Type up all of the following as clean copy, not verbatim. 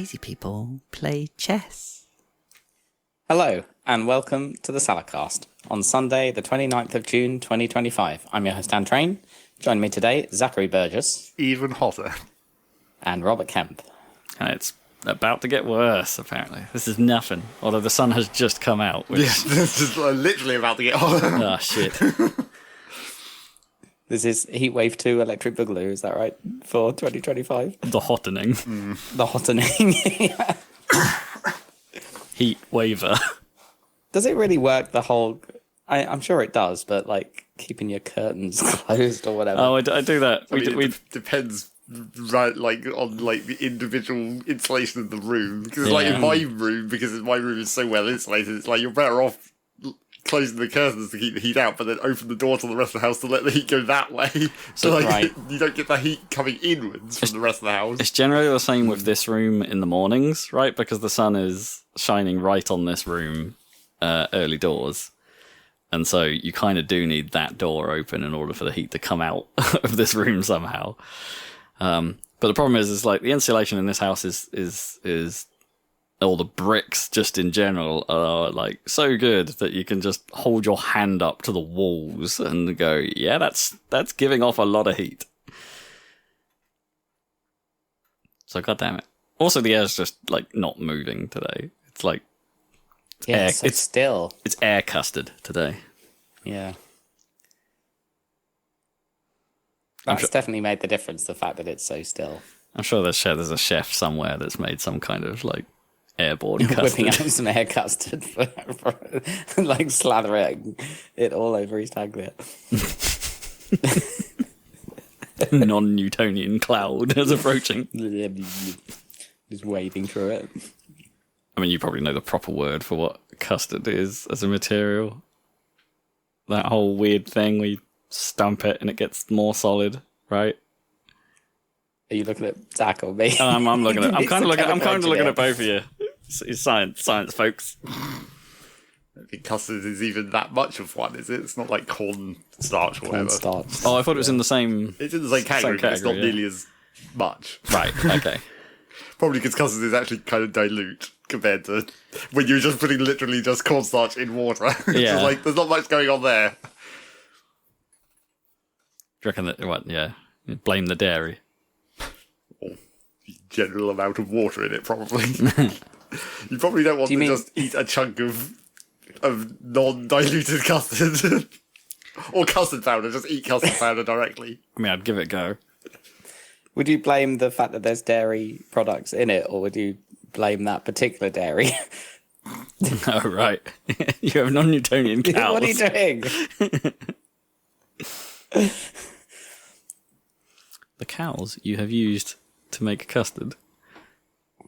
crazy people play chess. Hello, and welcome to the Saladcast on Sunday, the 29th of June, 2025. I'm your host, Dan Train. Join me today, Zachary Burgess. Even hotter. And Robert Kemp. And it's about to get worse, apparently. This is nothing. Although the sun has just come out. Which... Yeah, this is literally about to get hotter. Oh, shit. This is Heatwave 2 Electric Boogaloo, is that right? For 2025? The hottening. The hottening. Heat waver. Does it really work the whole... I'm sure it does, but like keeping your curtains closed or whatever. Oh, I do that. It depends, right? Like on like the individual insulation of the room. Because like in my room, because my room is so well insulated, it's like you're better off closing the curtains to keep the heat out, but then open the door to the rest of the house to let the heat go that way. So like you don't get the heat coming inwards from the rest of the house. It's generally the same with this room in the mornings, right? Because the sun is shining right on this room early doors. And so you kind of do need that door open in order for the heat to come out of this room somehow. But the problem is like the insulation in this house is all the bricks just in general are like so good that you can just hold your hand up to the walls and go, yeah, that's giving off a lot of heat. So goddamn it. Also, the air's just like not moving today. It's like It's still. It's air custard today. Yeah. That's definitely made the difference, the fact that it's so still. I'm sure there's a chef somewhere that's made some kind of like airborne custard. Whipping out some air custard for like slathering it all over East Anglia. Non-Newtonian cloud is approaching. Just wading through it. I mean, you probably know the proper word for what custard is as a material. That whole weird thing where you stump it and it gets more solid, right? Are you looking at Zach or me? I'm looking at. I'm kind of looking at both of you. It's science, folks. I don't think custard is even that much of one, is it? It's not like corn starch or whatever. Starch. Oh, I thought it was in the same. It's in the same category, but it's not nearly as much. Right. Okay. Probably because custard is actually kind of dilute compared to when you're just putting literally just cornstarch in water. Yeah. Just like there's not much going on there. Do you reckon that? What? Yeah. Blame the dairy. Or general amount of water in it, probably. You probably don't want to just eat a chunk of non-diluted custard. Or custard powder, just eat custard powder directly. I mean, I'd give it a go. Would you blame the fact that there's dairy products in it, or would you blame that particular dairy? Oh, right. You have non-Newtonian cows. What are you doing? The cows you have used to make custard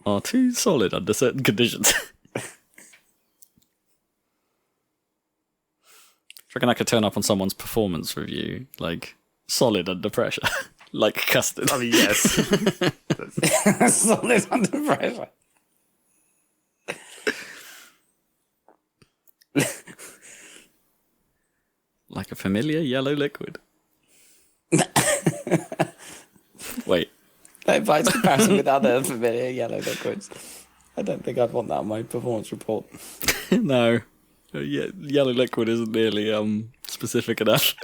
are too solid under certain conditions. Do you reckon I could turn up on someone's performance review, like, solid under pressure? Like custard. I mean, yes. Solid under pressure. Like a familiar yellow liquid. Wait. That by comparison with other familiar yellow liquids. I don't think I'd want that on my performance report. No. Yellow liquid isn't nearly specific enough.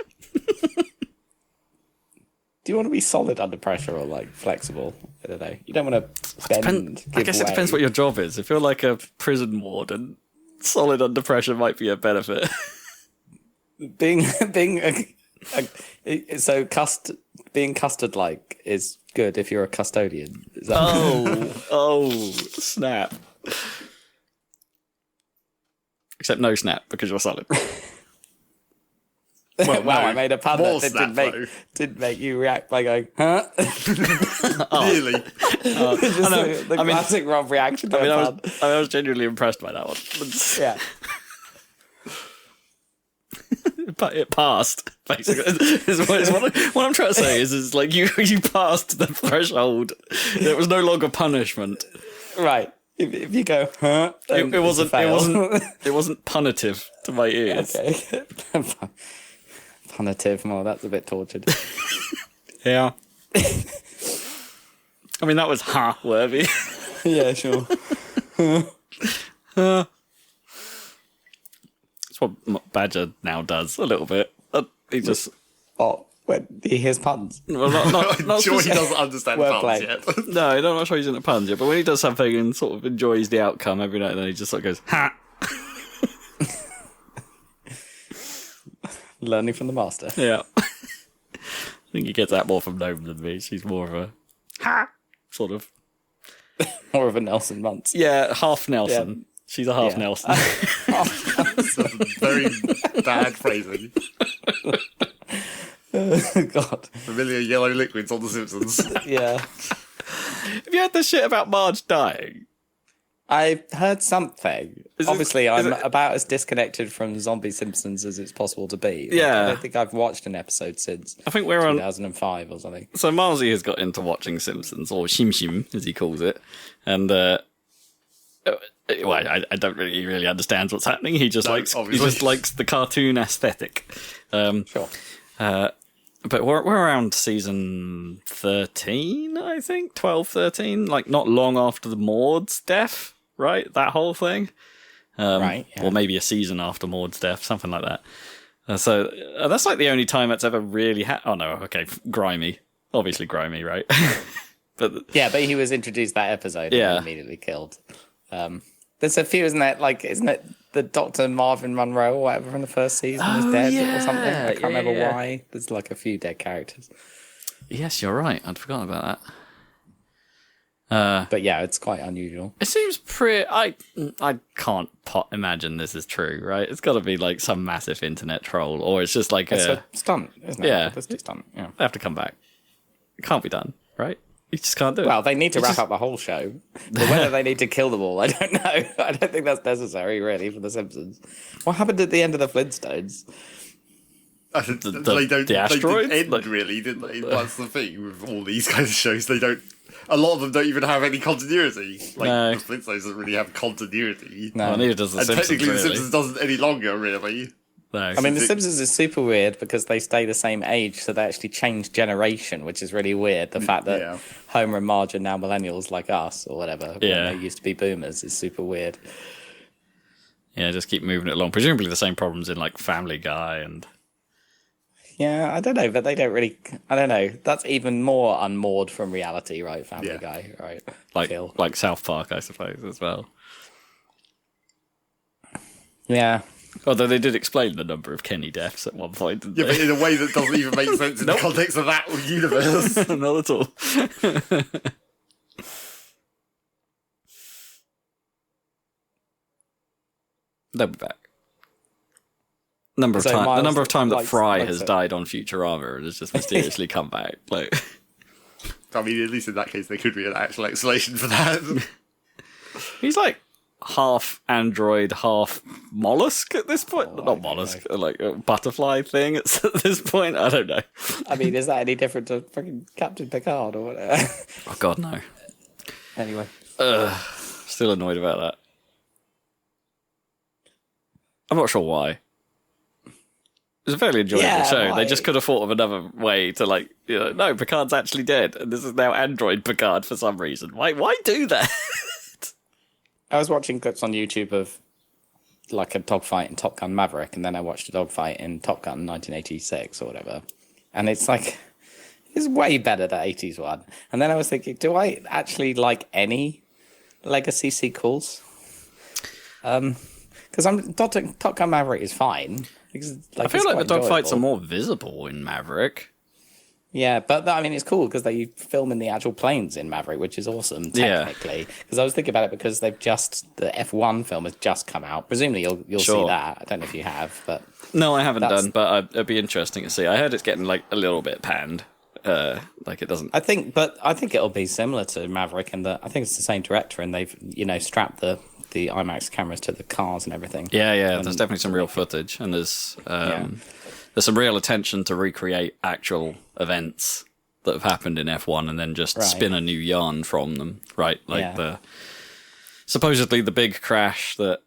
Do you want to be solid under pressure or like flexible? I don't know. You don't want to bend. I guess it depends what your job is. If you're like a prison warden, solid under pressure might be a benefit. Being custard-like is good if you're a custodian. Is that oh, snap. Except no snap, because you're solid. Well, wow, I made a pun that didn't make you react by going, huh? Really? The classic Rob reaction to a pun. I was genuinely impressed by that one. Yeah. But it passed, basically. What I'm trying to say is like you passed the threshold. There was no longer punishment. Right. If you go, huh? It wasn't punitive to my ears. Okay. Punitive, well, that's a bit tortured. Yeah. I mean, that was worthy. Yeah, sure. It's what Badger now does a little bit. He just Oh, when he hears puns. well, not Sure, he specific- doesn't understand Wordplay. puns yet. No, I'm not sure he's into puns yet. But when he does something and sort of enjoys the outcome every now and then, he just sort of goes ha. Learning from the master. Yeah. I think he gets that more from Gnome than me. She's more of a ha sort of. More of a Nelson Muntz. Yeah, half Nelson. Yeah. She's a half Yeah. Nelson. Very bad phrasing. God. Familiar yellow liquids on The Simpsons. Yeah. Have you heard the shit about Marge dying? I heard something. Is Obviously, it- is I'm it- about as disconnected from Zombie Simpsons as it's possible to be. Yeah. I don't think I've watched an episode since I think we're on. 2005 or something. So Marzi has got into watching Simpsons, or Shim Shim, as he calls it. And, well, I don't really understand what's happening. He just obviously. likes the cartoon aesthetic. Sure. But we're around season 13, I think, 12, 13, like not long after the Maud's death, right? That whole thing. Right. Yeah. Or maybe a season after Maud's death, something like that. So that's like the only time that's ever really oh no, okay, grimy. Obviously grimy, right? But Yeah, but he was introduced that episode Yeah. and immediately killed. There's a few, isn't it the Dr. Marvin Monroe or whatever from the first season is dead or something? I can't remember why. There's like a few dead characters. yes, you're right. I'd forgotten about that. But yeah, it's quite unusual. It seems pretty. I can't imagine this is true, right? It's got to be like some massive internet troll, or it's just like It's a stunt, isn't it? Yeah. Publicity stunt. Yeah. they have to come back. It can't be done, right? You just can't do it. Well, they need to wrap up the whole show. But whether they need to kill them all, I don't know. I don't think that's necessary, really, for The Simpsons. What happened at the end of the Flintstones? the asteroids? They didn't end, Like- really, did they? That's the thing with all these kinds of shows. They don't. A lot of them don't even have any continuity. Like, No. The Flintstones doesn't really have continuity. No. Well, neither does the And Simpsons. technically, Really. The Simpsons doesn't any longer, really. No. I mean, The Simpsons is super weird because they stay the same age, so they actually change generation, which is really weird. The fact that Yeah. Homer and Marge are now millennials like us or whatever, Yeah. when they used to be boomers, is super weird. Yeah, just keep moving it along. Presumably the same problems in like Family Guy and Yeah, I don't know, but they don't really. I don't know. That's even more unmoored from reality, right? Family Yeah. Guy, right? like Feel. like South Park, I suppose, as well. Yeah. Although they did explain the number of Kenny deaths at one point, didn't Yeah, but they? in a way that doesn't even make sense in the context of that universe. Not at all. They'll be back. The number So of Miles time that likes- Fry likes has it. died on Futurama has just mysteriously come back. Like, I mean, at least in that case, there could be an actual explanation for that. he's like half android, half mollusk at this point. Oh, I Not don't mollusk, like a butterfly thing at this point. I don't know. I mean, is that any different to fucking Captain Picard or whatever? Oh God, no. Anyway. Still annoyed about that. I'm not sure why. It's a fairly enjoyable Yeah, show. why? They just could have thought of another way to, like, no, Picard's actually dead, and this is now Android Picard for some reason. Why do that? I was watching clips on YouTube of like a dogfight in Top Gun Maverick, and then I watched a dogfight in Top Gun 1986 or whatever. And it's like, it's way better, the 80s one. And then I was thinking, do I actually like any legacy sequels? Because Top Gun Maverick is fine. Because, I feel it's like the quite dogfights are enjoyable. more visible in Maverick. Yeah, but I mean, it's cool because they film in the actual planes in Maverick, which is awesome, Yeah. technically. Because I was thinking about it because the F1 film has just come out. Presumably you'll Sure. see that. I don't know if you have, but No, I haven't That's- done, but it'd be interesting to see. I heard it's getting, like, a little bit panned. Like, it doesn't... I think it'll be similar to Maverick, and I think it's the same director, and they've strapped the IMAX cameras to the cars and everything. Yeah, there's definitely some real footage, and there's some real attention to recreate actual events that have happened in F1 and then just Right. spin a new yarn from them, right? Like Yeah. supposedly the big crash that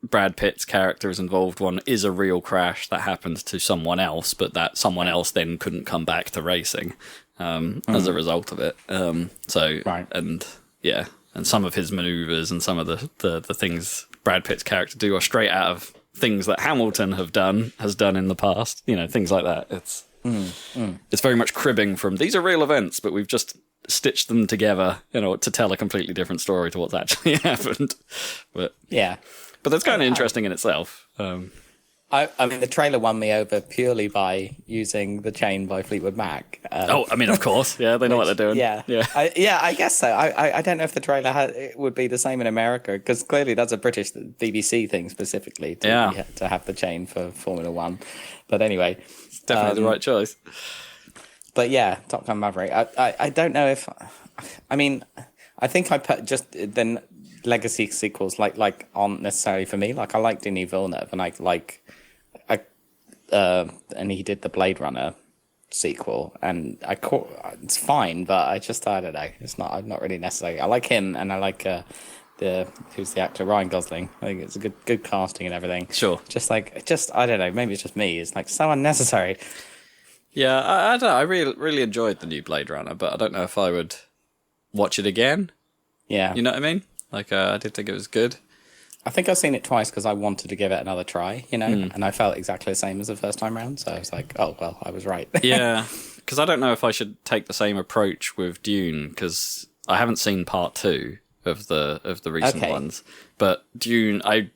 Brad Pitt's character is involved one is a real crash that happened to someone else, but that someone else then couldn't come back to racing as a result of it. Right. And yeah, and some of his maneuvers and some of the things Brad Pitt's character do are straight out of things that Hamilton has done in the past. You know, things like that. It's very much cribbing from these are real events, but we've just stitched them together, you know, to tell a completely different story to what's actually happened. But that's kind of interesting in itself. I mean, the trailer won me over purely by using the chain by Fleetwood Mac. I mean, of course, yeah, they know what they're doing. Yeah. I guess so. I don't know if the trailer it would be the same in America, because clearly that's a British BBC thing specifically to have the chain for Formula One. But anyway, it's definitely the right choice. But yeah, Top Gun Maverick. I don't know if, I mean, I think I put just then legacy sequels like aren't necessarily for me. Like I like Denis Villeneuve, and and he did the Blade Runner sequel, and it's fine, but I don't know. It's not. I'm not really necessarily. I like him, and I like who's the actor, Ryan Gosling. I think it's a good casting and everything. Sure. Just I don't know. Maybe it's just me. It's like so unnecessary. Yeah, I don't know. I really enjoyed the new Blade Runner, but I don't know if I would watch it again. Yeah. You know what I mean? Like, I did think it was good. I think I've seen it twice because I wanted to give it another try, you know, and I felt exactly the same as the first time round. So I was like, oh, well, I was right. Yeah, because I don't know if I should take the same approach with Dune, because I haven't seen part 2 of the recent ones. But Dune, I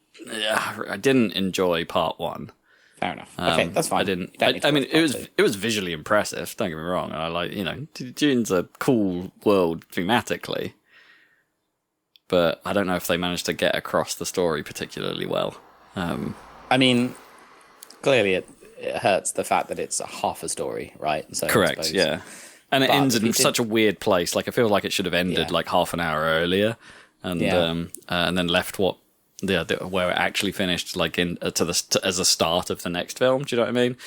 didn't enjoy part 1. Fair enough. Okay, that's fine. I didn't. I mean, it was visually impressive. Don't get me wrong. And I like, you know, Dune's a cool world thematically, but I don't know if they managed to get across the story particularly well. I mean, clearly it hurts the fact that it's a half a story, right? So correct. Yeah, and it ends in such a weird place. Like I feel like it should have ended like half an hour earlier, and then left where it actually finished, like as a start of the next film. Do you know what I mean?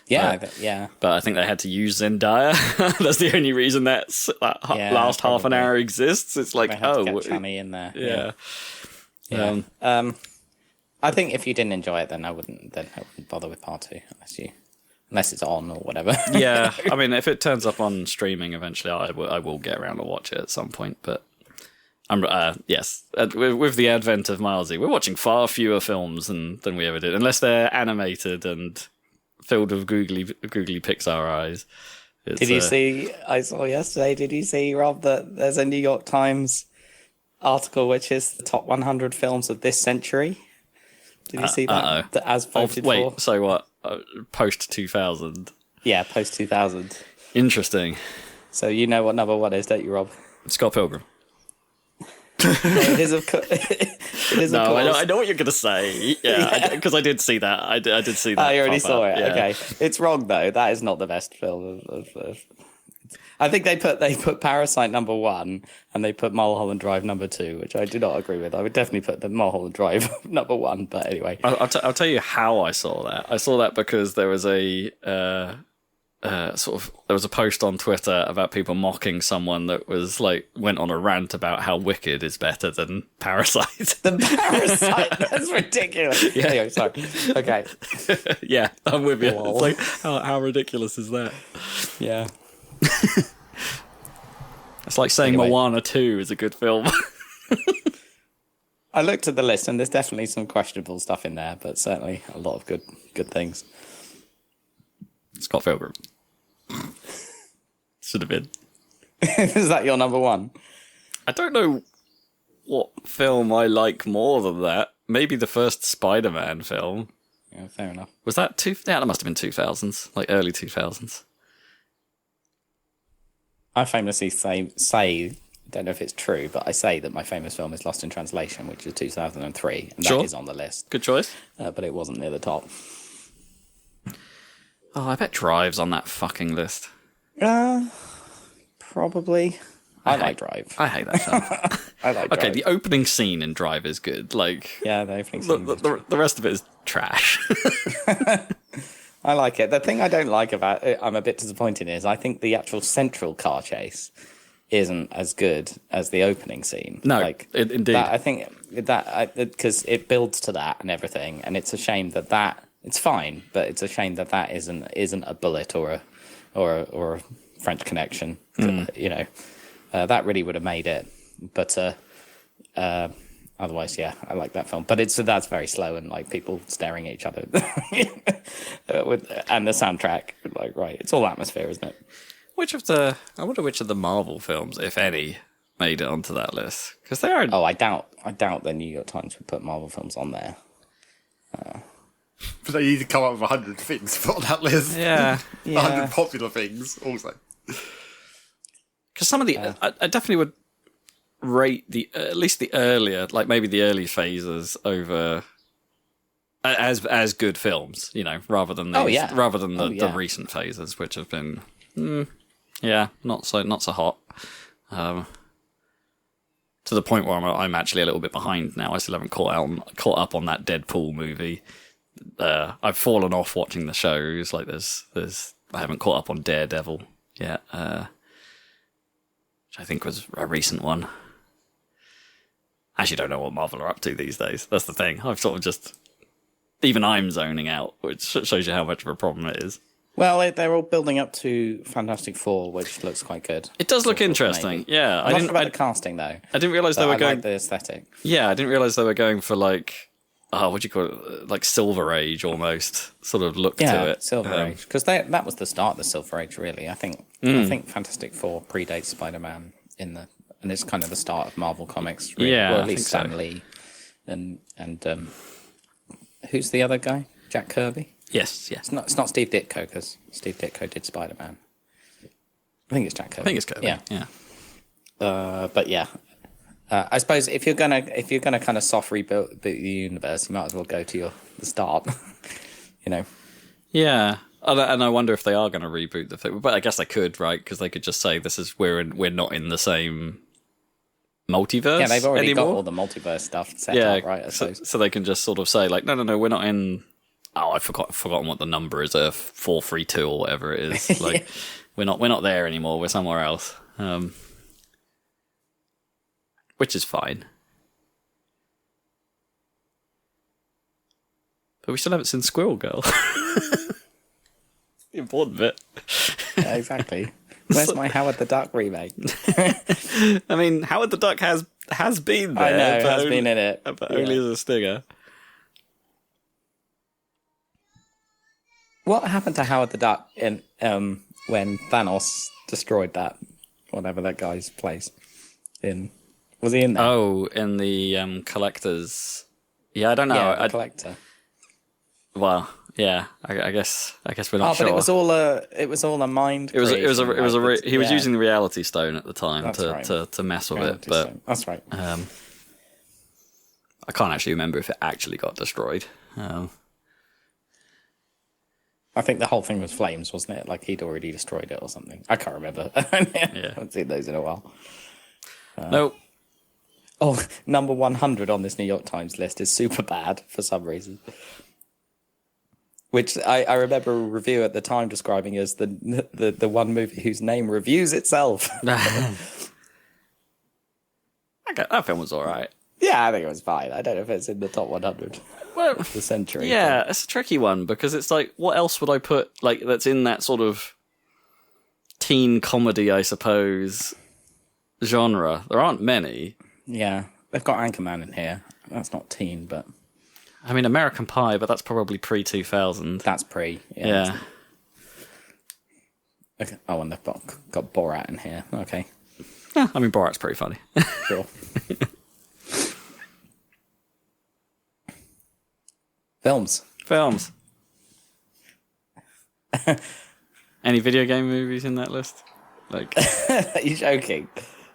Yeah, But I think they had to use Zendaya. That's the only reason that last half an hour exists. It's like, get Tammy in there. Yeah. I think if you didn't enjoy it, then I wouldn't bother with part 2 unless it's on or whatever. Yeah, I mean, if it turns up on streaming eventually, I will get around to watch it at some point. But with the advent of Milesy, we're watching far fewer films than we ever did, unless they're animated and filled with googly Pixar eyes. Did you see? I saw yesterday. Did you see, Rob, that there's a New York Times article which is the top 100 films of this century? Did you see that? That as voted for. So what? Post 2000. Yeah, post 2000. Interesting. So you know what number 1 is, don't you, Rob? Scott Pilgrim. It is of course. No, I know what you're going to say. Yeah, because I did see that. I did see that. Oh, you already saw it. Yeah. Okay, it's wrong though. That is not the best film of I think they put Parasite number 1 and they put Mulholland Drive number 2, which I do not agree with. I would definitely put the Mulholland Drive number 1. But anyway, I'll tell you how I saw that. I saw that because there was a there was a post on Twitter about people mocking someone that was like went on a rant about how Wicked is better than Parasite. The Parasite, that's ridiculous. Yeah. Anyway, sorry. Okay. Yeah, I'm with you. Whoa. It's like how ridiculous is that? Yeah. It's like saying Moana 2 is a good film. I looked at the list and there's definitely some questionable stuff in there, but certainly a lot of good things. Scott Pilgrim. Should have been. Is that your number 1? I don't know what film I like more than that. Maybe the first Spider-Man film. Yeah, fair enough. Was that that must have been 2000s, like early 2000s. I famously say, don't know if it's true, but I say that my famous film is Lost in Translation, which is 2003, and that is on the list. Good choice. But it wasn't near the top. Oh, I bet Drive's on that fucking list. Probably. I like Drive. I hate that film. I like Drive. Okay, the opening scene in Drive is good. Like, yeah, the opening scene. The rest of it is trash. I like it. The thing I don't like about it, I'm a bit disappointed in, is I think the actual central car chase isn't as good as the opening scene. No, indeed. I think because it builds to that and everything, and it's a shame that it's fine, but it's a shame that isn't a Bullet or a French Connection. You know, that really would have made it. But Otherwise, yeah, I like that film. But that's very slow and like people staring at each other and the soundtrack. Like, right, it's all atmosphere, isn't it? I wonder which of the Marvel films, if any, made it onto that list, because they are. Oh, I doubt the New York Times would put Marvel films on there. But they need to come up with 100 things to put on that list. Yeah, 100 popular things also. Because some of the, I definitely would rate at least the earlier, like maybe the early phases over as good films, rather than the recent phases, which have been, not so hot. To the point where I'm actually a little bit behind now. I still haven't caught up on that Deadpool movie. I've fallen off watching the shows. Like I haven't caught up on Daredevil yet, which I think was a recent one. I actually don't know what Marvel are up to these days. That's the thing. I've sort of even I'm zoning out, which shows you how much of a problem it is. Well, they're all building up to Fantastic Four, which looks quite good. It does look interesting. Maybe. Yeah, I didn't about the casting though. I didn't realize they were going. Like the aesthetic. Yeah, I didn't realize they were going for like, what do you call it? Like Silver Age almost sort of look to it. Silver Age, because that was the start of the Silver Age, really. I think Fantastic Four predates Spider-Man and it's kind of the start of Marvel Comics. Really. Yeah, or at least Stan Lee and who's the other guy? Jack Kirby. Yes. It's not Steve Ditko, because Steve Ditko did Spider-Man. I think it's Jack Kirby. I think it's Kirby. Yeah. But yeah, I suppose if you're gonna kind of soft reboot the universe, you might as well go to the start. Yeah, and I wonder if they are going to reboot the thing. But I guess they could, right? Because they could just say this is we're not in the same multiverse. Yeah, they've already anymore. got all the multiverse stuff set up, right? I suppose. So they can just sort of say like, no, we're not in. Oh, I've forgotten what the number is. 432 or whatever it is. Like, we're not there anymore. We're somewhere else. Which is fine. But we still haven't seen Squirrel Girl. The important bit. Yeah, exactly. Where's my Howard the Duck remake? I mean, Howard the Duck has been there. I know, has been in it. But only as a stinger. What happened to Howard the Duck in when Thanos destroyed that whatever that guy's place in? Was he in there? Oh, in the collectors. Yeah, I don't know. Yeah, the collector. Well, yeah, I guess we're not sure. But it was all a mind. He was using the Reality Stone at the time to mess with it, but that's right. I can't actually remember if it actually got destroyed. I think the whole thing was flames, wasn't it? Like he'd already destroyed it or something. I can't remember. I haven't seen those in a while. Nope. Oh, number 100 on this New York Times list is Superbad for some reason. Which I remember a review at the time describing as the one movie whose name reviews itself. Okay, that film was all right. Yeah, I think it was fine. I don't know if it's in the top 100 Well, of the century. Yeah, it's a tricky one because it's like, what else would I put like that's in that sort of teen comedy, I suppose, genre? There aren't many. Yeah, they've got Anchorman in here. That's not teen, but I mean American Pie, but that's probably pre-2000. that's pre. Yeah. Okay. Oh, and they've got Borat in here. Okay, Yeah, I mean Borat's pretty funny. sure. Films. Any video game movies in that list? Like, Are you joking?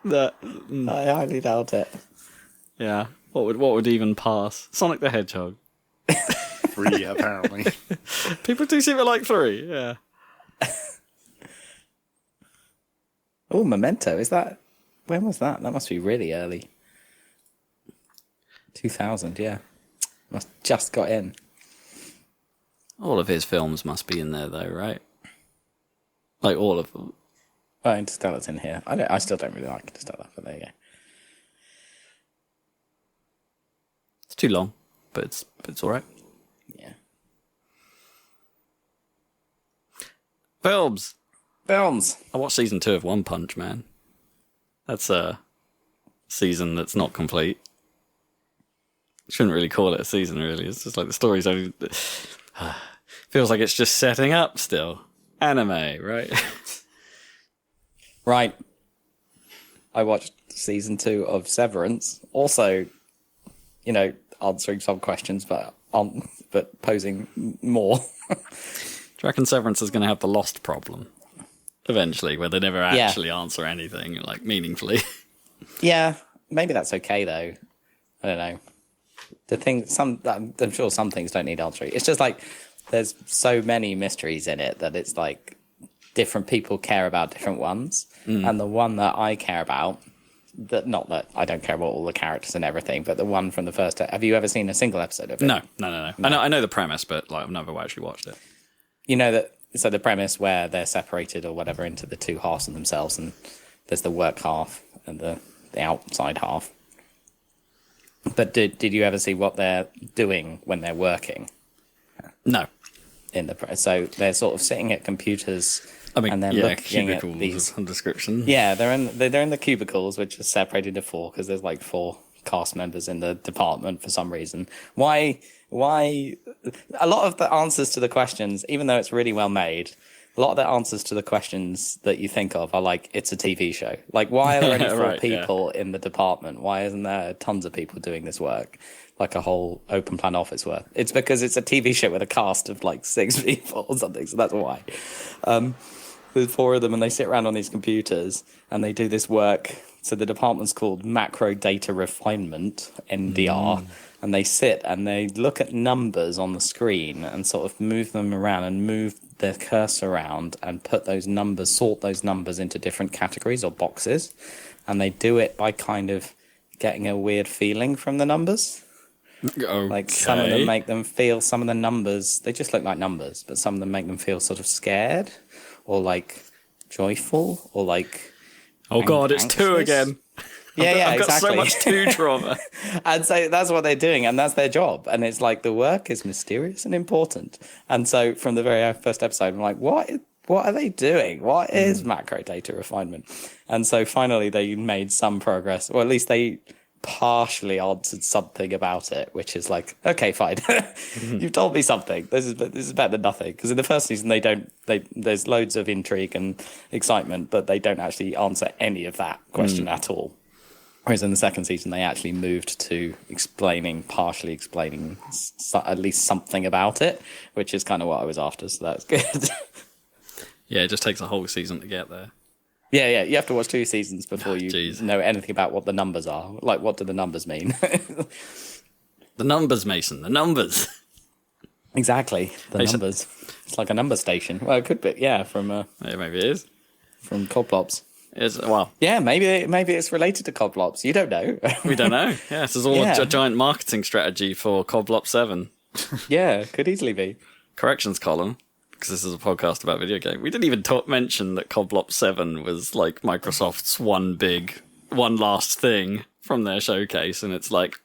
I highly doubt it. yeah. What would even pass? Sonic the Hedgehog. 3, apparently. People do seem to like 3. Yeah. Oh, Memento. Is that? When was that? That must be really early. 2000. Yeah. Must just got in. All of his films must be in there, though, right? Like all of them. Oh, Interstellar's in here. I still don't really like Interstellar, but there you go. It's too long, but it's all right. Yeah. Films. Films. I watched season 2 of One Punch Man. That's a season that's not complete. shouldn't really call it a season, really. It's just like the story's only... feels like it's just setting up still. Anime, right? Right. I watched season 2 of Severance. Also, answering some questions, but posing more. Do you reckon Severance is going to have the Lost problem eventually, where they never actually answer anything like meaningfully? Yeah, maybe that's okay though. I don't know. I'm sure some things don't need answering. It's just like there's so many mysteries in it that it's like different people care about different ones, and the one that I care about, not that I don't care about all the characters and everything, but the one from the first. Have you ever seen a single episode of it? No. I know the premise, but like I've never actually watched it. You know that. So the premise where they're separated or whatever into the two halves of themselves, and there's the work half and the outside half. But did you ever see what they're doing when they're working? No. So they're sort of sitting at computers. And they're looking at these description. Yeah, they're in the cubicles, which are separated into 4 because there's like 4 cast members in the department for some reason. Why? A lot of the answers to the questions, even though it's really well made, a lot of the answers to the questions that you think of are like, it's a TV show. Like, why are there only 4 people in the department? Why isn't there tons of people doing this work? Like a whole open plan office work. It's because it's a TV show with a cast of like 6 people or something. So that's why. There's 4 of them, and they sit around on these computers and they do this work. So the department's called Macro Data Refinement, MDR, and they sit and they look at numbers on the screen and sort of move them around and move their cursor around and sort those numbers into different categories or boxes. And they do it by kind of getting a weird feeling from the numbers. Okay. Like some of them make them feel, some of the numbers, they just look like numbers, but some of them make them feel sort of scared or like joyful or like, oh God, it's 2 again. I've got exactly. so much 2 trauma. And so that's what they're doing, and that's their job. And it's like the work is mysterious and important. And so from the very first episode, I'm like, what are they doing? What is macro data refinement? And so finally they made some progress, or at least they partially answered something about it, which is like, okay, fine. You've told me something. This is better than nothing. Because in the first season there's loads of intrigue and excitement, but they don't actually answer any of that question at all. Whereas in the second season they actually moved to partially explaining at least something about it, which is kind of what I was after, so that's good. Yeah, it just takes a whole season to get there. Yeah, you have to watch 2 seasons before you know anything about what the numbers are. Like, what do the numbers mean? The numbers, Mason, the numbers. Exactly, numbers. It's like a number station. Well, it could be, from... Yeah, maybe it is. From Codplops. Well... Yeah, maybe it's related to Codplops. You don't know. We don't know. Yeah, this is all a giant marketing strategy for Codplop 7. Yeah, could easily be. Corrections column. Because this is a podcast about video game. We didn't even mention that Coblop 7 was like Microsoft's one last thing from their showcase, and it's like,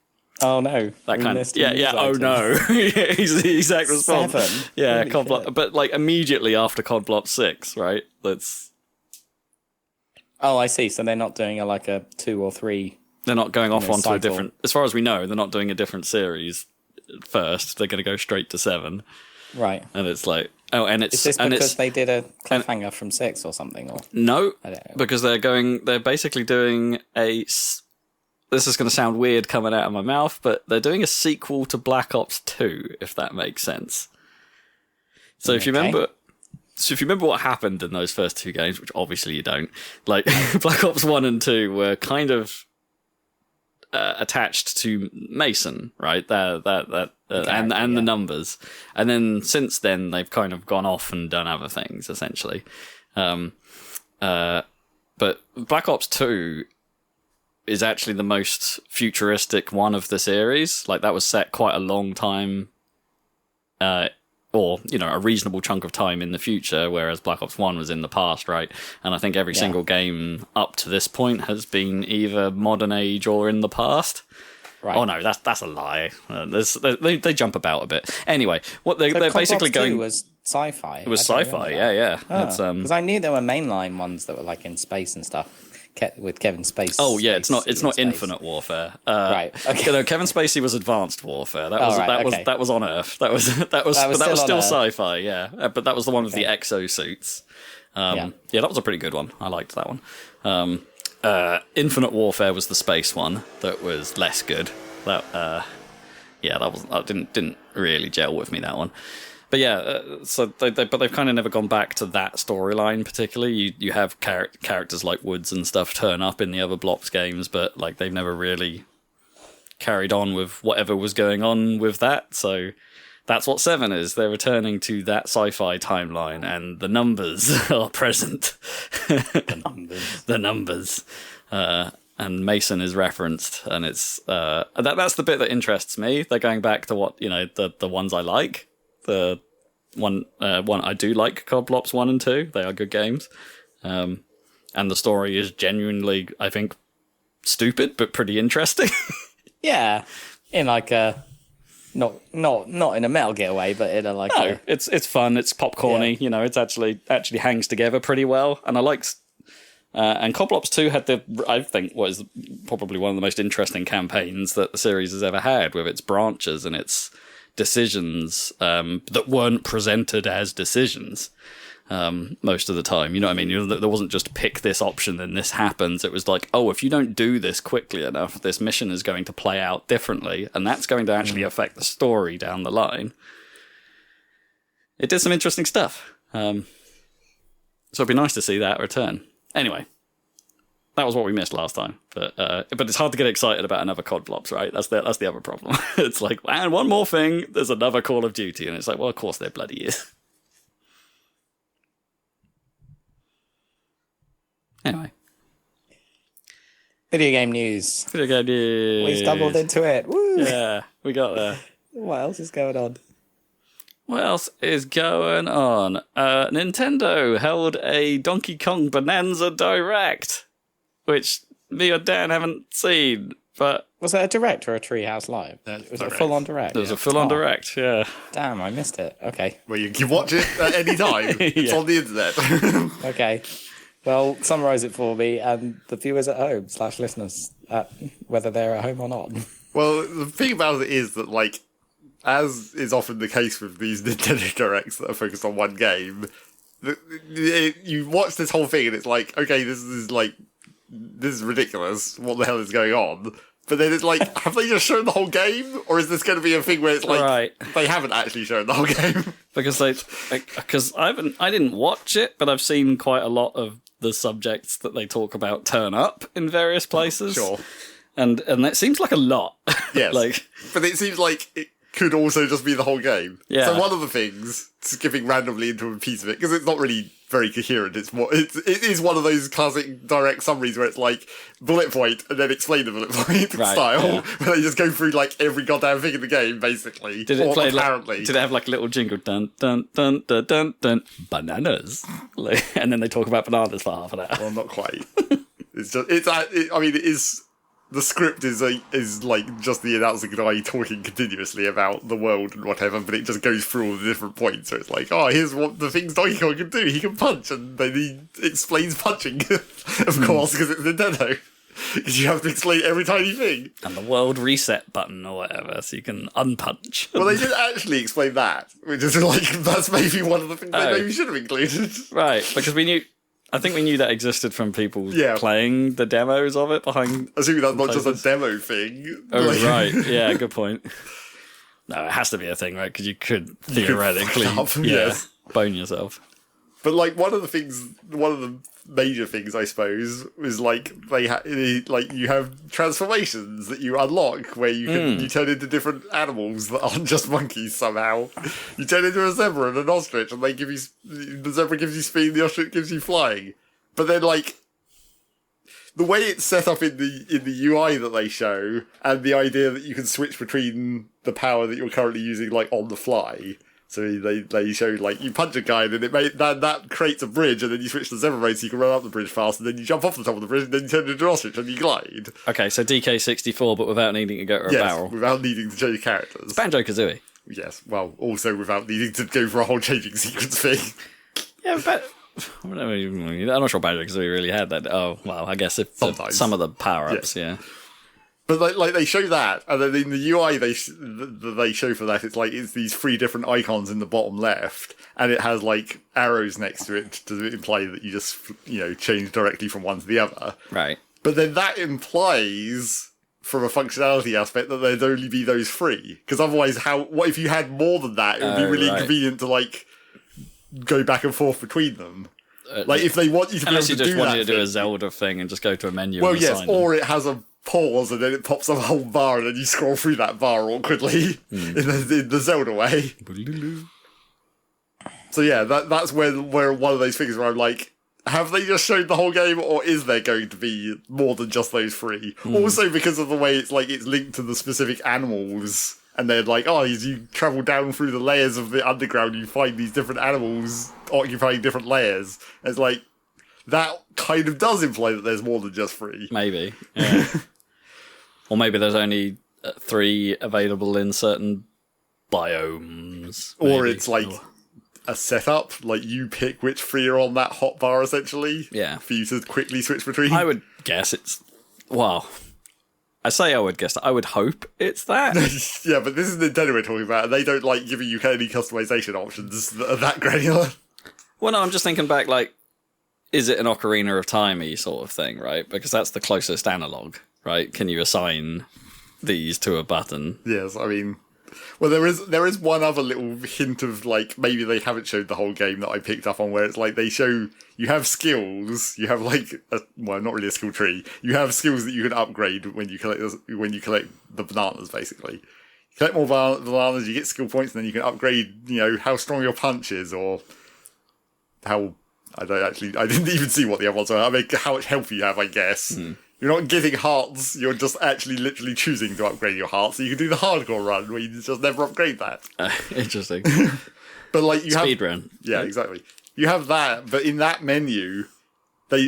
oh no, that kind of oh no, he's the exact response. 7? Yeah, Holy Coblop, shit. but like immediately after Coblop 6, right? Oh, I see. So they're not doing a 2 or 3. They're not going off onto cycle. a different. As far as we know, they're not doing a different series first. They're going to go straight to 7. Right. And it's like, oh, and it's... Is this because they did a cliffhanger from 6 or something? Or no, I don't know. because they're basically doing this is going to sound weird coming out of my mouth, but they're doing a sequel to Black Ops 2, if that makes sense. So if you remember what happened in those first 2 games, which obviously you don't, like Black Ops 1 and 2 were kind of attached to Mason, right? And the numbers, and then since then they've kind of gone off and done other things essentially. But Black Ops 2 is actually the most futuristic one of the series. Like that was set quite a long time, or a reasonable chunk of time in the future, whereas Black Ops 1 was in the past, right? And I think every single game up to this point has been either modern age or in the past. Right. Oh no, that's a lie. They jump about a bit. Anyway, what they're basically going was sci-fi. It was sci-fi, yeah. Because I knew there were mainline ones that were like in space and stuff. with Kevin Spacey. Oh yeah, it's not in space. Infinite Warfare. Right. Okay. No, Kevin Spacey was Advanced Warfare. That was okay. that was on Earth. That was still sci-fi. Yeah, but that was the one with the exosuits. Yeah, that was a pretty good one. I liked that one. Infinite Warfare was the space one that was less good. That didn't really gel with me, that one. But yeah, so they've kind of never gone back to that storyline particularly. You have characters like Woods and stuff turn up in the other Blops games, but like they've never really carried on with whatever was going on with that. So that's what 7 is. They're returning to that sci-fi timeline, and the numbers are present. The numbers. And Mason is referenced, and it's that's the bit that interests me. They're going back to what the ones I like. The one I do like, COD Blops 1 and 2. They are good games, and the story is genuinely, I think, stupid but pretty interesting. Yeah, in like a not in a Metal Gear way, but in a like. No, it's fun. It's popcorny. Yeah. It's actually hangs together pretty well, and I like. And COD Blops 2 had I think, was probably one of the most interesting campaigns that the series has ever had, with its branches and its decisions that weren't presented as decisions most of the time. You know what I mean? There wasn't just pick this option then this happens. It was like, oh, if you don't do this quickly enough, this mission is going to play out differently, and that's going to actually affect the story down the line. It did some interesting stuff. So it'd be nice to see that return. Anyway, that was what we missed last time. But it's hard to get excited about another COD Blops, right? That's the other problem. It's like, and one more thing, there's another Call of Duty, and it's like, well, of course there bloody is. Anyway. Video game news. We stumbled into it. Woo! Yeah, we got there. What else is going on? What else is going on? Nintendo held a Donkey Kong Bonanza Direct, which me or Dan haven't seen, but... Was it a Direct or a Treehouse Live? Was it a full-on Direct? It was a full-on Direct, yeah. Damn, I missed it. Okay. Well, you can watch it at any time. It's on the internet. Okay. Well, summarise it for me and the viewers at home / listeners, whether they're at home or not. Well, the thing about it is that, like, as is often the case with these Nintendo Directs that are focused on one game, you watch this whole thing and it's like, okay, this is ridiculous. What the hell is going on? But then it's like, have they just shown the whole game? Or is this going to be a thing where it's like, they haven't actually shown the whole game? Because I didn't watch it, but I've seen quite a lot of the subjects that they talk about turn up in various places. Sure. And it seems like a lot. Yes. But it seems like it could also just be the whole game. Yeah. So one of the things, skipping randomly into a piece of it, because it's not really very coherent, it is one of those classic direct summaries where it's like, bullet point, and then explain the bullet point style, where they just go through like every goddamn thing in the game, basically. Did it play apparently. Did it have like a little jingle, dun, dun, dun, dun, dun, dun, bananas? And then they talk about bananas for half an hour. Well, not quite. It is... The script is like just the announcing guy talking continuously about the world and whatever, but it just goes through all the different points. So it's like, oh, here's what the things Donkey Kong can do. He can punch, and then he explains punching, of course, because it's Nintendo. Because you have to explain every tiny thing. And the world reset button or whatever, so you can unpunch. Well, they didn't actually explain that, which is like, that's maybe one of the things they maybe should have included. Right, because I think we knew that existed from people playing the demos of it behind. Assuming that's not just a demo thing. Oh, right. Yeah, good point. No, it has to be a thing, right? Because you could theoretically bone yourself. But like one of the major things, I suppose, was like you have transformations that you unlock where you turn into different animals that aren't just monkeys somehow. You turn into a zebra and an ostrich, and the zebra gives you speed, the ostrich gives you flying. But then like the way it's set up in the UI that they show, and the idea that you can switch between the power that you're currently using like on the fly. So they show, like, you punch a guy, and then that creates a bridge, and then you switch to zebra mode so you can run up the bridge fast, and then you jump off the top of the bridge, and then you turn into an ostrich, and you glide. Okay, so DK64, but without needing to go to a barrel. Without needing to change characters. It's Banjo-Kazooie. Yes, well, also without needing to go for a whole changing sequence thing. Yeah, but I'm not sure Banjo-Kazooie really had that. Oh, well, I guess if Sometimes. some of the power-ups, yeah. But like they show that, and then in the UI they show for that, it's these 3 different icons in the bottom left, and it has like arrows next to it to imply that you just change directly from one to the other. Right. But then that implies, from a functionality aspect, that there'd only be those 3. Because otherwise, what if you had more than that? It would be really inconvenient to like go back and forth between them. Like if they want you to be able to do that. Unless you just want you to do a Zelda thing and just go to a menu. Well, and yes, assign or them. it has a pause and then it pops up a whole bar and then you scroll through that bar awkwardly in the Zelda way. So yeah, that's where one of those things where I'm like, have they just showed the whole game, or is there going to be more than just those 3? Also because of the way it's linked to the specific animals, and they're like, as you travel down through the layers of the underground, you find these different animals occupying different layers. And it's like, that kind of does imply that there's more than just 3. Maybe. Yeah. Or maybe there's only 3 available in certain biomes. Or maybe. it's like a setup, like you pick which 3 are on that hot bar, essentially. Yeah. For you to quickly switch between. I would guess it's... Well, I would guess that. I would hope it's that. Yeah, but this is Nintendo we're talking about, and they don't like giving you any customization options that are that granular. Well, no, I'm just thinking back, like, is it an Ocarina of Time-y sort of thing, right? Because that's the closest analog, right? Can you assign these to a button? Yes, I mean... Well, there is one other little hint of, like, maybe they haven't showed the whole game that I picked up on, where it's like they show you have skills, you have like not really a skill tree. You have skills that you can upgrade when you collect the bananas, basically. You collect more bananas, you get skill points, and then you can upgrade, how strong your punch is, or how I didn't even see what the other ones are. I mean, how much health you have, I guess. You're not getting hearts, you're just actually literally choosing to upgrade your heart, so you can do the hardcore run where you just never upgrade that. Interesting. But like you have speedrun. Yeah, exactly. You have that, but in that menu,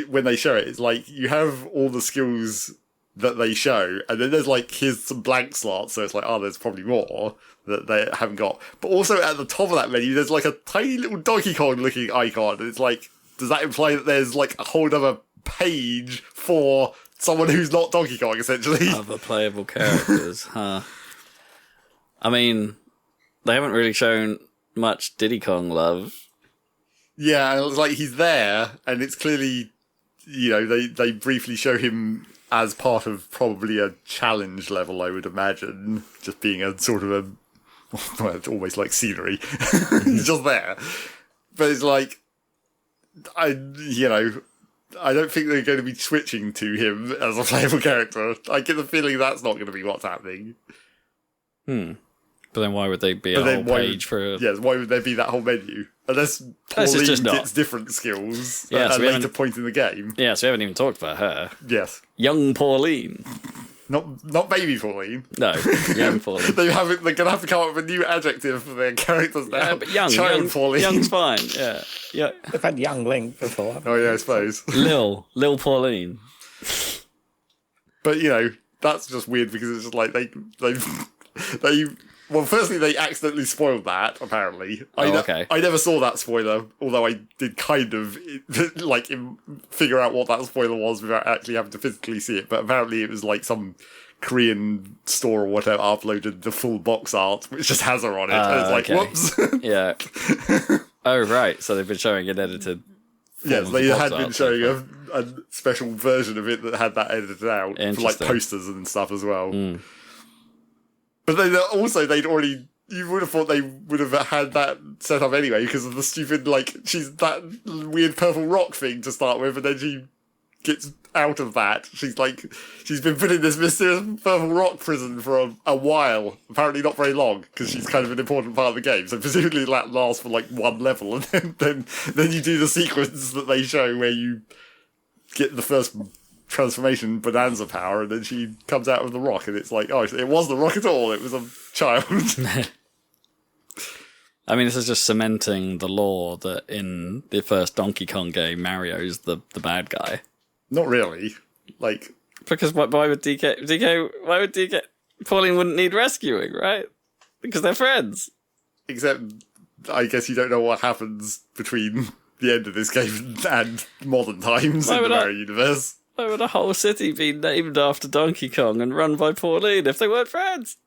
when they show it, it's like you have all the skills that they show, and then there's like, here's some blank slots, so it's like, there's probably more that they haven't got. But also at the top of that menu, there's like a tiny little Donkey Kong looking icon, and it's like, does that imply that there's like a whole other page for someone who's not Donkey Kong, essentially? Other playable characters, huh? I mean, they haven't really shown much Diddy Kong love. Yeah, and it's like he's there, and it's clearly, they briefly show him as part of probably a challenge level, I would imagine, just being a sort of it's almost like scenery. He's just there. But it's like, I don't think they're going to be switching to him as a playable character. I get the feeling that's not going to be what's happening. But then why would they be a whole page for... Yes, why would there be that whole menu? Unless Pauline gets different skills at a later point in the game. Yeah, so we haven't even talked about her. Yes. Young Pauline. Not baby Pauline. No, young Pauline. They're going to have to come up with a new adjective for their characters now. Yeah, but young Pauline. Young's fine, yeah. They've had young Link before. Oh yeah, I suppose. Lil Pauline. But that's just weird because it's just like they well, firstly, they accidentally spoiled that, apparently. Okay. I never saw that spoiler, although I did kind of, figure out what that spoiler was without actually having to physically see it. But apparently it was like some Korean store or whatever uploaded the full box art, which just has her on it. And it's like, whoops. Yeah. Oh, right. So they've been showing an edited... Yes, they had been showing a special version of it that had that edited out for like posters and stuff as well. But then also, you would have thought they would have had that set up anyway because of the stupid, she's that weird purple rock thing to start with, and then she gets out of that. She's been put in this mysterious purple rock prison for a while. Apparently not very long, because she's kind of an important part of the game. So presumably that lasts for one level, and then you do the sequence that they show where you get the first transformation Bananza power, and then she comes out of the rock, and it's like, it wasn't a rock at all, it was a child. I mean, this is just cementing the lore that in the first Donkey Kong game, Mario's the bad guy. Not really. Because why would DK, Pauline wouldn't need rescuing, right? Because they're friends. Except, I guess you don't know what happens between the end of this game and modern times Why in the would I- Mario universe. Why would a whole city be named after Donkey Kong and run by Pauline if they weren't friends?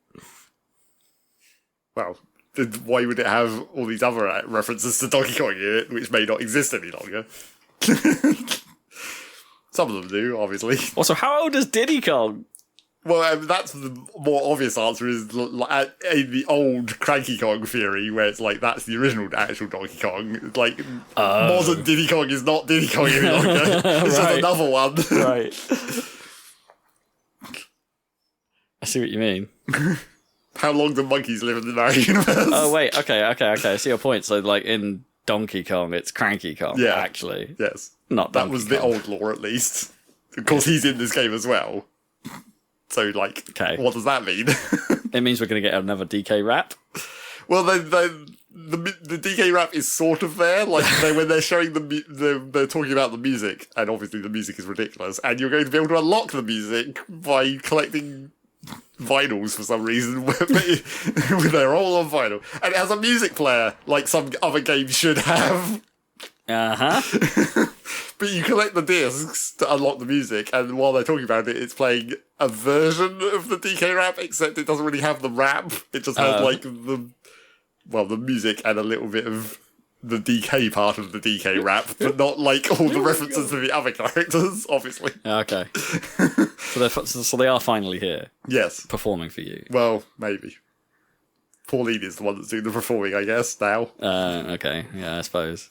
Well, then why would it have all these other references to Donkey Kong in it, which may not exist any longer? Some of them do, obviously. Also, how old is Diddy Kong? Well, that's the more obvious answer is in the old Cranky Kong theory, where it's like that's the original actual Donkey Kong. It's like modern Diddy Kong is not Diddy Kong any longer. It's just Right. another one. Right. I see what you mean. How long do monkeys live in the Mario universe? Oh, wait. Okay. I see your point. So, like, in Donkey Kong, it's Cranky Kong, Yeah. actually. Yes. Not That Donkey was the Kong. old lore, at least. Of course, he's in this game as well. So, like, Okay. what does that mean? It means we're going to get another DK rap. Well, the DK rap is sort of there. Like when they're showing they're talking about the music, and obviously the music is ridiculous, and you're going to be able to unlock the music by collecting vinyls for some reason. They're all on vinyl, and it has a music player like some other games should have. Uh-huh. But you collect the discs to unlock the music, and while they're talking about it, it's playing a version of the DK rap, except it doesn't really have the rap. It just has like the music and a little bit of the DK part of the DK rap, but not like all the references to the other characters, obviously. Okay. So they are finally here, Yes. performing for you. Well, maybe. Pauline is the one that's doing the performing, I guess, now. Okay. Yeah, I suppose.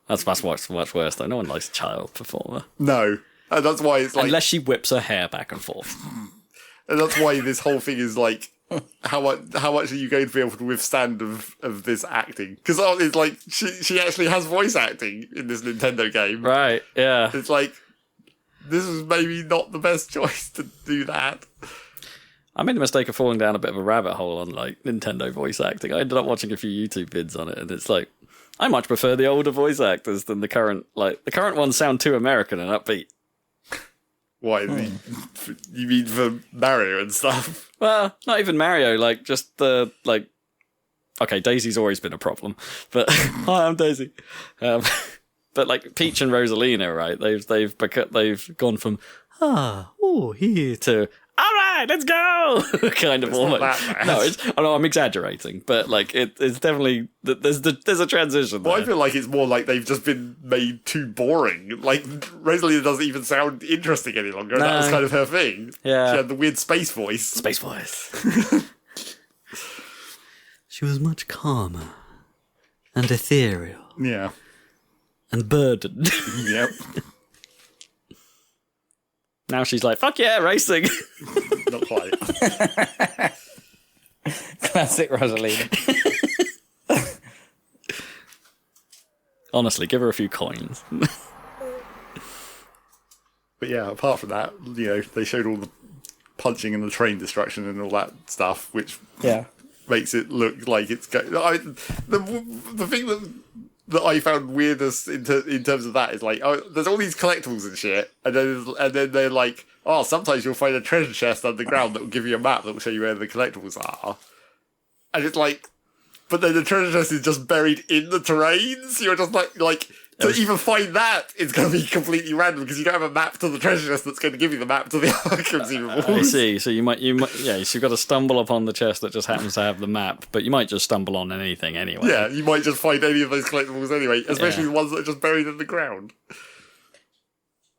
That's much worse, though. No one likes a child performer. No. And that's why it's like... Unless she whips her hair back and forth. And that's why this whole thing is like, how much are you going to be able to withstand of this acting? Because it's like, she actually has voice acting in this Nintendo game. Right, yeah. It's like, this is maybe not the best choice to do that. I made the mistake of falling down a bit of a rabbit hole on, like, Nintendo voice acting. I ended up watching a few YouTube vids on it, and it's like, I much prefer the older voice actors than the current, like, the current ones sound too American and upbeat. Why? You mean for Mario and stuff? Well, not even Mario, like, just the, like... Okay, Daisy's always been a problem, but... Hi, I'm Daisy. But, like, Peach and Rosalina, right, they've gone from, here, to, alright, let's go! kind of It's almost. not that bad. No, I know I'm exaggerating, but, like, it's definitely... There's a transition there. Well, I feel like it's more like they've just been made too boring. Like, Rosalina doesn't even sound interesting any longer, and that was No. kind of her thing. Yeah. She had the weird space voice. Space voice. She was much calmer and ethereal Yeah. and burdened. Yep. Now she's like, fuck yeah, racing. Not quite. Classic Rosalina. Honestly, give her a few coins. But yeah, apart from that, you know, they showed all the punching and the train destruction and all that stuff, which Yeah. makes it look like it's going. The thing that I found weirdest in terms of that is like, there's all these collectibles and shit, and then they're like, sometimes you'll find a treasure chest underground that will give you a map that will show you where the collectibles are, and it's like, but then the treasure chest is just buried in the terrain, so you're just like. To even find that, it's going to be completely random because you don't have a map to the treasure chest that's going to give you the map to the other consumables. I see. So you might, yeah. So you've got to stumble upon the chest that just happens to have the map, but you might just stumble on anything anyway. Yeah, you might just find any of those collectibles anyway, especially Yeah. the ones that are just buried in the ground.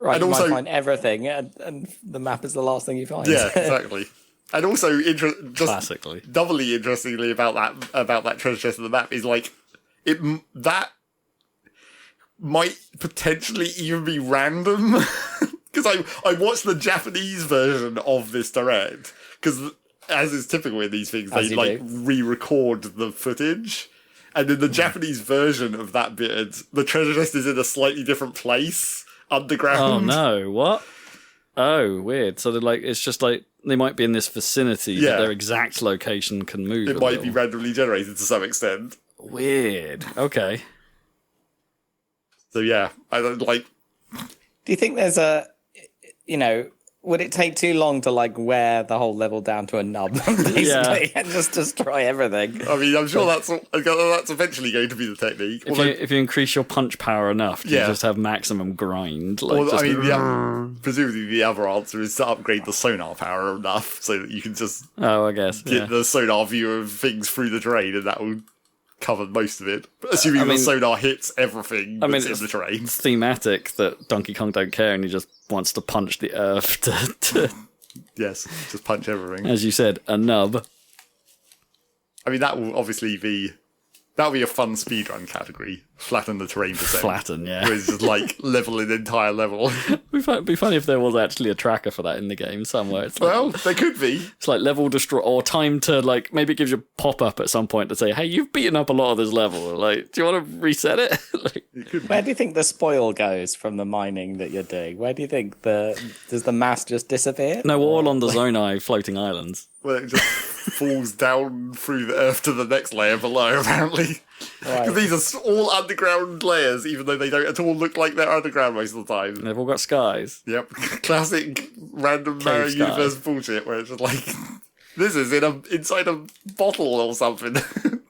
Right, And you also- might find everything, and the map is the last thing you find. Yeah, exactly. And also, just Classically. doubly interestingly about that treasure chest in the map is like that might potentially even be random because I watched the Japanese version of this direct because as is typical in these things, As they you like do. re-record the footage. And in the Japanese version of that bit, the treasure chest is in a slightly different place underground. Oh no! What? Oh, weird. So they're like, it's just like they might be in this vicinity, Yeah. but their exact location can move. It a might be little. randomly generated to some extent. Weird. Okay. So yeah, I don't like. Do you think there's a, would it take too long to like wear the whole level down to a nub, basically, and just destroy everything? I mean, I'm sure that's eventually going to be the technique. If you increase your punch power enough, you just have maximum grind. Like, I mean, presumably the other answer is to upgrade the sonar power enough so that you can just I guess get the sonar view of things through the terrain, and that will cover most of it. But assuming the sonar hits everything that's in the terrain. It's thematic that Donkey Kong don't care and he just wants to punch the earth to Yes, just punch everything. as you said, a nub. I mean, that will obviously be... That'll be a fun speedrun category. Flatten the terrain percent. Flatten, yeah. Where it's just like level an entire level. It'd be funny if there was actually a tracker for that in the game somewhere. It's like, Well, there could be. it's like level destroy or time to like maybe it gives you a pop up at some point to say, hey, you've beaten up a lot of this level. Like, do you want to reset it? Like, Where do you think the spoil goes from the mining that you're doing? Where do you think does the mass just disappear? no, we're all on the Zonai floating islands. Well, it just falls down through the earth to the next layer below, apparently. Right. Because these are all underground layers, even though they don't at all look like they're underground most of the time. They've all got skies. Yep. Classic random Mario sky. Universe bullshit, where it's just like, this is inside a bottle or something.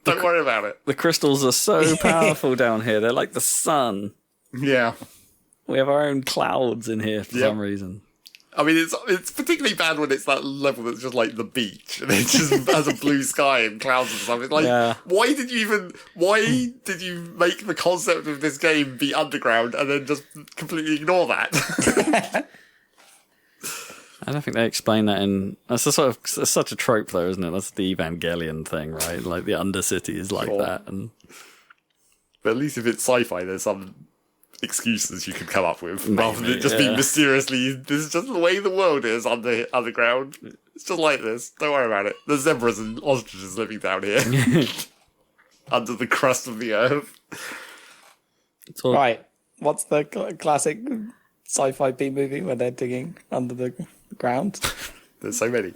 Don't worry about it. The crystals are so powerful down here. They're like the sun. Yeah. We have our own clouds in here for some reason. I mean, it's particularly bad when it's that level that's just like the beach and it just has a blue sky and clouds and stuff. It's like, why did you make the concept of this game be underground and then just completely ignore that? I don't think they explain that in... That's it's such a trope, though, isn't it? That's the Evangelion thing, right? Like, the Undercity is like that. And But at least if it's sci-fi, there's some excuses you can come up with, rather than it just being mysteriously, this is just the way the world is underground. It's just like this. Don't worry about it. There's zebras and ostriches living down here. Under the crust of the earth. Right. What's the classic sci-fi B movie where they're digging under the ground? There's so many.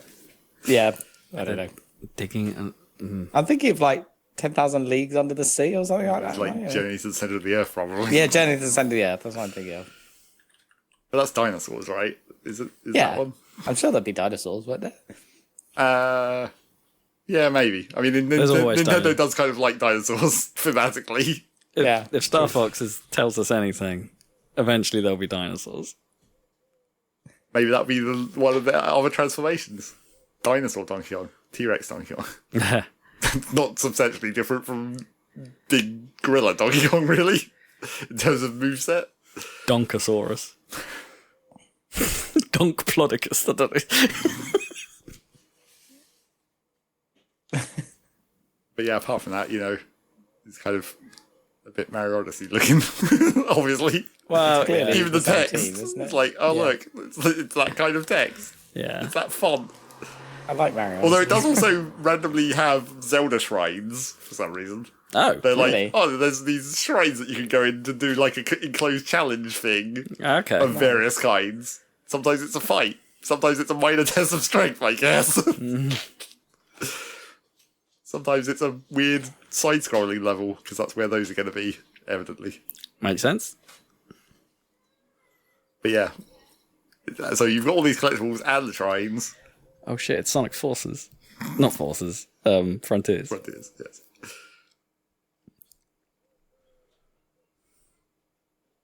Yeah, I don't know. digging... I'm thinking of like 10,000 Leagues Under the Sea or something like that. Like Journey to the Centre of the Earth, probably. Yeah, Journey to the Centre of the Earth. That's what I'm thinking of. But that's dinosaurs, right? Is Yeah, that one? I'm sure there'd be dinosaurs, wouldn't there? Yeah, maybe. I mean, always Nintendo dinosaurs. does kind of like dinosaurs thematically. If Star Fox tells us anything, eventually there'll be dinosaurs. Maybe that'd be one of the other transformations. Dinosaur Donkey Kong. T-Rex Donkey Kong. Not substantially different from big gorilla Donkey Kong, really, in terms of moveset. Donkosaurus. Donkplodicus, I don't know. But yeah, apart from that, it's kind of a bit Mario Odyssey looking, obviously. Well, Clearly Even the same text. team, isn't it? It's like, oh, look, it's that kind of text. yeah. It's that font. I like Mario. Although it does also randomly have Zelda shrines for some reason. Oh, They're Really? like, there's these shrines that you can go in to do like a enclosed challenge thing okay. of various kinds. Sometimes it's a fight. Sometimes it's a minor test of strength, I guess. Sometimes it's a weird side-scrolling level, because that's where those are going to be, evidently. Makes sense. But yeah. So you've got all these collectibles and the shrines. Oh shit, it's Sonic Forces. Not Forces. Frontiers. Frontiers, yes.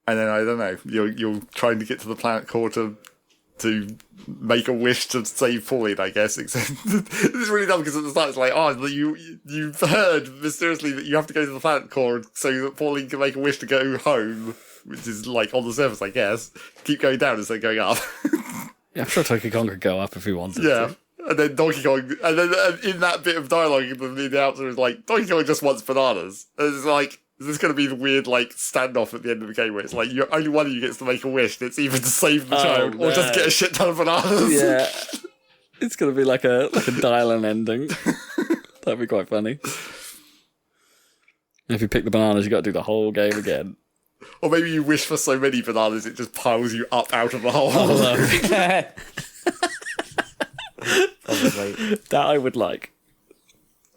And then, I don't know, you're trying to get to the planet core to make a wish to save Pauline, I guess. Except it's really dumb because at the start it's like, you've heard mysteriously that you have to go to the planet core so that Pauline can make a wish to go home, which is like on the surface, I guess. Keep going down instead of going up. Yeah, I'm sure Donkey Kong could go up if he wanted Yeah. to. And then Donkey Kong, and then in that bit of dialogue, the answer is like, Donkey Kong just wants bananas. And it's like, is this going to be the weird, like, standoff at the end of the game where it's like, only one of you gets to make a wish, and it's either to save the child or just no. get a shit ton of bananas? Yeah. It's going to be like a dial-in ending. That'd be quite funny. And if you pick the bananas, you got to do the whole game again. Or maybe you wish for so many bananas, it just piles you up out of the hole. Probably. That I would like.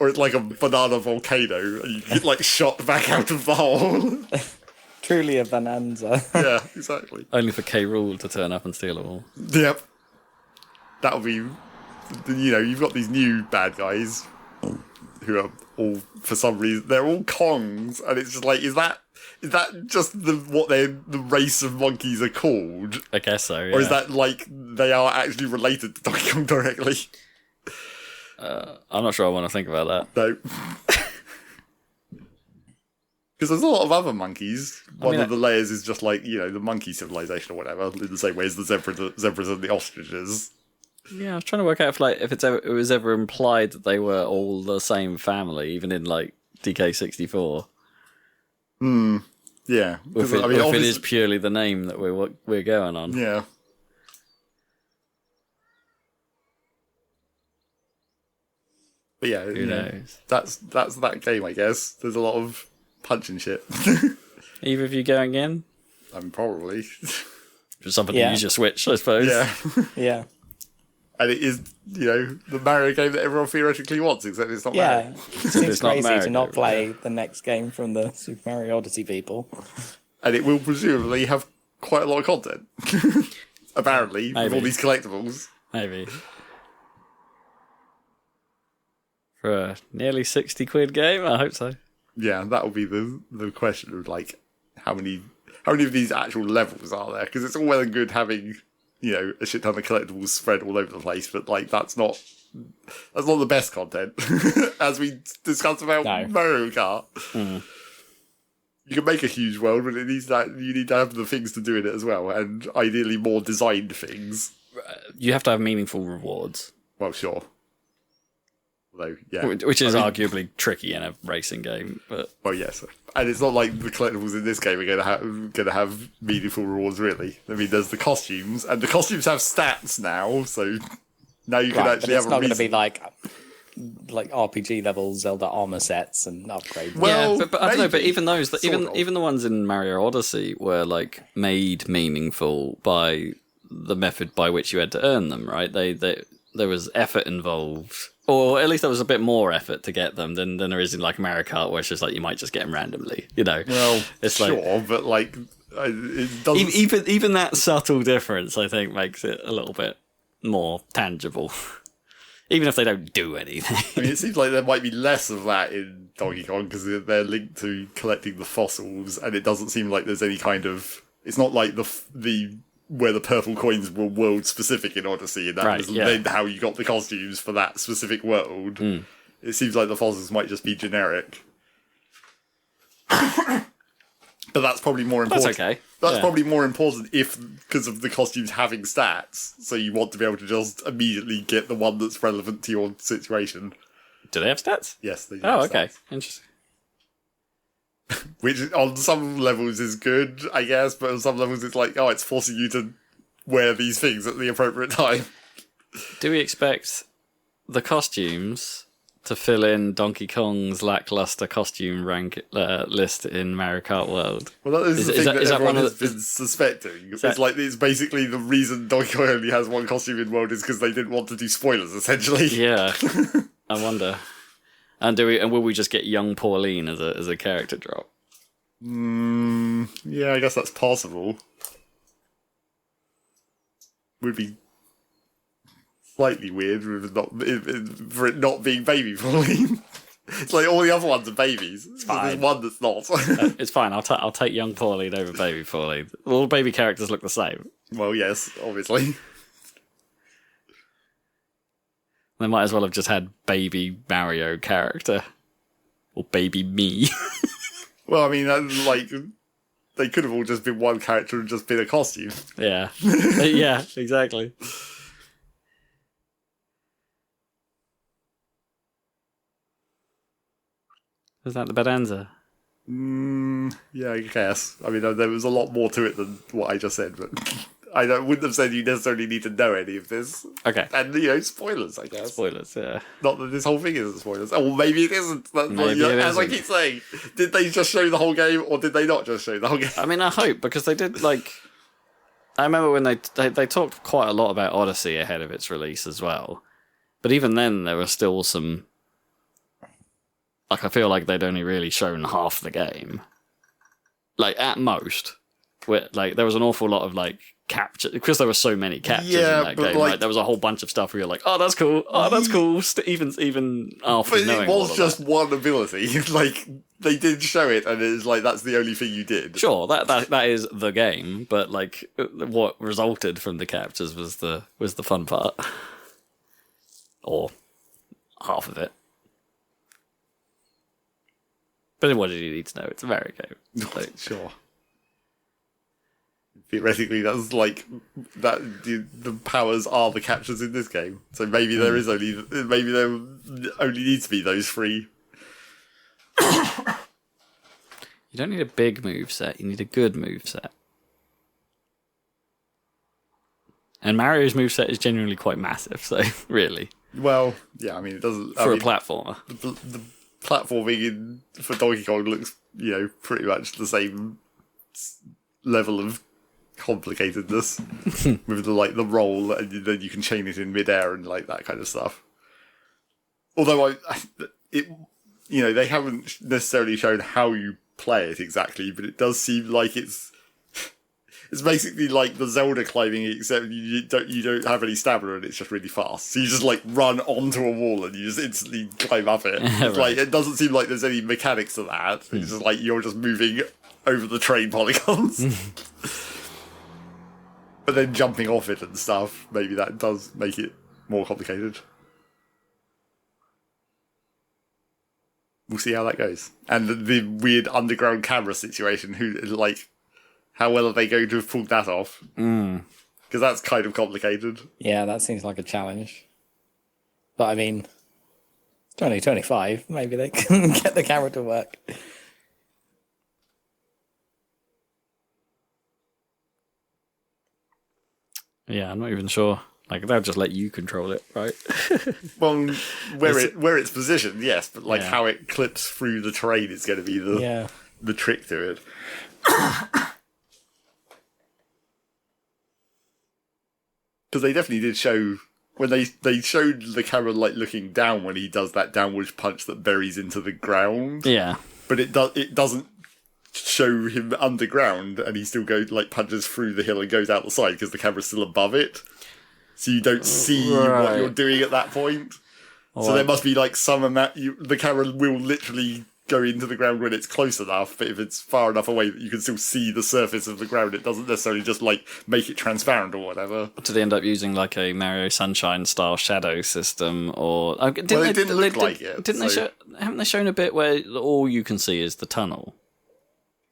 Or it's like a banana volcano, and you get, like, shot back out of the hole. Truly a Bananza. Yeah, exactly. Only for K. Rool to turn up and steal it all. Yep. that'll be, you've got these new bad guys who are all, for some reason, they're all Kongs, and it's just like, is that just what the race of monkeys are called? I guess so, yeah. Or is that like they are actually related to Donkey Kong directly? I'm not sure I want to think about that. No. Because there's a lot of other monkeys. One of the layers is just like, the monkey civilization or whatever, in the same way as the zebras and the ostriches. Yeah, I was trying to work out if it was ever implied that they were all the same family, even in like DK64. Yeah. Or if it is purely the name that we're going on. Yeah. But yeah, Who knows? That's that game, I guess. There's a lot of punching shit. Either of you going in? I mean, probably. For somebody to use your Switch, I suppose. Yeah. Yeah. And it is, the Mario game that everyone theoretically wants, except it's not Mario. It seems It's not crazy Mario, to not play the next game from the Super Mario Odyssey people. And it will presumably have quite a lot of content. Apparently, with all these collectibles. Maybe. For a nearly 60 quid game? I hope so. Yeah, that will be the question of, like, how many of these actual levels are there? Because it's all well and good having, a shit ton of collectibles spread all over the place, but, like, that's not the best content. As we discussed about Mario Kart. Mm. You can make a huge world, but you need to have the things to do in it as well, and ideally more designed things. You have to have meaningful rewards. Well, sure. Although, yeah. Which is arguably tricky in a racing game, but... Well, yes. And it's not like the collectibles in this game are going to have meaningful rewards, really. I mean, there's the costumes, and the costumes have stats now, so now you can actually have a reason. It's not going to be like RPG level Zelda armor sets and upgrades. Well, but I don't know. But even those, even the ones in Mario Odyssey were like made meaningful by the method by which you had to earn them. Right? There was effort involved, or at least there was a bit more effort to get them than there is in like Mario Kart, where it's just like you might just get them randomly. Well, it's sure, but like it doesn't. Even that subtle difference, I think, makes it a little bit more tangible. Even if they don't do anything. I mean, it seems like there might be less of that in Donkey Kong because they're linked to collecting the fossils, and it doesn't seem like there's any kind of. It's not like the where the purple coins were world specific in Odyssey, and that was then how you got the costumes for that specific world. Mm. It seems like the fossils might just be generic. But that's probably more important. That's okay. That's probably more important because of the costumes having stats. So you want to be able to just immediately get the one that's relevant to your situation. Do they have stats? Yes, they do. Oh, have okay. Stats. Interesting. Which on some levels is good, I guess, but on some levels it's like, it's forcing you to wear these things at the appropriate time. Do we expect the costumes to fill in Donkey Kong's lackluster costume rank list in Mario Kart World? Well, that is the thing that everyone has been suspecting. It's basically the reason Donkey Kong only has one costume in World is because they didn't want to do spoilers, essentially. Yeah, I wonder. And will we just get young Pauline as a character drop? Yeah, I guess that's possible. Would be slightly weird for it not being baby Pauline. It's like all the other ones are babies. It's fine. There's one that's not. It's fine. I'll take young Pauline over baby Pauline. All baby characters look the same. Well, yes, obviously. They might as well have just had baby Mario character. Or baby me. Well, I mean, they could have all just been one character and just been a costume. Yeah. Yeah, exactly. Was that the Bananza? Yeah, I guess. I mean, there was a lot more to it than what I just said, but I wouldn't have said you necessarily need to know any of this. Okay. And, spoilers, I guess. Spoilers, yeah. Not that this whole thing isn't spoilers. Or maybe it isn't. As I keep saying, did they just show the whole game, or did they not just show the whole game? I mean, I hope, because they did, I remember when they talked quite a lot about Odyssey ahead of its release as well. But even then, there was still some... I feel like they'd only really shown half the game. At most. There was an awful lot of, capture, because there were so many captures in Yeah, that but, game, like- right? There was a whole bunch of stuff where you're like, oh, that's cool, even after But knowing it all was of just that. one ability. Like, they did show it, and it's like, that's the only thing you did. Sure, that is the game, but like what resulted from the captures was the fun part, or half of it. But what did you need to know? It's a Mario game. So, Sure. Theoretically, that's like that. The powers are the captures in this game. So maybe there only needs to be those three. you don't need a big move set. You need a good move set. And Mario's move set is genuinely quite massive. So really, Well, yeah. I mean, it doesn't for a platformer. The platforming for Donkey Kong looks, pretty much the same level of complicatedness with the roll, and then you can chain it in midair and like that kind of stuff. Although they haven't necessarily shown how you play it exactly, but it does seem like it's basically like the Zelda climbing, except you don't have any stamina and it's just really fast. So you just like run onto a wall and you just instantly climb up it. It's Right. like it doesn't seem like there's any mechanics to that. It's just like you're just moving over the train polygons. But then jumping off it and stuff, maybe that does make it more complicated. We'll see how that goes. And the weird underground camera situation, how well are they going to have pulled that off? Because that's kind of complicated. Yeah, that seems like a challenge. But I mean, 2025, maybe they can get the camera to work. Yeah, I'm not even sure. Like they'll just let you control it, right? Well, where it's positioned, yes, but Yeah. how it clips through the terrain is going to be the trick to it. Because they definitely did show when they showed the camera like looking down when he does that downward punch that buries into the ground. Yeah. But it doesn't show him underground, and he still punches through the hill and goes out the side because the camera's still above it, so you don't see what Right. you're doing at that point. So there must be some amount. The camera will literally go into the ground when it's close enough, but if it's far enough away that you can still see the surface of the ground, it doesn't necessarily just make it transparent or whatever. Did they end up using like a Mario Sunshine style shadow system, or Well, it didn't look like it, Didn't they so- show? Haven't they shown a bit where all you can see is the tunnel?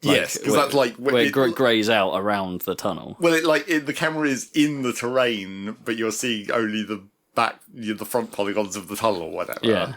Yes, because that's where it greys out around the tunnel. Well, the camera is in the terrain, but you're seeing only the the front polygons of the tunnel or whatever. Yeah.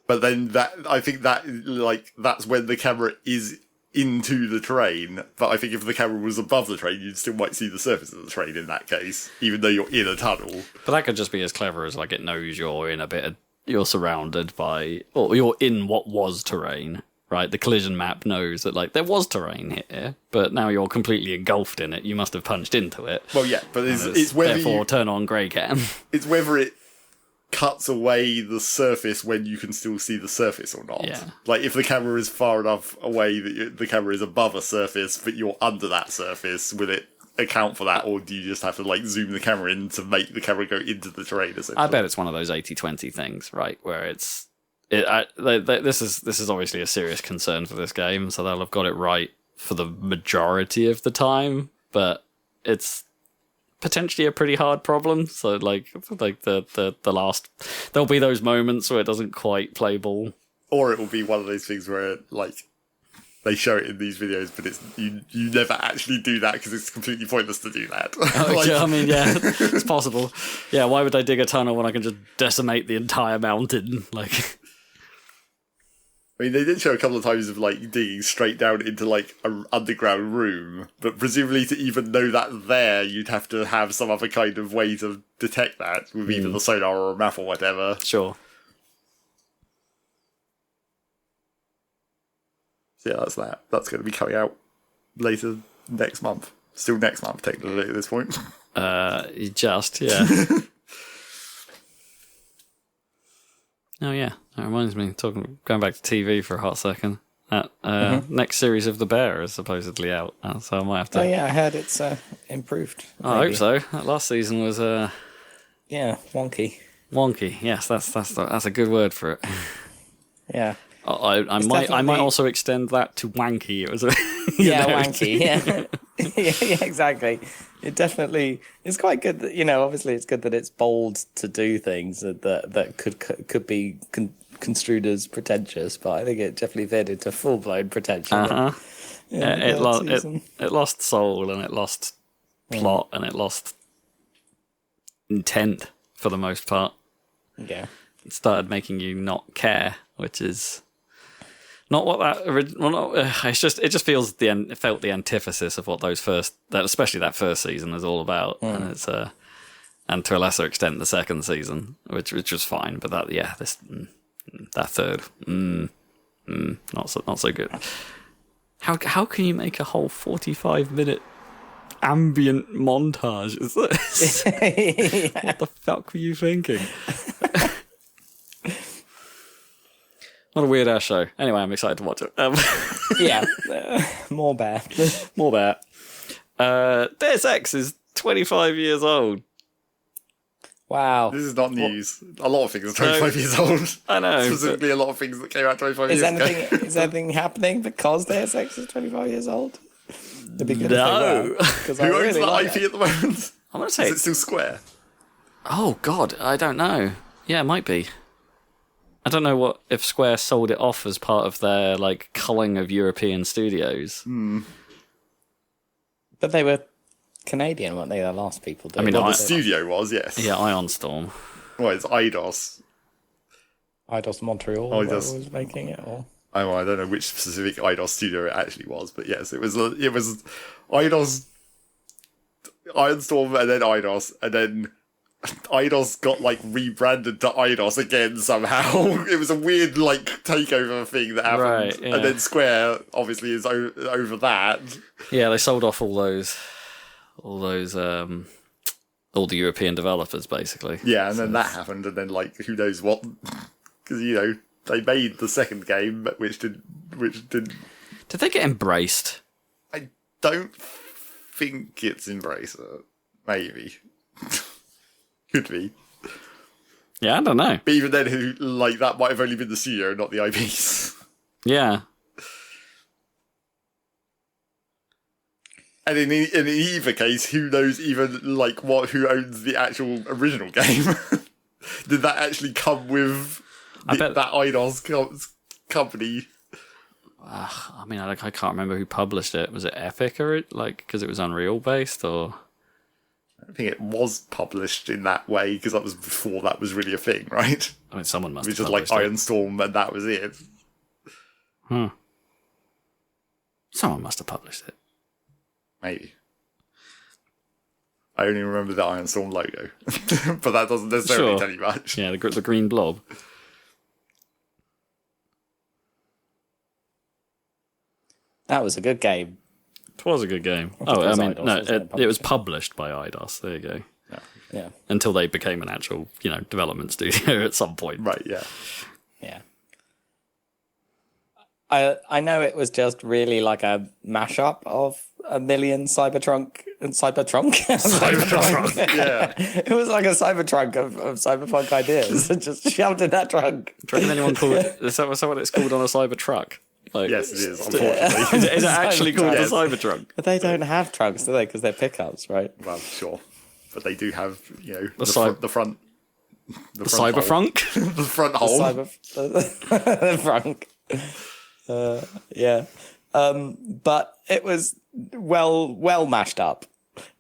But then I think that's when the camera is into the terrain. But I think if the camera was above the train, you still might see the surface of the train in that case, even though you're in a tunnel. But that could just be as clever as it knows you're surrounded by, or you're in what was terrain. Right, the collision map knows that there was terrain here, but now you're completely engulfed in it. You must have punched into it. Well, yeah, but it's whether therefore turn on grey cam. it's whether it cuts away the surface when you can still see the surface or not. Yeah. If the camera is far enough away that the camera is above a surface, but you're under that surface, will it account for that, or do you just have to zoom the camera in to make the camera go into the terrain? Essentially? I bet it's one of those 80-20 things, right, where this is obviously a serious concern for this game, so they'll have got it right for the majority of the time, but it's potentially a pretty hard problem. So the last, there'll be those moments where it doesn't quite play ball, or it will be one of those things where they show it in these videos, but it's you never actually do that because it's completely pointless to do that. Yeah, I mean, yeah, it's possible. Yeah, why would I dig a tunnel when I can just decimate the entire mountain? I mean, they did show a couple of times of digging straight down into an underground room, but presumably to even know that there, you'd have to have some other kind of way to detect that with either the sonar or a map or whatever. Sure. So yeah, that's that. That's going to be coming out later next month. Still next month, technically, at this point. Yeah. Oh yeah, that reminds me. Going back to TV for a hot second. Next series of The Bear is supposedly out, so I might have to. Oh yeah, I heard it's improved. I hope so. That last season was Yeah, wonky. wonky. Yes, that's a good word for it. Yeah. I might also extend that to wanky. It was Wanky. Yeah, exactly. It definitely it's quite good that obviously it's good that it's bold to do things that could be construed as pretentious, but I think it definitely veered into full blown pretension. It lost soul and it lost plot and it lost intent for the most part. Yeah. It started making you not care, which is not what that original. It just feels it felt the antithesis of what especially that first season is all about, and it's and to a lesser extent the second season, which was fine, but that third, not so good. How can you make a whole 45-minute ambient montage? Is this? What the fuck were you thinking? What a weird ass show. Anyway, I'm excited to watch it. Yeah, more bear. More bear. Deus Ex is 25 years old. Wow. This is not news. A lot of things are 25 years old. I know. Specifically, a lot of things that came out 25 years ago. Is anything happening because Deus Ex is 25 years old? It'd be good No. Because Who owns that IP at the moment? I'm going to say Is it still Square? Oh, God, I don't know. Yeah, it might be. I don't know if Square sold it off as part of their culling of European studios. But they were Canadian, weren't they? The last people. I mean, The studio was, yes. Yeah, Ion Storm. Well, it's IDOS. Eidos Montreal was making it, or I don't know which specific IDOS studio it actually was, but yes, it was IDOS, Iron Storm, and then IDOS, and then IDOS got rebranded to IDOS again somehow. It was a weird takeover thing that happened, Right, yeah. And then Square obviously is over that. Yeah, they sold off all the European developers, basically. Yeah, and then that happened, and then who knows what? Because they made the second game, which didn't. Did they get embraced? I don't think it's Embracer. Maybe. Could be. Yeah, I don't know. But even then, that might have only been the studio, not the IPs. Yeah. And in either case, who knows even who owns the actual original game? Did that actually come with that IDOS company? I mean, I can't remember who published it. Was it Epic or because it was Unreal based or? I think it was published in that way because that was before that was really a thing, right? I mean, someone must. It was have just published it. Iron Storm, and that was it. Someone must have published it. Maybe. I only remember the Iron Storm logo, but that doesn't necessarily tell you much. Yeah, the green blob. that was a good game. It was a good game. I think it was It Eidos, was published by Eidos. There you go. Yeah. Until they became an actual, development studio at some point. Right, yeah. Yeah. I know it was just really a mashup of a million Cybertrunk and Cybertrunk. Yeah. It was like a Cybertrunk of cyberpunk ideas just shoved in that trunk. Do you reckon anyone called it? Is that what it's called on a Cybertruck? Yes, it is, unfortunately. Is it actually called Yes. a Cybertruck? But they don't have trunks, do they? Because they're pickups, right? Well, sure. But they do have, the Cyberfrunk? front hole. The front hole. The frunk. Yeah. But it was well mashed up.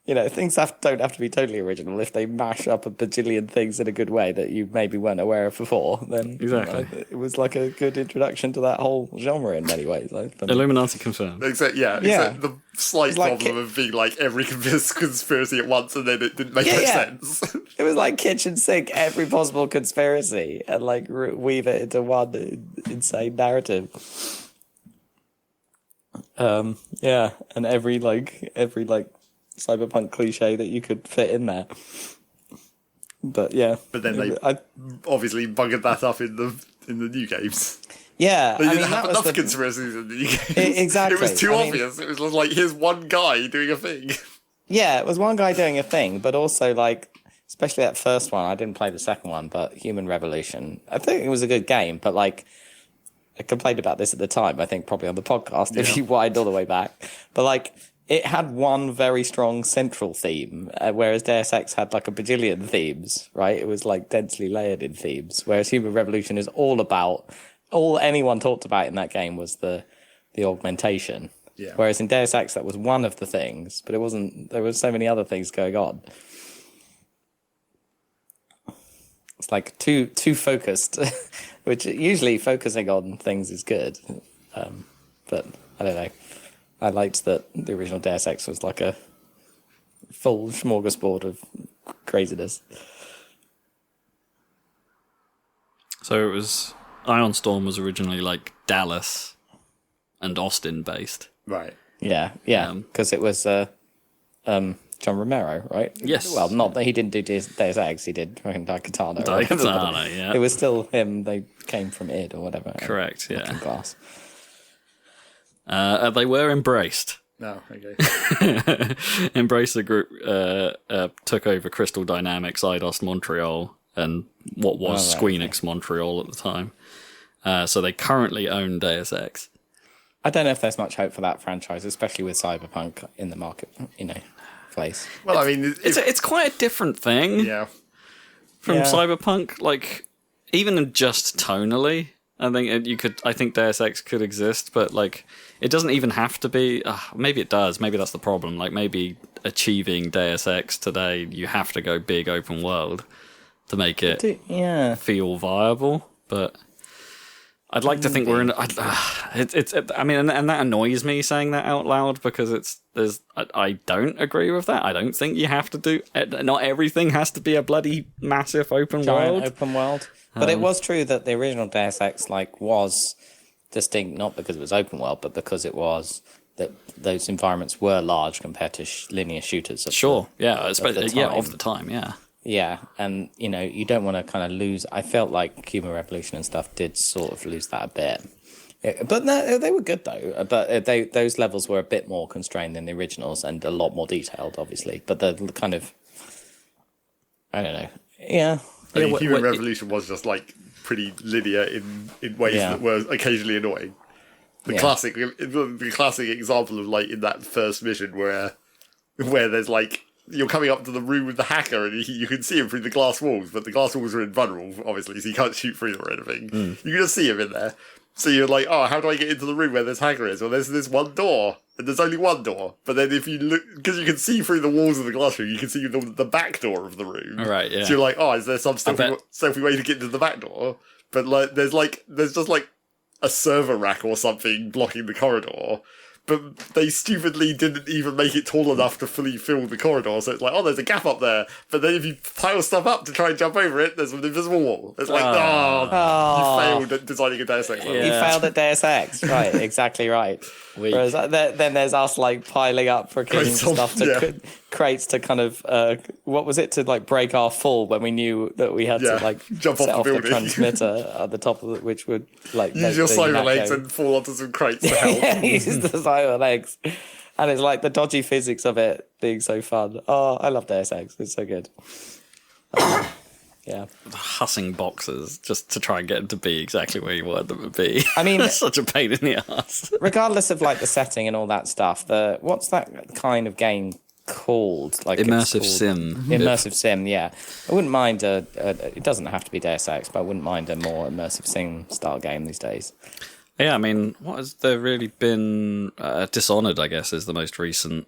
Things don't have to be totally original. If they mash up a bajillion things in a good way that you maybe weren't aware of before, then Exactly. it was a good introduction to that whole genre in many ways. Illuminati confirmed. Except the slight problem of being every conspiracy at once and then it didn't make any sense. It was like kitchen sink every possible conspiracy and weave it into one insane narrative. And every cyberpunk cliche that you could fit in there. But yeah. But then they obviously buggered that up in the new games. Yeah, They I didn't mean, have that was enough the... conspiracies in the UK. Exactly. It was too I mean- obvious. It was just like, here's one guy doing a thing. Yeah, it was one guy doing a thing, but also, like, especially that first one. I didn't play the second one, but Human Revolution. I think it was a good game, but, like, I complained about this at the time, I think probably on the podcast, if you wind all the way back. But, like, it had one very strong central theme, whereas Deus Ex had, like, a bajillion themes, right? It was, like, densely layered in themes, whereas Human Revolution is all about... All anyone talked about in that game was the augmentation. Yeah. Whereas in Deus Ex, that was one of the things, but it wasn't... There were so many other things going on. It's like too focused, which usually focusing on things is good. But I don't know. I liked that the original Deus Ex was like a full smorgasbord of craziness. So it was Ion Storm was originally like Dallas and Austin based. Right. Yeah, because it was John Romero, right? Yes. Well, not that he didn't do Deus Ex, he did Daikatana. or whatever, Daikatana, but yeah. It was still him. They came from id or whatever. Correct, yeah. Looking Glass. They were embraced. No, okay. Embracer Group took over Crystal Dynamics, Eidos Montreal, and what was Squeenix Montreal at the time. So they currently own Deus Ex. I don't know if there's much hope for that franchise, especially with Cyberpunk in the market, place. Well, I mean, It's quite a different thing yeah. from Yeah. Cyberpunk. Like, even just tonally, I think Deus Ex could exist, but like, it doesn't even have to be. Maybe it does. Maybe that's the problem. Like, maybe achieving Deus Ex today, you have to go big open world to make it feel viable. But I'd like to think we're in. I mean, and that annoys me saying that out loud because I don't agree with that. I don't think you have to do. Not everything has to be a bloody massive open world. Open world. But it was true that the original Deus Ex was distinct, not because it was open world, but because it was that those environments were large compared to linear shooters. Sure, yeah, of the time. yeah. Yeah, and you don't want to kind of lose. I felt like Human Revolution and stuff did sort of lose that a bit, but no, they were good though. But those levels were a bit more constrained than the originals and a lot more detailed, obviously. But the kind of, I don't know, yeah. I mean, Human Revolution was just like pretty linear in ways that were occasionally annoying. The classic example of like in that first mission where there's like you're coming up to the room with the hacker and you can see him through the glass walls, but the glass walls are invulnerable, obviously, so you can't shoot through them or anything. You can just see him in there. So you're like, oh, how do I get into the room where this hacker is? Well, there's this one door, and there's only one door. But then if you look, because you can see through the walls of the glass room, you can see the back door of the room. Right, yeah. So you're like, oh, is there some stealthy way to get into the back door? But like, there's just like a server rack or something blocking the corridor. But they stupidly didn't even make it tall enough to fully fill the corridor. So it's like, oh, there's a gap up there. But then if you pile stuff up to try and jump over it, there's an invisible wall. It's like, you failed at designing a Deus Ex level. You failed at Deus Ex, right? Exactly right. Whereas then there's us like piling up freaking stuff to crates to kind of what was it to like break our fall when we knew that we had to like jump set off the the building transmitter at the top of it, which would like use your cyber legs and fall onto some crates to help. Yeah, use the cyber legs, and it's like the dodgy physics of it being so fun. Oh, I love Deus Ex. It's so good. Yeah. Hussing boxes just to try and get them to be exactly where you want them to be. I mean, it's such a pain in the ass. Regardless of like the setting and all that stuff, what's that kind of game called? Like immersive sim. Immersive sim, yeah. I wouldn't mind it doesn't have to be Deus Ex, but I wouldn't mind a more immersive sim style game these days. Yeah, I mean, what has there really been? Dishonored, I guess, is the most recent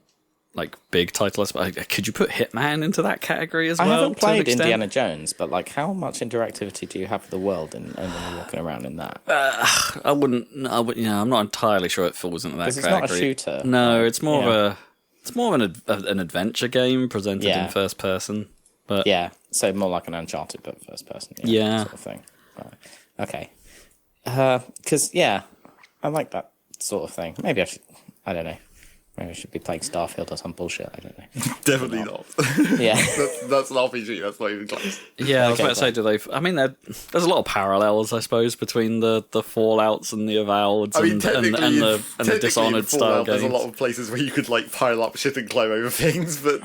like big title. Could you put Hitman into that category as well? I haven't played Indiana Jones, but like, how much interactivity do you have with the world and when you're walking around in that? I wouldn't. I'm not entirely sure it falls into that category. Because it's not a shooter. No, it's more of an adventure game presented in first person. But yeah, so more like an Uncharted but first person. Yeah. Sort of thing. Right. Okay. Because I like that sort of thing. Maybe I should. I don't know. Maybe I should be playing Starfield or some bullshit. I don't know. Definitely not. Yeah. That's an RPG. That's not even close. Yeah, I was Okay, about to say, do they? I mean, there's a lot of parallels, I suppose, between the Fallouts and the Avoweds I mean, and technically, the Dishonored style games. There's a lot of places where you could like pile up shit and climb over things, but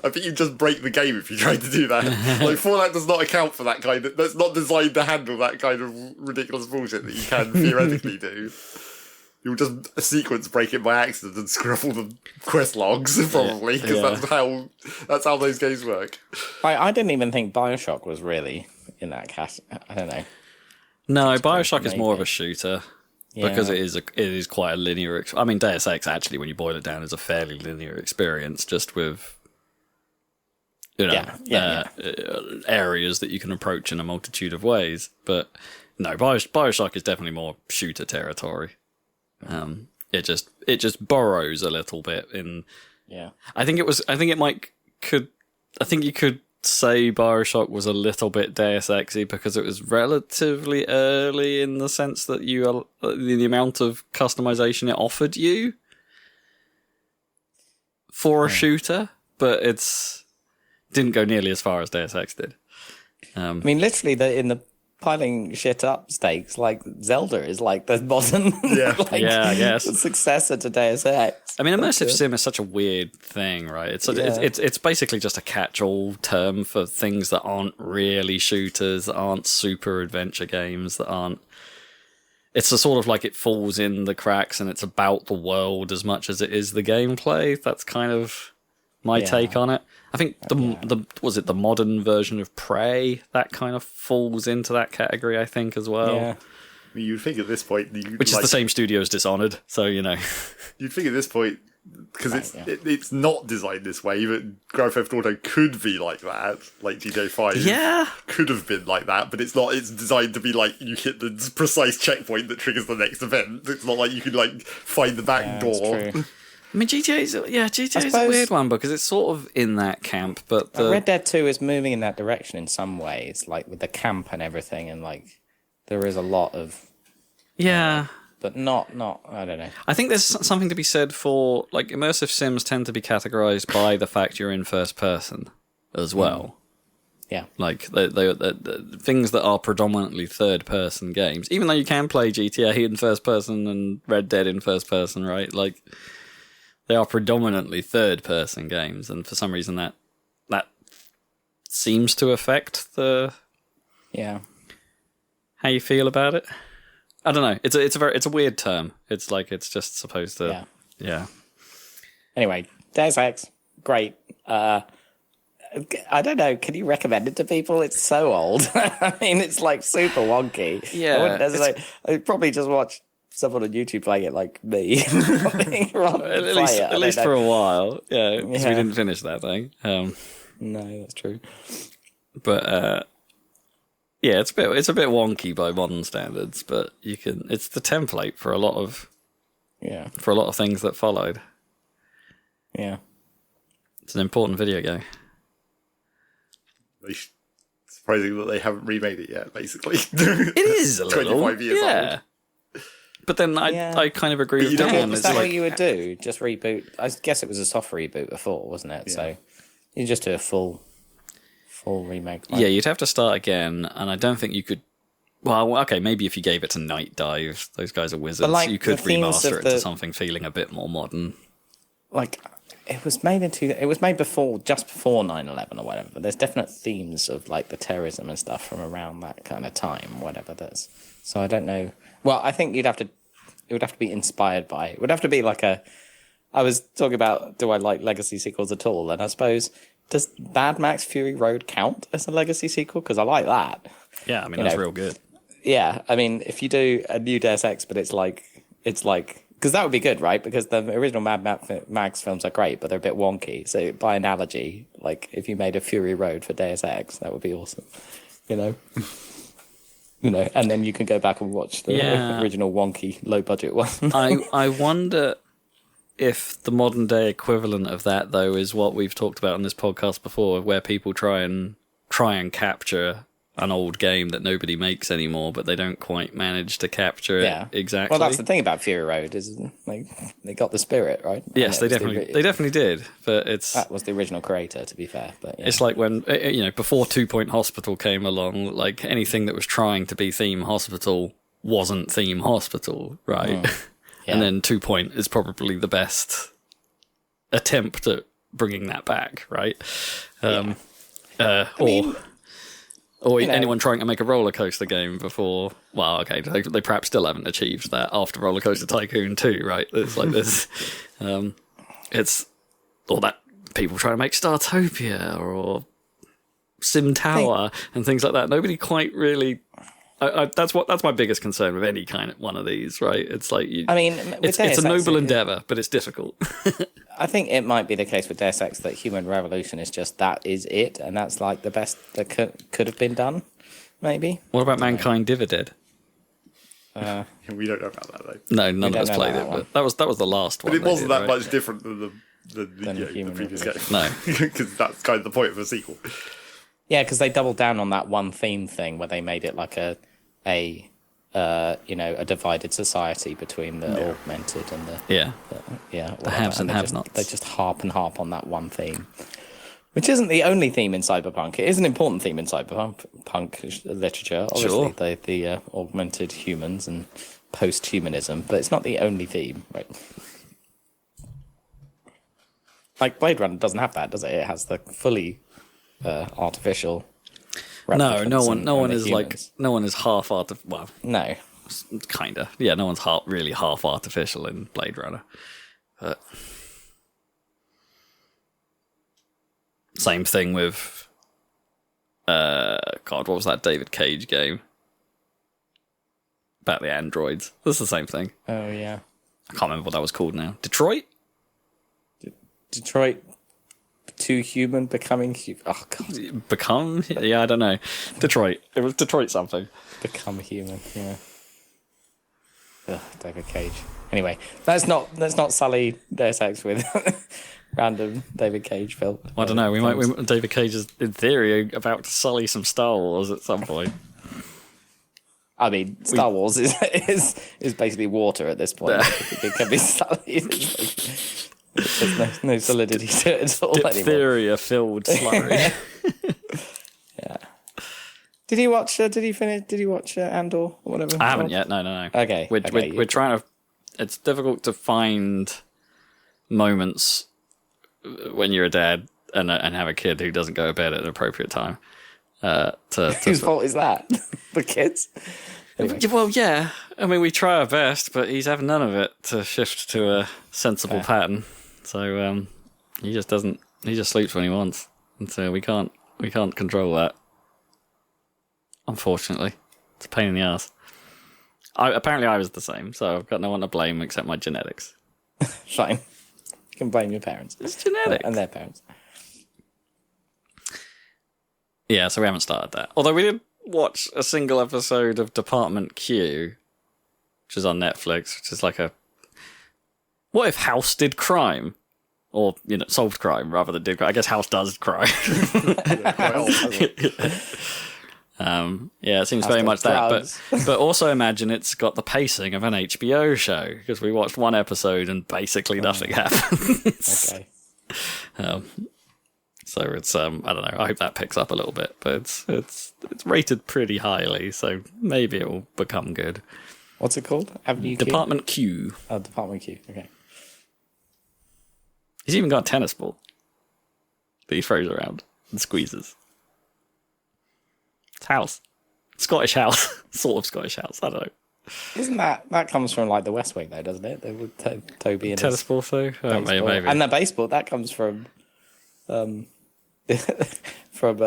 I think you just break the game if you try to do that. Like Fallout does not account for that kind of. That's not designed to handle that kind of ridiculous bullshit that you can theoretically do. You'll just sequence break it by accident and screw up all the quest logs, probably, because that's how those games work. I didn't even think Bioshock was really in that cast. I don't know. No, Bioshock is maybe. more of a shooter because it is quite a linear. I mean, Deus Ex actually, when you boil it down, is a fairly linear experience, just with areas that you can approach in a multitude of ways. But no, Bioshock is definitely more shooter territory. It just burrows a little bit in. Yeah. I think you could say Bioshock was a little bit Deus Ex-y because it was relatively early in the sense that the amount of customization it offered you for a shooter, but didn't go nearly as far as Deus Ex did. I mean, literally, in the piling shit up stakes, like Zelda is like the modern, I guess successor to Deus Ex. I mean, immersive sim is such a weird thing, right? It's basically just a catch-all term for things that aren't really shooters, that aren't super adventure games, that aren't. It's a sort of like it falls in the cracks, and it's about the world as much as it is the gameplay. That's kind of my take on it. I think the modern version of Prey that kind of falls into that category. I think as well. Yeah. I mean, you'd think at this point, which is the same studio as Dishonored, so you know. You'd think at this point because it's not designed this way, but Grand Theft Auto could be like that, like GTA 5 could have been like that, but it's not. It's designed to be like you hit the precise checkpoint that triggers the next event. It's not like you can like find the back door. I mean, GTA is a weird one because it's sort of in that camp, but Red Dead 2 is moving in that direction in some ways, like with the camp and everything, and like there is a lot of but not I don't know. I think there's something to be said for like immersive sims tend to be categorized by the fact you're in first person as well. Yeah, like the things that are predominantly third person games, even though you can play GTA in first person and Red Dead in first person, right? Like. They are predominantly third-person games, and for some reason that seems to affect how you feel about it. I don't know. It's a weird term. It's like it's just supposed to. Yeah. Anyway, Deus Ex, great. I don't know. Can you recommend it to people? It's so old. I mean, it's like super wonky. Yeah. I'd probably just watch someone on YouTube playing it like me. at least for a while. Yeah, because we didn't finish that thing. No, that's true. But it's a bit wonky by modern standards, but it's the template for a lot of things that followed. Yeah. It's an important video game. Surprising that they haven't remade it yet, basically. It is a little. 25 years old. But then I kind of agree with Dan. Is that what you would do? Just reboot? I guess it was a soft reboot before, wasn't it? Yeah. So you just do a full remake. Right? Yeah, you'd have to start again, and I don't think you could. Well, okay, maybe if you gave it to Night Dive, those guys are wizards. Like, you could remaster it to something feeling a bit more modern. Like it was made just before 9/11 or whatever. But there's definite themes of like the terrorism and stuff from around that kind of time, whatever that's. So I don't know. Well, I think it would have to be inspired by. It would have to be like I was talking about, do I like legacy sequels at all? And I suppose, does Mad Max Fury Road count as a legacy sequel? Because I like that. Yeah, I mean, that's real good. Yeah, I mean, if you do a new Deus Ex, but it's like, because that would be good, right? Because the original Mad Max films are great, but they're a bit wonky. So by analogy, like if you made a Fury Road for Deus Ex, that would be awesome. And then you can go back and watch the original wonky, low-budget one. I wonder if the modern-day equivalent of that, though, is what we've talked about on this podcast before, where people try and capture an old game that nobody makes anymore, but they don't quite manage to capture it exactly. Well, that's the thing about Fury Road is like they got the spirit right. Yes, they definitely did. But that was the original creator, to be fair. But it's like when before 2 Point Hospital came along, like anything that was trying to be Theme Hospital wasn't Theme Hospital, right? Yeah. And then 2 Point is probably the best attempt at bringing that back, right? Or anyone trying to make a roller coaster game before. Well, okay, they perhaps still haven't achieved that after Roller Coaster Tycoon 2, right? It's like this. Or that people try to make Startopia or Sim Tower and things like that. Nobody quite really. That's my biggest concern with any kind of one of these, right? It's like it's a noble endeavor, but it's difficult. I think it might be the case with Deus Ex that Human Revolution is just that is it, and that's like the best that could have been done, maybe. What about Mankind Divided? We don't know about that though. No, none of us played it, but that was the last one. But it wasn't that much different than the previous game. No, because that's kind of the point of a sequel. Yeah, because they doubled down on that one theme thing where they made it like a divided society between the augmented and the haves and have-nots. They just harp on that one theme, which isn't the only theme in cyberpunk. It is an important theme in cyberpunk literature. Obviously, Sure. the augmented humans and post-humanism, but it's not the only theme, right? Like Blade Runner doesn't have that, does it? It has the fully artificial. No one is half artificial. Well, no, kinda. Yeah, no one's really half artificial in Blade Runner. But same thing with what was that David Cage game about the androids? That's the same thing. Oh yeah, I can't remember what that was called now. Detroit. 2 human becoming oh god, become I don't know. Detroit. It was Detroit something. Become human. Yeah. Ugh, David Cage. Anyway, let's not sully Deus Ex with random David Cage film. I don't know. David Cage is in theory about to sully some Star Wars at some point. I mean, Star Wars is basically water at this point. It can be sullied. There's no solidity to it at all Diphtheria-filled slurry. Yeah. Did you watch Andor or whatever? I haven't yet. No. Okay. We're trying to. It's difficult to find moments when you're a dad and have a kid who doesn't go to bed at an appropriate time. Whose fault is that? The kids? Anyway. Well, yeah. I mean, we try our best, but he's having none of it to shift to a sensible pattern. So he just doesn't. He just sleeps when he wants, and so we can't control that. Unfortunately, it's a pain in the ass. Apparently, I was the same, so I've got no one to blame except my genetics. Fine, you can blame your parents. It's genetics and their parents. Yeah, so we haven't started that. Although we did watch a single episode of Department Q, which is on Netflix, which is like a. What if House did crime? Or, solved crime rather than did crime. I guess House does crime. It seems very much that. But also imagine it's got the pacing of an HBO show, because we watched one episode and basically nothing happens. Okay. So it's, I don't know, I hope that picks up a little bit. But it's rated pretty highly, so maybe it will become good. What's it called? Department Q. Oh, Department Q, okay. He's even got a tennis ball that he throws around and squeezes. It's House. Scottish House. Sort of Scottish House, I don't know. Isn't that comes from like the West Wing though, doesn't it? With Toby and tennis ball though? Maybe. And the baseball, that comes from from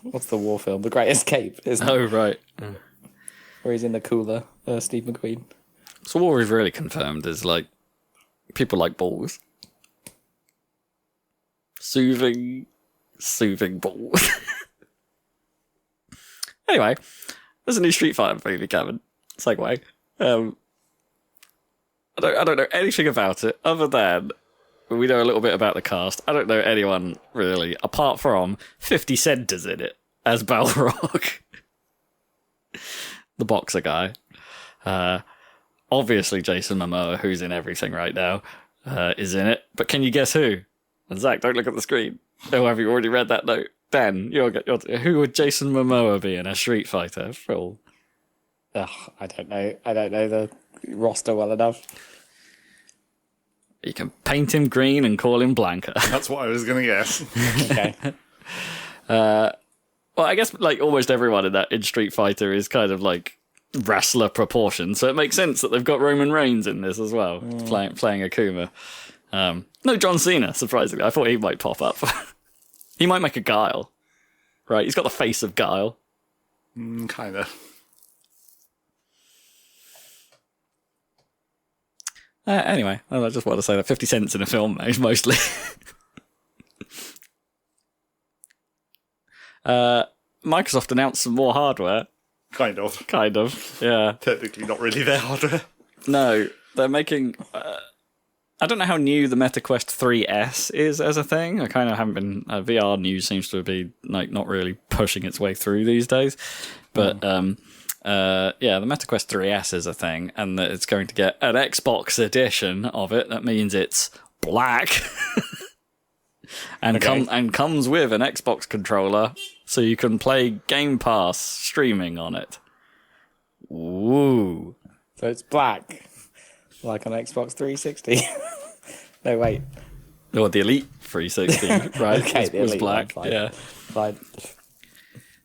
what's the war film? The Great Escape, isn't it? Oh right. Where he's in the cooler, Steve McQueen. So what we've really confirmed is like people like balls. Soothing balls. Anyway, there's a new Street Fighter movie coming. Segue. I don't know anything about it other than we know a little bit about the cast. I don't know anyone really apart from 50 Cent is in it, as Balrog, the boxer guy. Obviously, Jason Momoa, who's in everything right now, is in it. But can you guess who? And Zach, don't look at the screen. Oh, have you already read that note? Dan, who would Jason Momoa be in a Street Fighter film? Ugh, I don't know. I don't know the roster well enough. You can paint him green and call him Blanca. That's what I was going to guess. Okay. Well, I guess like almost everyone in Street Fighter is kind of like wrestler proportion, so it makes sense that they've got Roman Reigns in this as well, playing Akuma. No John Cena, surprisingly. I thought he might pop up. He might make a Guile, right? He's got the face of Guile. Kind of. Anyway, I just want to say that 50 cents in a film, mostly. Microsoft announced some more hardware. Kind of. Yeah. Technically not really their hardware. No, they're making... I don't know how new the MetaQuest 3S is as a thing. I kind of haven't been... VR news seems to be like not really pushing its way through these days. But... yeah, the MetaQuest 3S is a thing, and that it's going to get an Xbox edition of it. That means it's black, and comes with an Xbox controller, so you can play Game Pass streaming on it. Woo! So it's black, like on Xbox 360. No, wait. Or the Elite 360, right? Okay, it the was Elite black. one, fine. Yeah. Fine.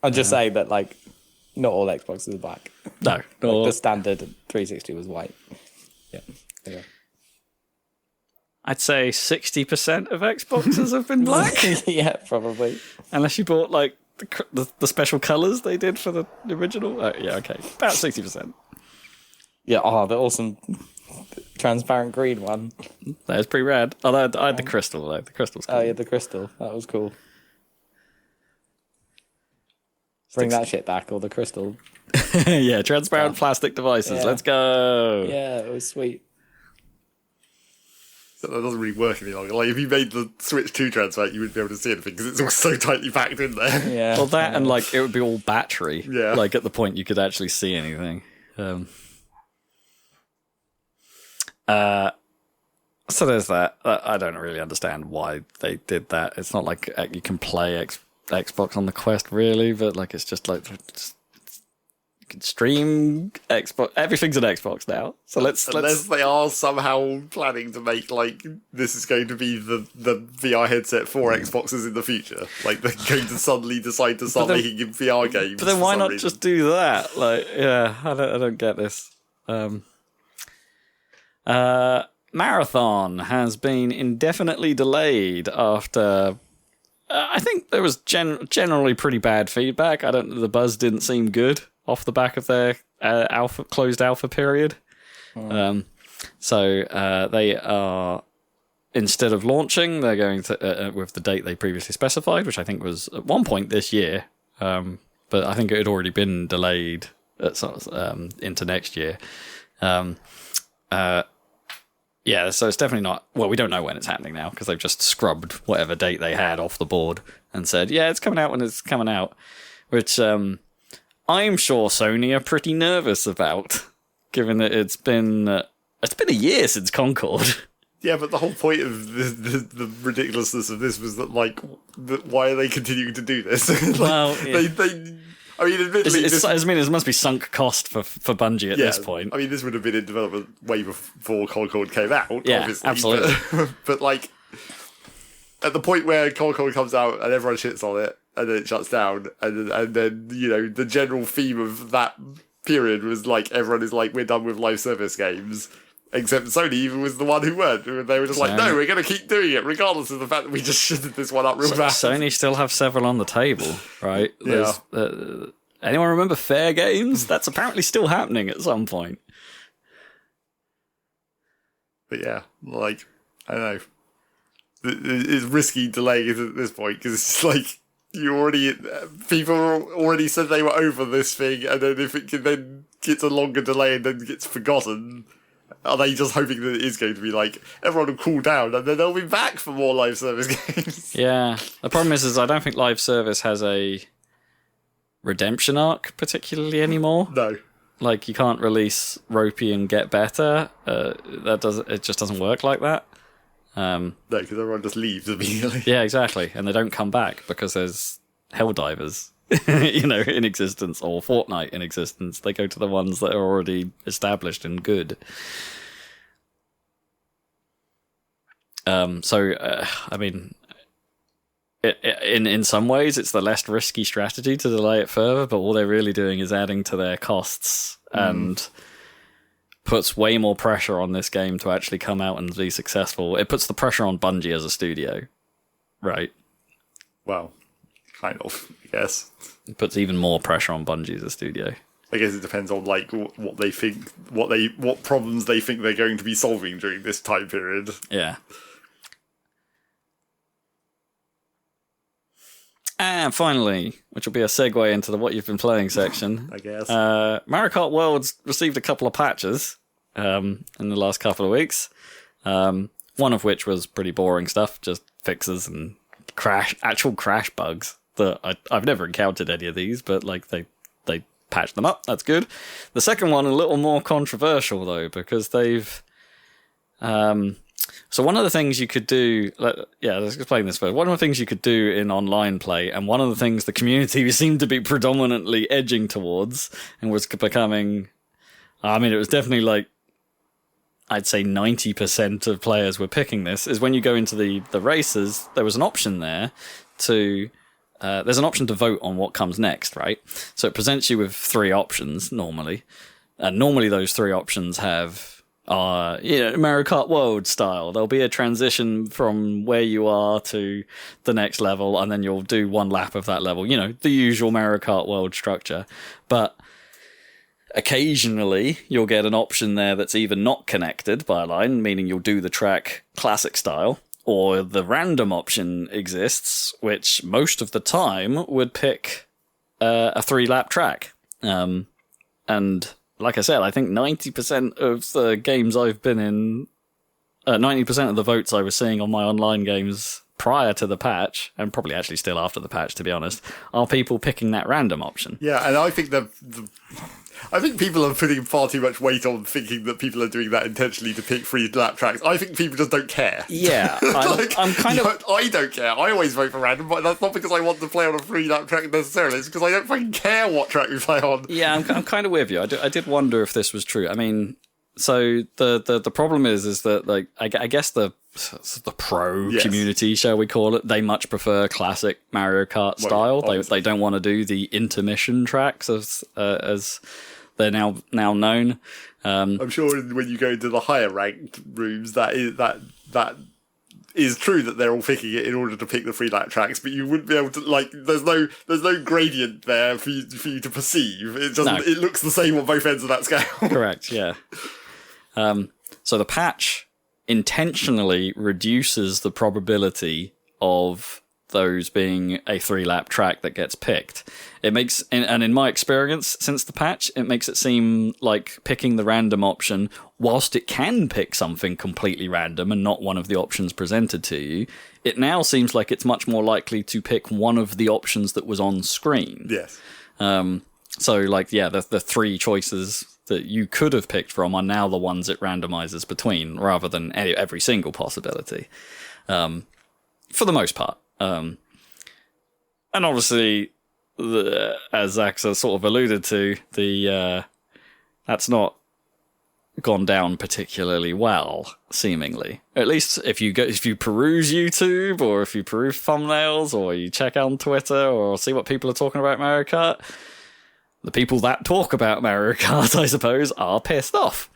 I'll just say that, like, not all Xboxes are black. No. Like the standard 360 was white. Yeah. Anyway. I'd say 60% of Xboxes have been black, Yeah, probably. unless you bought like the special colours they did for the original. Yeah, okay, about 60%. Yeah, the awesome transparent green one. That was pretty rad. Although I had the crystal though. The crystal's cool. Oh, yeah, the crystal. That was cool. Bring that shit back, or the crystal. Yeah, transparent plastic devices. Yeah. Let's go. Yeah, it was sweet. So that doesn't really work any longer. Like, if you made the Switch 2 transparent, you wouldn't be able to see anything because it's all so tightly packed in there. Yeah. Well, that and like it would be all battery. Yeah. Like at the point you could actually see anything. So there's that. I don't really understand why they did that. It's not like you can play Xbox on the Quest really, but like it's just like you can stream Xbox. Everything's an Xbox now. So let's Unless they are somehow planning to make, like, this is going to be the VR headset for Xboxes in the future. Like, they're going to suddenly decide to start making VR games. But then why not just do that? Like, yeah, I don't get this. Marathon has been indefinitely delayed after. I think there was generally pretty bad feedback. The buzz didn't seem good off the back of their closed alpha period. So they are, instead of launching, they're going to with the date they previously specified, which I think was at one point this year. But I think it had already been delayed into next year. Yeah, so it's definitely not... Well, we don't know when it's happening now because they've just scrubbed whatever date they had off the board and said, yeah, it's coming out when it's coming out, which I'm sure Sony are pretty nervous about, given that it's been a year since Concord. Yeah, but the whole point of the ridiculousness of this was that, like, why are they continuing to do this? Like, Well, yeah. I mean, admittedly... it must be sunk cost for Bungie at this point. I mean, this would have been in development way before Concord came out, Yeah, obviously. absolutely. But, like, at the point where Concord comes out and everyone shits on it, and then it shuts down, and then, you know, the general theme of that period was, like, everyone is like, we're done with live service games. Except Sony even was the one who weren't. They were just like, no, we're going to keep doing it, regardless of the fact that we just shitted this one up real bad. Sony still have several on the table, right? Yeah. Anyone remember Fair Games? That's apparently still happening at some point. But yeah, like, I don't know. It's risky delaying it at this point, because it's just like, people already said they were over this thing, and then if it then gets a longer delay and then gets forgotten... Are they just hoping that it is going to be like, everyone will cool down and then they'll be back for more live service games? Yeah. The problem is I don't think live service has a redemption arc particularly anymore. No. Like, you can't release Ropey and get better. It just doesn't work like that. No, because everyone just leaves immediately. Yeah, exactly. And they don't come back because there's Helldivers, in existence, or Fortnite in existence. They go to the ones that are already established and good. I mean, in some ways, it's the less risky strategy to delay it further, but all they're really doing is adding to their costs and puts way more pressure on this game to actually come out and be successful. It puts the pressure on Bungie as a studio, right? Well, kind of, I guess. It puts even more pressure on Bungie as a studio. I guess it depends on like what they think, what problems they think they're going to be solving during this time period. Yeah. And finally, which will be a segue into the what you've been playing section, I guess. Mario Kart World's received a couple of patches in the last couple of weeks. One of which was pretty boring stuff, just fixes and actual crash bugs that I've never encountered any of these, but like they patched them up. That's good. The second one a little more controversial though, because they've so one of the things you could do, let's explain this first. One of the things you could do in online play, and one of the things the community seemed to be predominantly edging towards, and was becoming, it was definitely like, I'd say 90% of players were picking this, is when you go into the races, there was an option there to, there's an option to vote on what comes next, right? So it presents you with 3 options normally, and normally those 3 options have Mario Kart World style. There'll be a transition from where you are to the next level, and then you'll do one lap of that level. The usual Mario Kart World structure. But occasionally, you'll get an option there that's either not connected by a line, meaning you'll do the track classic style, or the random option exists, which most of the time would pick a 3-lap track. And like I said, I think 90% of the games I've been in, 90% of the votes I was seeing on my online games prior to the patch, and probably actually still after the patch, to be honest, are people picking that random option. Yeah, and I think I think people are putting far too much weight on thinking that people are doing that intentionally to pick 3-lap tracks. I think people just don't care. Yeah, I'm kind of... I don't care. I always vote for random, but that's not because I want to play on a 3-lap track necessarily. It's because I don't fucking care what track we play on. Yeah, I'm kind of with you. I did wonder if this was true. I mean, so the problem is that, like, I guess the pro community, shall we call it, they much prefer classic Mario Kart style. They don't want to do the intermission tracks as they're now known. I'm sure when you go into the higher ranked rooms, that is true that they're all picking it in order to pick the 3-lap tracks, but you wouldn't be able to, like, there's no gradient there for you to perceive. It doesn't. No. It looks the same on both ends of that scale. Correct. Yeah. So the patch intentionally reduces the probability of those being a 3-lap track that gets picked. It makes, and in my experience since the patch, it makes it seem like picking the random option, whilst it can pick something completely random and not one of the options presented to you, it now seems like it's much more likely to pick one of the options that was on screen. Yes. So, like, yeah, the 3 choices that you could have picked from are now the ones it randomizes between, rather than every single possibility. For the most part. And obviously, as Zach has sort of alluded to, that's not gone down particularly well, seemingly. At least if you peruse YouTube, or if you peruse thumbnails, or you check out on Twitter, or see what people are talking about Mario Kart, the people that talk about Mario Kart, I suppose, are pissed off.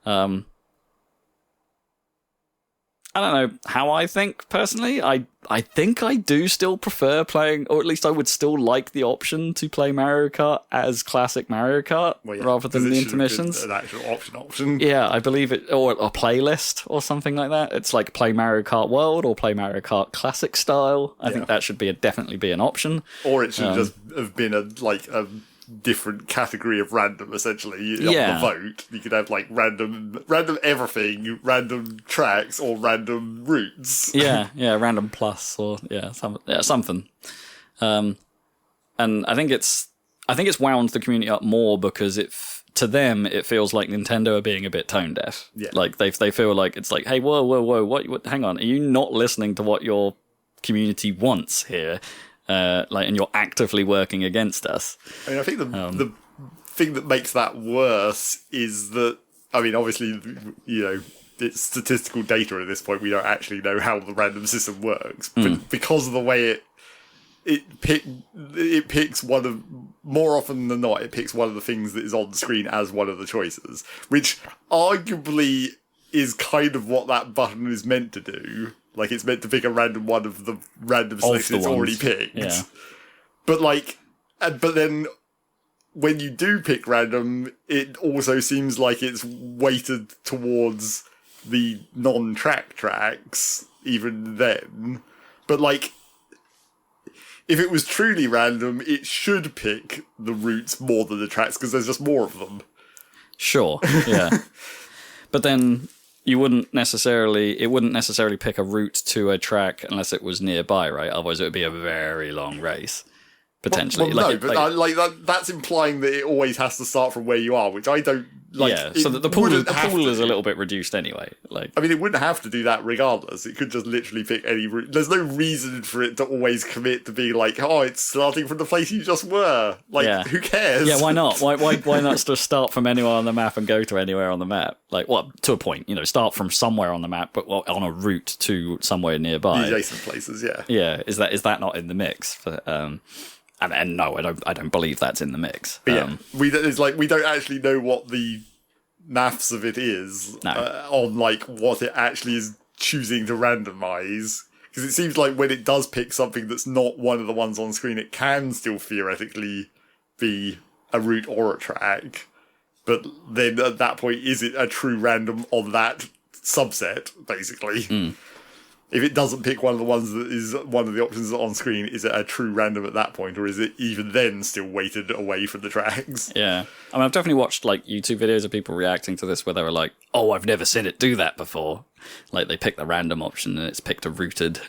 I don't know how I think, personally. I think I do still prefer playing, or at least I would still like the option to play Mario Kart as classic Mario Kart, rather than the intermissions. An actual option. Yeah, I believe it, or a playlist or something like that. It's like play Mario Kart World or play Mario Kart Classic style. I think that should definitely be an option. Or it should just have been a different category of random, essentially. On the vote, you could have like random everything, random tracks, or random routes. random plus, or something. And I think it's I think it's wound the community up more because to them it feels like Nintendo are being a bit tone deaf. Yeah. Like they feel like it's like, hey, whoa, what? Hang on, are you not listening to what your community wants here? And you're actively working against us. I mean, I think the thing that makes that worse is that, I mean, obviously, it's statistical data at this point. We don't actually know how the random system works, but because of the way it picks one of, more often than not, it picks one of the things that is on screen as one of the choices, which arguably is kind of what that button is meant to do. Like, it's meant to pick a random one of the random selection it's already picked. Yeah. But but then when you do pick random, it also seems like it's weighted towards the non-track tracks, even then. But, like, if it was truly random, it should pick the routes more than the tracks, because there's just more of them. Sure, yeah. But then it wouldn't necessarily pick a route to a track unless it was nearby, right? Otherwise it would be a very long race. Potentially. That's implying that it always has to start from where you are, which I don't like. Yeah, so the pool is a little bit reduced anyway. Like, I mean, it wouldn't have to do that regardless. It could just literally pick any route. There's no reason for it to always commit to being like, oh, it's starting from the place you just were. Like, who cares? Yeah, why not? Why not just start from anywhere on the map and go to anywhere on the map? Like, well, to a point, start from somewhere on the map, but on a route to somewhere nearby. The adjacent places, yeah. Yeah, is that not in the mix? And no, I don't believe that's in the mix. But we don't actually know what the maths of it is on like what it actually is choosing to randomize. Because it seems like when it does pick something that's not one of the ones on screen, it can still theoretically be a route or a track. But then at that point, is it a true random on that subset, basically? If it doesn't pick one of the ones that is one of the options on screen, is it a true random at that point, or is it even then still weighted away from the tracks? Yeah. I mean, I've definitely watched like YouTube videos of people reacting to this where they were like, oh, I've never seen it do that before. Like, they pick the random option and it's picked a rooted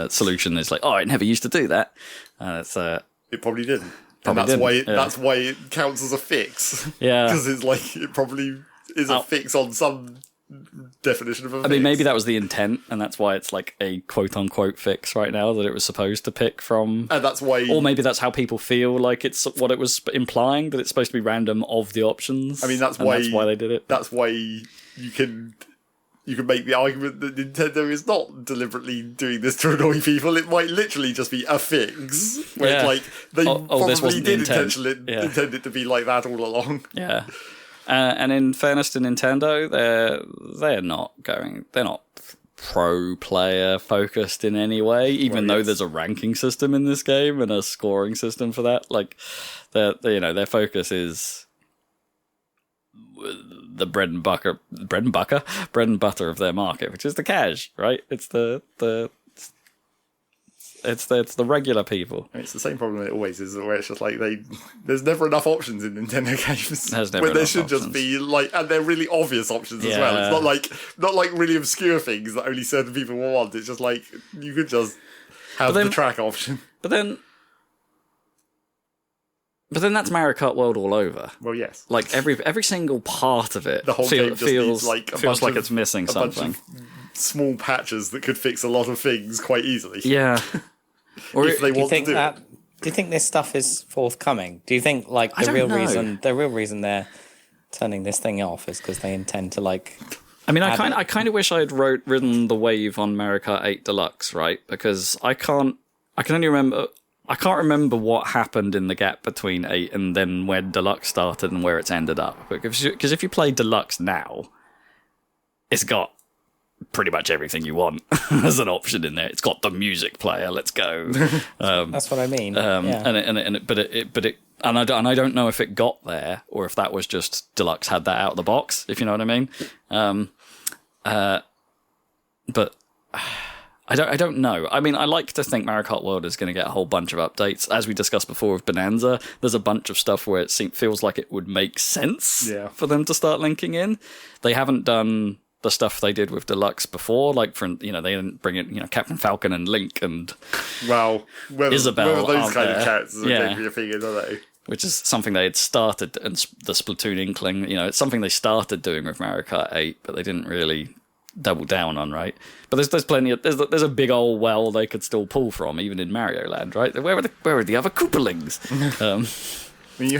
solution. It's like, oh, it never used to do that. It probably didn't. Probably That's why it counts as a fix. Yeah. Because it's like, it probably is a fix on some definition of a fix. I mean, maybe that was the intent, and that's why it's like a quote-unquote fix right now, that it was supposed to pick from. And that's why... Or maybe that's how people feel like it's what it was implying, that it's supposed to be random of the options. I mean, that's why they did it. That's why you can make the argument that Nintendo is not deliberately doing this to annoy people. It might literally just be a fix. Where it's like, they probably did intend it to be like that all along. Yeah. And in fairness to Nintendo, they're not pro player focused in any way, even though there's a ranking system in this game and a scoring system for that. Like, their focus is the bread and butter of their market, which is the cash, right? It's the regular people. I mean, it's the same problem it always is, where it's just like there's never enough options in Nintendo games. There should just be like, and they're really obvious options as well. It's not like really obscure things that only certain people will want. It's just like, you could just have the track option. But then that's Mario Kart World all over. Well, yes. Like every single part of it, the whole game just feels like it's missing something. Small patches that could fix a lot of things quite easily. Yeah. Or if they want to do it. Do you think this stuff is forthcoming? Do you think like the real reason they're turning this thing off is because they intend to like? I mean, I kind of wish I had ridden the wave on Mario Kart 8 Deluxe, right? Because I can't remember what happened in the gap between 8 and then where Deluxe started and where it's ended up. Because if you play Deluxe now, it's got pretty much everything you want as an option in there. It's got the music player. Let's go. That's what I mean. And I don't know if it got there or if that was just Deluxe had that out of the box, if you know what I mean. But I don't know. I mean, I like to think Mario Kart World is going to get a whole bunch of updates. As we discussed before with Bananza, there's a bunch of stuff where it feels like it would make sense for them to start linking in. They haven't done the stuff they did with Deluxe before, like they didn't bring in Captain Falcon and Link and Isabel. Whether those kind of characters are going to be a thing, are they? which is something they had started, and the Splatoon inkling, it's something they started doing with Mario Kart 8, but they didn't really double down on, right? But there's plenty of there's a big old well they could still pull from, even in Mario Land, right? Where are the other Koopalings? I mean, you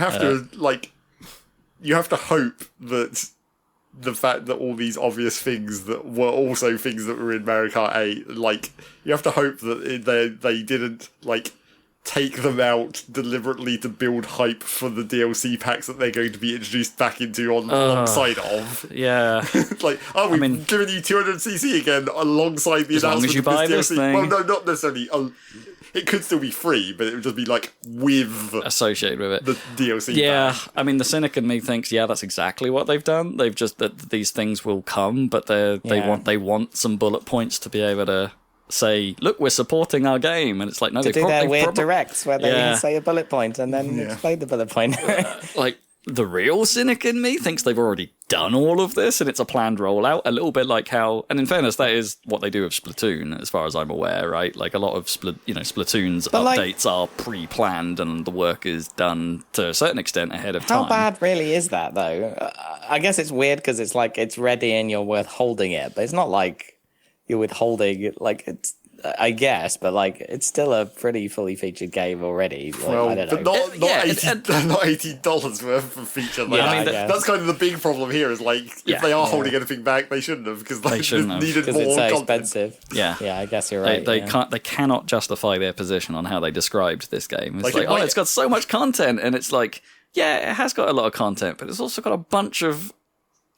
have to hope that the fact that all these obvious things that were also things that were in Mario Kart 8, you have to hope that they didn't, take them out deliberately to build hype for the DLC packs that they're going to be introduced back into alongside of. Yeah. We've given you 200cc again alongside the as long announcement as you of buy this this DLC. thing. Well, no, not necessarily. It could still be free, but it would just be with associated with it. The DLC. Yeah, pack. I mean, the cynic in me thinks, that's exactly what they've done. They've just that these things will come, but they want some bullet points to be able to say, look, we're supporting our game, and it's like, no, to do their weird directs where they say a bullet point and then explain the bullet point. The real cynic in me thinks they've already done all of this and it's a planned rollout, a little bit like how, and in fairness, that is what they do with Splatoon, as far as I'm aware, right? Like a lot of Splatoon's updates are pre-planned and the work is done to a certain extent ahead of time. How bad really is that, though? I guess it's weird because it's like it's ready and you're withholding it, but it's not like you're withholding it's. I guess, but it's still a pretty fully featured game already. I don't know. But not $80 worth of feature. That's kind of the big problem here. Is if they are holding anything back, they shouldn't have because they needed more. It's so content. expensive. Yeah, I guess you're right. They cannot justify their position on how they described this game. It's it's got so much content, and it's it has got a lot of content, but it's also got a bunch of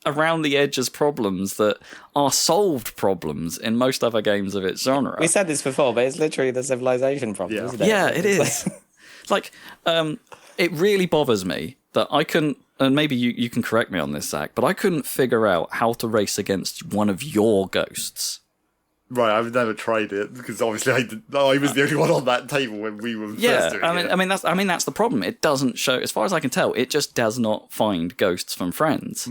around the edges problems that are solved problems in most other games of its genre. We said this before, but it's literally the civilization problem, isn't it? Yeah, it is. It really bothers me that I couldn't, and maybe you can correct me on this, Zach, but I couldn't figure out how to race against one of your ghosts. Right, I've never tried it because obviously I was the only one on that table when we were first doing it. I mean that's the problem. It doesn't show, as far as I can tell, it just does not find ghosts from friends.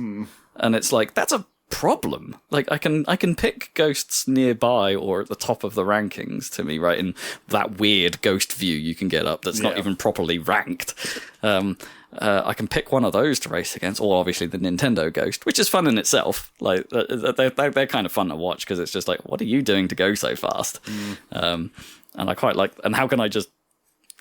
And it's that's a problem. I can pick ghosts nearby or at the top of the rankings to me, right, in that weird ghost view you can get up that's not even properly ranked. I can pick one of those to race against, or obviously the Nintendo Ghost, which is fun in itself. They're kind of fun to watch because it's just what are you doing to go so fast? And I quite like. And how can I just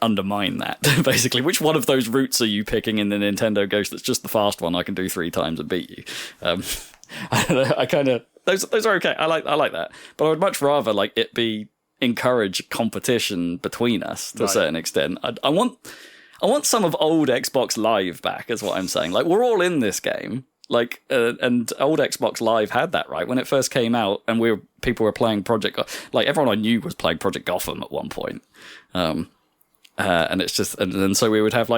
undermine that? Basically, which one of those routes are you picking in the Nintendo Ghost that's just the fast one I can do 3 times and beat you? I don't know. I kind of those are okay. I like that, but I would much rather it be encourage competition between us to a certain extent. I want some of old Xbox Live back, is what I'm saying. We're all in this game. And old Xbox Live had that, right? When it first came out and people were playing Project, everyone I knew was playing Project Gotham at one point. And it's just, and so we would have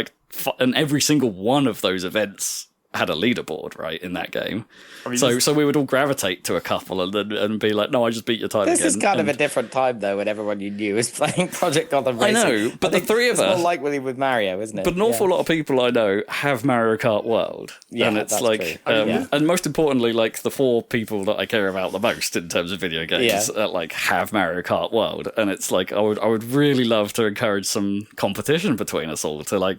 and every single one of those events had a leaderboard, right, in that game. I mean, so we would all gravitate to a couple and be like, no, I just beat your title again. This is kind of a different time, though, when everyone you knew was playing Project Gotham Racing. I know, but the three of us... It's more likely with Mario, isn't it? But an awful lot of people I know have Mario Kart World. Yeah, and it's that's true. And most importantly, the 4 people that I care about the most in terms of video games have Mario Kart World. And it's I would really love to encourage some competition between us all to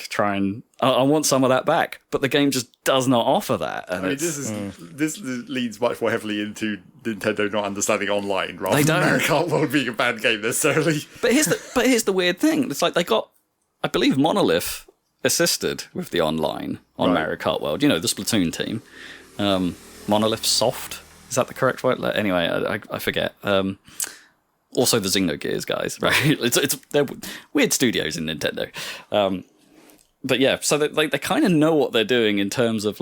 try and... I want some of that back, but the game just does not offer that. And this leads much more heavily into Nintendo not understanding online, rather than Mario Kart World being a bad game necessarily. But here's the weird thing: it's they got, I believe, Monolith assisted with the online on Mario Kart World. The Splatoon team, Monolith Soft, is that the correct word? Anyway, I forget. Also, the Xenogears guys, right? They're weird studios in Nintendo. But yeah, so they kind of know what they're doing in terms of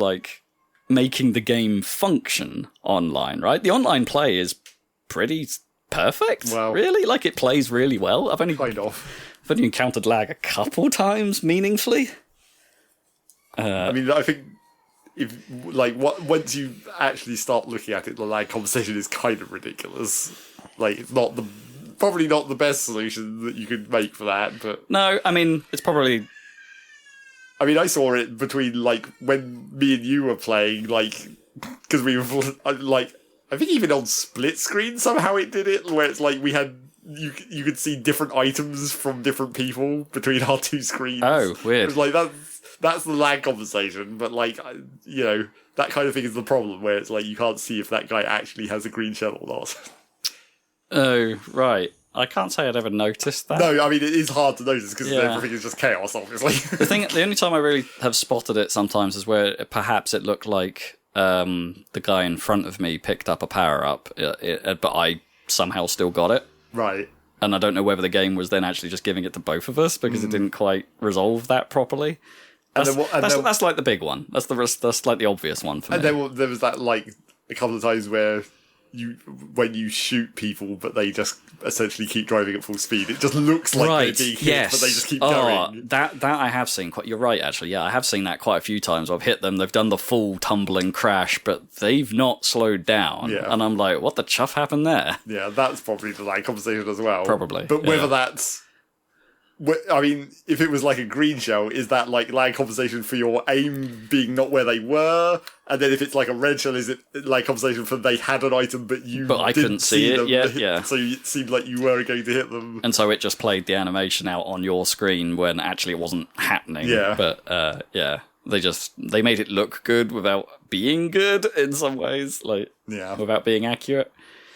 making the game function online, right? The online play is pretty perfect, really. It plays really well. I've only encountered lag a couple times meaningfully. I think if once you actually start looking at it, the lag conversation is kind of ridiculous. It's not probably not the best solution that you could make for that, but no, I mean it's probably. I saw it between when me and you were playing, because we were I think even on split screen somehow it did it, where it's we had you could see different items from different people between our two screens. Oh, weird. It's like that's the lag compensation, but like that kind of thing is the problem where it's like you can't see if that guy actually has a green shell or not. Oh, right. I can't say I'd ever noticed that. No, I mean it is hard to notice because Yeah. everything is just chaos, obviously. The only time I really have spotted it sometimes is where perhaps it looked like the guy in front of me picked up a power up, but I somehow still got it. Right. And I don't know whether the game was then actually just giving it to both of us because it didn't quite resolve that properly. That's like the big one. That's like the obvious one for me. And then there was that like a couple of times where when you shoot people, but they just essentially keep driving at full speed. It just looks like they're being hit, but they just keep going. That I have seen. You're right, actually. Yeah, I have seen that quite a few times. I've hit them. They've done the full tumbling crash, but they've not slowed down. Yeah. And I'm like, what the chuff happened there? Yeah, that's probably the lag conversation as well. Probably. But whether that's... I mean, if it was like a green shell, is that like lag compensation for your aim being not where they were? And then if it's like a red shell, is it lag compensation for they had an item but I couldn't see it them yet? Yeah. So it seemed like you were going to hit them. And so it just played the animation out on your screen when actually it wasn't happening. Yeah. But they made it look good without being good in some ways, without being accurate.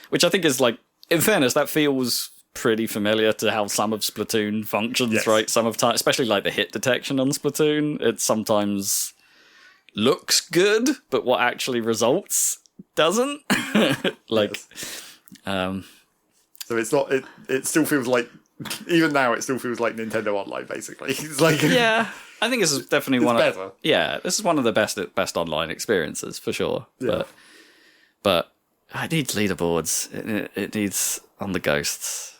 Which I think is like, in fairness, that feels pretty familiar to how some of Splatoon functions, Yes. right? Some of time, especially like the hit detection on Splatoon, it sometimes looks good, but what actually results doesn't. So it's not. It still feels like, even now, it still feels like Nintendo Online. Basically, it's like Yeah, I think this is definitely one better. of this is one of the best online experiences for sure. Yeah. But it needs leaderboards. It needs on the ghosts.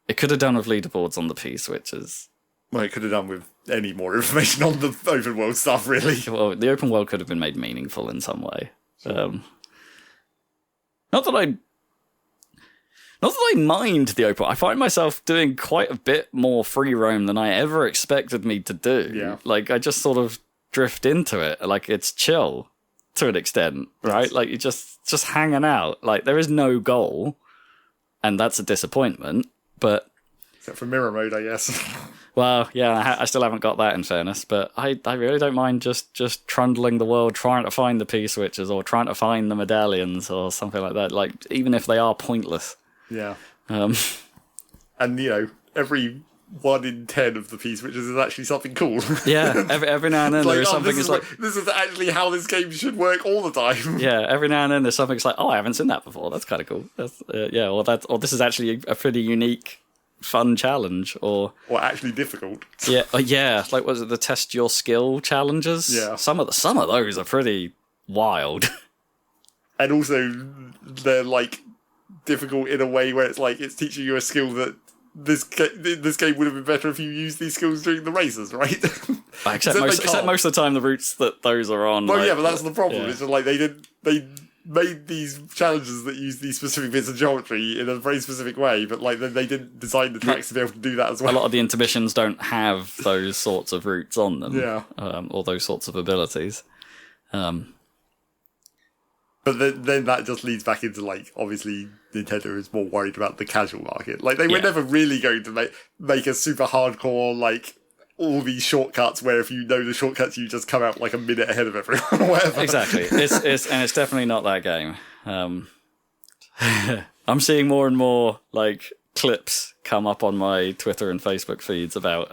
It could have done with leaderboards on the P switches. Well, it could have done with any more information on the open world stuff, really. Well, the open world could have been made meaningful in some way. Not that I mind the open. I find myself doing quite a bit more free roam than I ever expected me to do. Yeah. Like, I just sort of drift into it. Like, it's chill to an extent, right? Yes. Like, you're just hanging out. Like, there is no goal, and that's a disappointment, but... Except for mirror mode, I guess. Well, yeah, I still haven't got that in fairness, but I really don't mind just trundling the world, trying to find the P-switches, or trying to find the medallions, or something like that, like, even if they are pointless. Yeah. Um, And, every 1 in 10 of the P-switches is actually something cool. yeah, every now and then there is something this that's like... this is actually how this game should work all the time. Yeah, every now and then there's something that's like, oh, I haven't seen that before, that's kind of cool. That's, or this is actually a pretty unique, fun challenge, or... Or actually difficult. Yeah, like, was it the test your skill challenges? Yeah. Some of those are pretty wild. And also, they're, difficult in a way where it's it's teaching you a skill that this game would have been better if you used these skills during the races, right? Except most of the time the routes that those are on. Well, yeah, but that's the problem. Yeah. It's just they made these challenges that use these specific bits of geometry in a very specific way, but then they didn't design the tracks to be able to do that as well. A lot of the intermissions don't have those sorts of routes on them. Yeah. Or those sorts of abilities. But then that just leads back into, obviously Nintendo is more worried about the casual market. They were never really going to make a super hardcore, all these shortcuts where if you know the shortcuts, you just come out a minute ahead of everyone or whatever. Exactly. It's definitely not that game. I'm seeing more and more, clips come up on my Twitter and Facebook feeds about,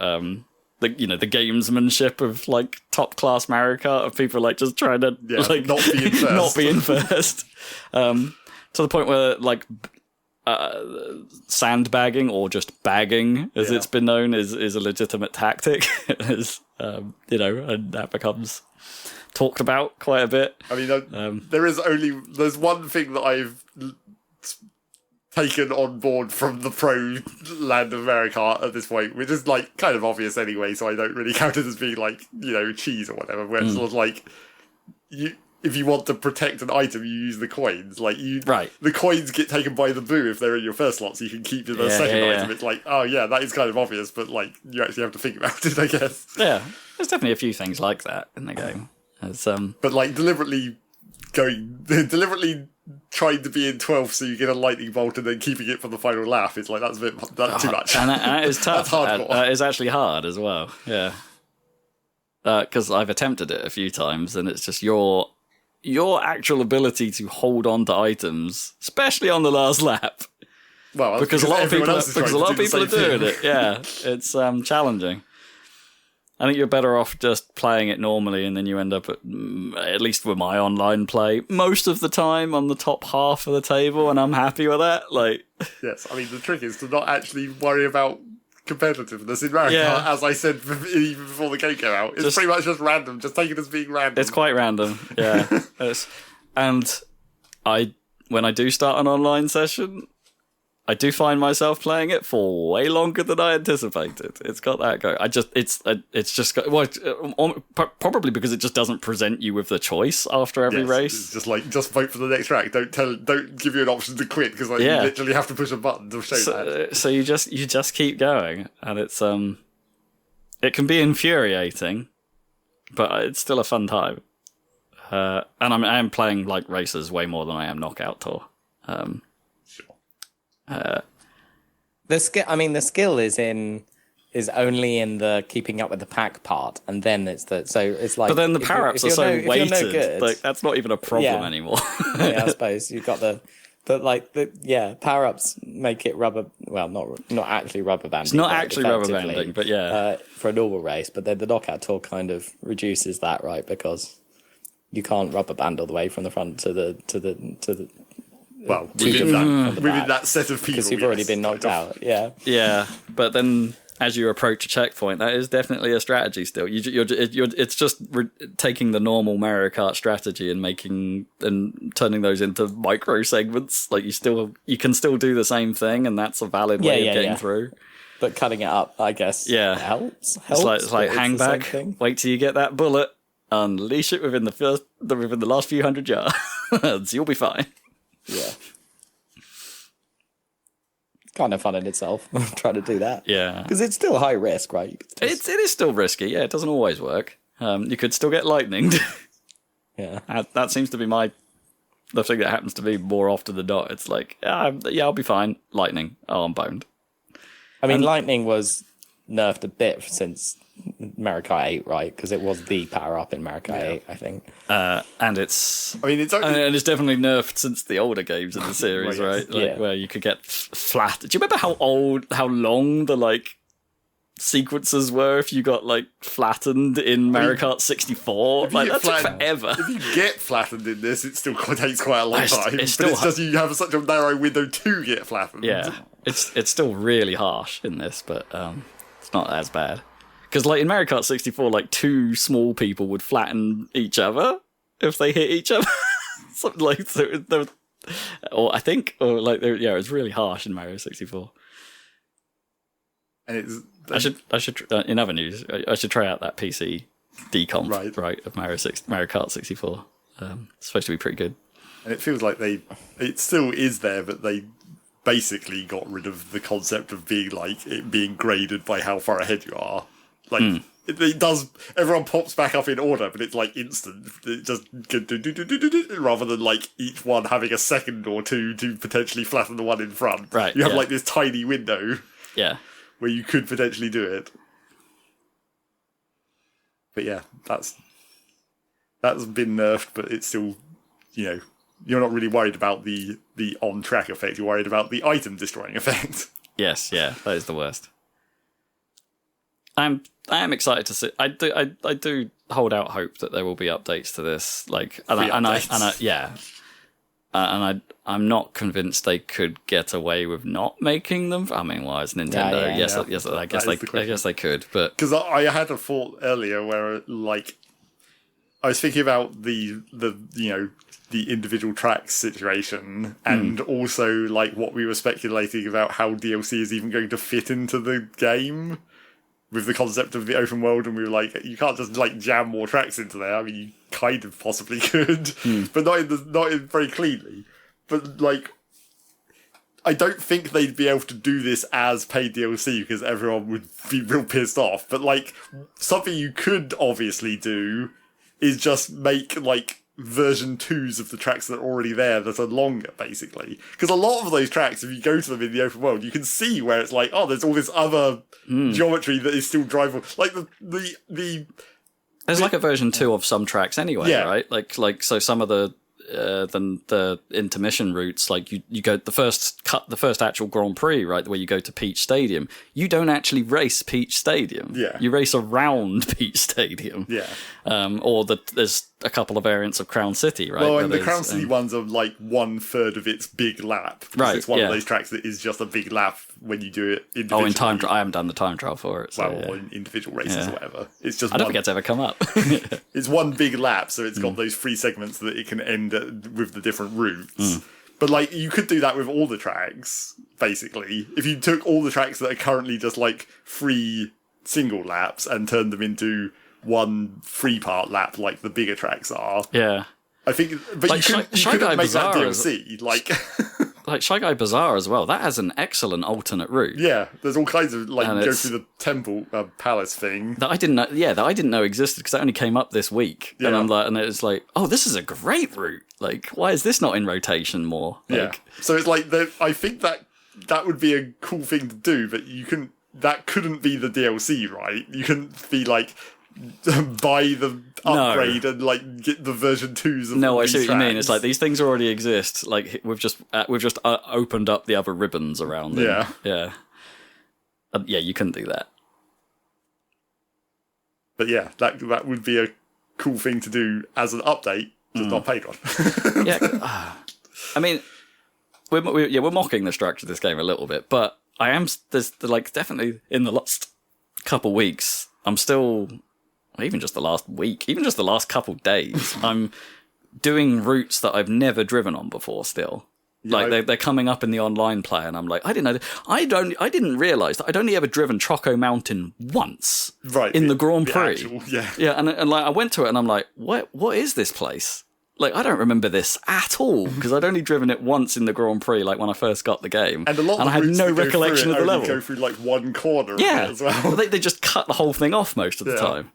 the gamesmanship of top class Mario Kart, of people just trying to not be in first. To the point where sandbagging, or just bagging as it's been known, is a legitimate tactic. And that becomes talked about quite a bit. I mean, there's one thing that I've taken on board from the pro land of Mario Kart at this point, which is kind of obvious anyway, so I don't really count it as being cheese or whatever, where it's sort of if you want to protect an item, you use the coins. Right. The coins get taken by the boo if they're in your first slot, so you can keep the second item. It's oh yeah, that is kind of obvious, but you actually have to think about it, I guess. Yeah, there's definitely a few things like that in the game. It's, But deliberately trying to be in 12th so you get a lightning bolt and then keeping it for the final lap. It's like, that's too much. And that is tough. That's hardcore. It's actually hard as well. Yeah. Because I've attempted it a few times, and it's just your actual ability to hold on to items, especially on the last lap. Well, because a lot of people are doing it. it. Yeah, it's challenging. I think you're better off just playing it normally, and then you end up at least with my online play, most of the time on the top half of the table, and I'm happy with that. Like, yes, I mean the trick is to not actually worry about competitiveness in Mario Kart, as I said even before the game came out. It's pretty much just random. Just take it as being random. It's quite random, yeah. And when I do start an online session, I do find myself playing it for way longer than I anticipated. It's got that go. Probably because it just doesn't present you with the choice after every race. It's just like, just vote for the next track. Don't give you an option to quit because you literally have to push a button to show that. So you just keep going, and it's it can be infuriating, but it's still a fun time. And I am playing like races way more than I am Knockout Tour. The skill is only in the keeping up with the pack part, and then it's like. But then the power ups are so weighted, good, like that's not even a problem anymore. Yeah, I suppose you've got power ups make it rubber. Well, not actually rubber banding. It's not actually rubber banding, but yeah, for a normal race. But then the Knockout Tour kind of reduces that, right? Because you can't rubber band all the way from the front to the. Well, within that set of people, because you've already been knocked out. Yeah, yeah. But then, as you approach a checkpoint, that is definitely a strategy. Still, it's just taking the normal Mario Kart strategy and turning those into micro segments. Like you can still do the same thing, and that's a valid way of getting through. But cutting it up, I guess, helps. It's like hang back, wait till you get that bullet, unleash it within the last few hundred yards. You'll be fine. Yeah. Kind of fun in itself, trying to do that. Yeah. Because it's still high risk, right? It is still risky, yeah. It doesn't always work. You could still get lightning. Yeah. That seems to be the thing that happens to me more often than not. It's like, I'll be fine. Lightning. Oh, I'm boned. I mean, lightning was nerfed a bit since Mario Kart 8, right? Because it was the power-up in Mario Kart 8, I think. And it's... I mean, and it's definitely nerfed since the older games in the series, right? Like, where you could get flat... Do you remember how long the, like, sequences were if you got, like, flattened in Mario Kart 64? Like, that took forever. If you get flattened in this, it still takes quite a long time. It's but it's just you have such a narrow window to get flattened. Yeah. It's still really harsh in this, but it's not as bad. Because, like, in Mario Kart 64, like, two small people would flatten each other if they hit each other. Something like, it's really harsh in Mario 64. And I should in other news, I should try out that PC decomp, right, of Mario Kart 64. It's supposed to be pretty good. And it feels like it still is there, but they basically got rid of the concept of being, like, it being graded by how far ahead you are. Like, it does, everyone pops back up in order, but it's like instant. It just, rather than like each one having a second or two to potentially flatten the one in front. Right. You have like this tiny window. Yeah. Where you could potentially do it. But yeah, that's been nerfed, but it's still, you're not really worried about the on-track effect. You're worried about the item destroying effect. Yes, yeah, that is the worst. I am excited to see. I do hold out hope that there will be updates to this. Like, I'm not convinced they could get away with not making them. I mean, why is Nintendo? Yes, I guess they could. But because I had a thought earlier where, like, I was thinking about the individual tracks situation, and also like what we were speculating about how DLC is even going to fit into the game. With the concept of the open world, and we were like, you can't just like jam more tracks into there. I mean, you kind of possibly could, but not in very cleanly. But like, I don't think they'd be able to do this as paid DLC because everyone would be real pissed off. But like, something you could obviously do is just make like version 2s of the tracks that are already there that are longer, basically. Because a lot of those tracks, if you go to them in the open world, you can see where it's like, oh, there's all this other geometry that is still drivable. Like the There's like a version 2 of some tracks anyway, right? Like so some of the intermission routes, like you go the first actual Grand Prix, right, where you go to Peach Stadium, you don't actually race Peach Stadium. Yeah. You race around Peach Stadium. Yeah. There's a couple of variants of Crown City, right? Well, and the Crown City ones are like 1/3 of its big lap. Right. It's one of those tracks that is just a big lap when you do it individually. Oh, in time trial, I haven't done the time trial for it. So, or in individual races or whatever. It's just I don't think it's ever come up. it's one big lap, so it's got those 3 segments that it can end with the different routes. But like you could do that with all the tracks, basically. If you took all the tracks that are currently just like 3 single laps and turned them into one 3-part lap, like the bigger tracks are. Yeah. I think, but Like you couldn't make that Bazaar DLC. Like Shy Guy Bazaar as well. That has an excellent alternate route. Yeah, there's all kinds of like And go it's- through the temple palace thing. That I didn't know. Yeah, that I didn't know existed because that only came up this week, and Yeah. I'm like, and it's like, oh, this is a great route. Like, why is this not in rotation more? Yeah, Like, so it's like I think that would be a cool thing to do, but you couldn't. That couldn't be the DLC, right? You couldn't be like buy the upgrade and like get the version 2s of No, I these see what you mean. tracks. It's like these things already exist. Like we've just opened up the other ribbons around them. Yeah. Yeah. Yeah, you couldn't do that. But yeah, that would be a cool thing to do as an update, just not paid one. Yeah. I mean, we're mocking the structure of this game a little bit, but there's like definitely in the last couple weeks, I'm still, even just the last week, even just the last couple days, I'm doing routes that I've never driven on before still. Like they're coming up in the online play, and I'm like, I didn't know. I didn't realize that I'd only ever driven Choco Mountain once, Right, in the Grand the Prix. actual- yeah. yeah, and like I went to it, and I'm like, what is this place? Like I don't remember this at all because I'd only driven it once in the Grand Prix, like when I first got the game, And a lot of I had routes no that go recollection through of it the only level. go through like one corner of Yeah, it as well. they just cut the whole thing off most of the time.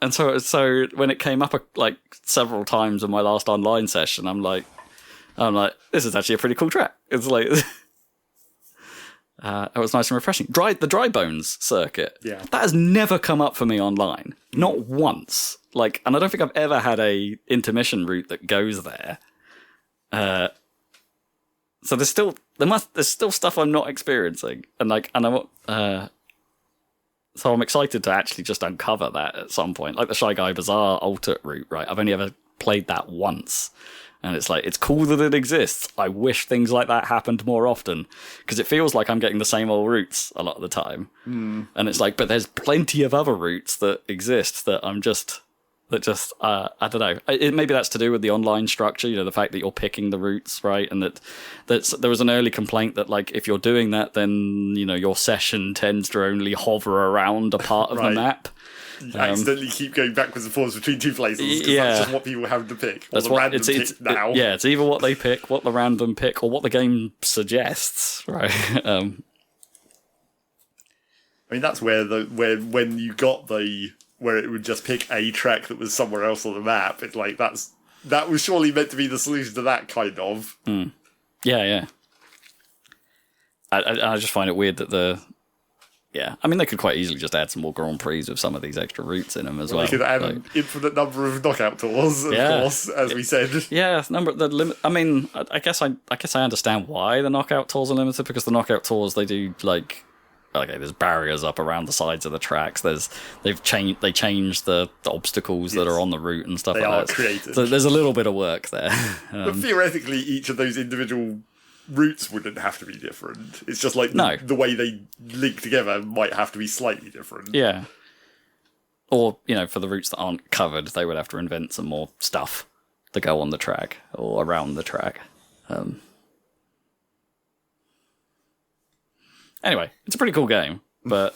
And so when it came up like several times in my last online session, I'm like, this is actually a pretty cool track. It's like, it was nice and refreshing. The Dry Bones circuit. Yeah. That has never come up for me online. Not once. Like, and I don't think I've ever had a intermission route that goes there. So there's still stuff I'm not experiencing. So I'm excited to actually just uncover that at some point. Like the Shy Guy Bazaar alternate route, right? I've only ever played that once. And it's like, it's cool that it exists. I wish things like that happened more often. Because it feels like I'm getting the same old routes a lot of the time. And it's like, but there's plenty of other routes that exist that I don't know. Maybe that's to do with the online structure, you know, the fact that you're picking the routes, right? And that there was an early complaint that, like, if you're doing that, then, you know, your session tends to only hover around a part of the Right. map. You accidentally keep going backwards and forwards between 2 places because Yeah. that's just what people have to pick. Or That's the what random it's pick now. it's either what they pick, what the random pick, or what the game suggests, right? I mean, that's where when you got where it would just pick a track that was somewhere else on the map. It's like that was surely meant to be the solution to that kind of. Yeah. I just find it weird that I mean, they could quite easily just add some more Grand Prix with some of these extra routes in them as well. They could add Like, an infinite number of knockout tours, of course, as we said. yeah, the limit. I mean, I guess I understand why the knockout tours are limited, because the knockout tours, they do like, okay, there's barriers up around the sides of the tracks. They changed the obstacles that are on the route and stuff They like are that. creative. So there's a little bit of work there. But theoretically, each of those individual routes wouldn't have to be different. It's just like No. the way they link together might have to be slightly different. Yeah. Or, you know, for the routes that aren't covered, they would have to invent some more stuff to go on the track or around the track. Anyway, it's a pretty cool game, but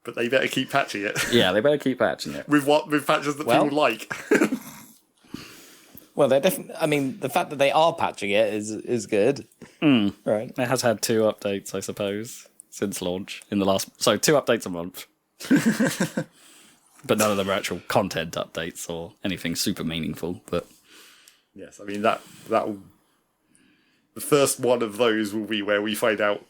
But they better keep patching it. yeah, they better keep patching it. with patches that Well- people like. Well, they're definitely. I mean, the fact that they are patching it is good. Right. It has had 2 updates, I suppose, since launch. 2 updates a month. But none of them are actual content updates or anything super meaningful. But Yes, I mean, the first one of those will be where we find out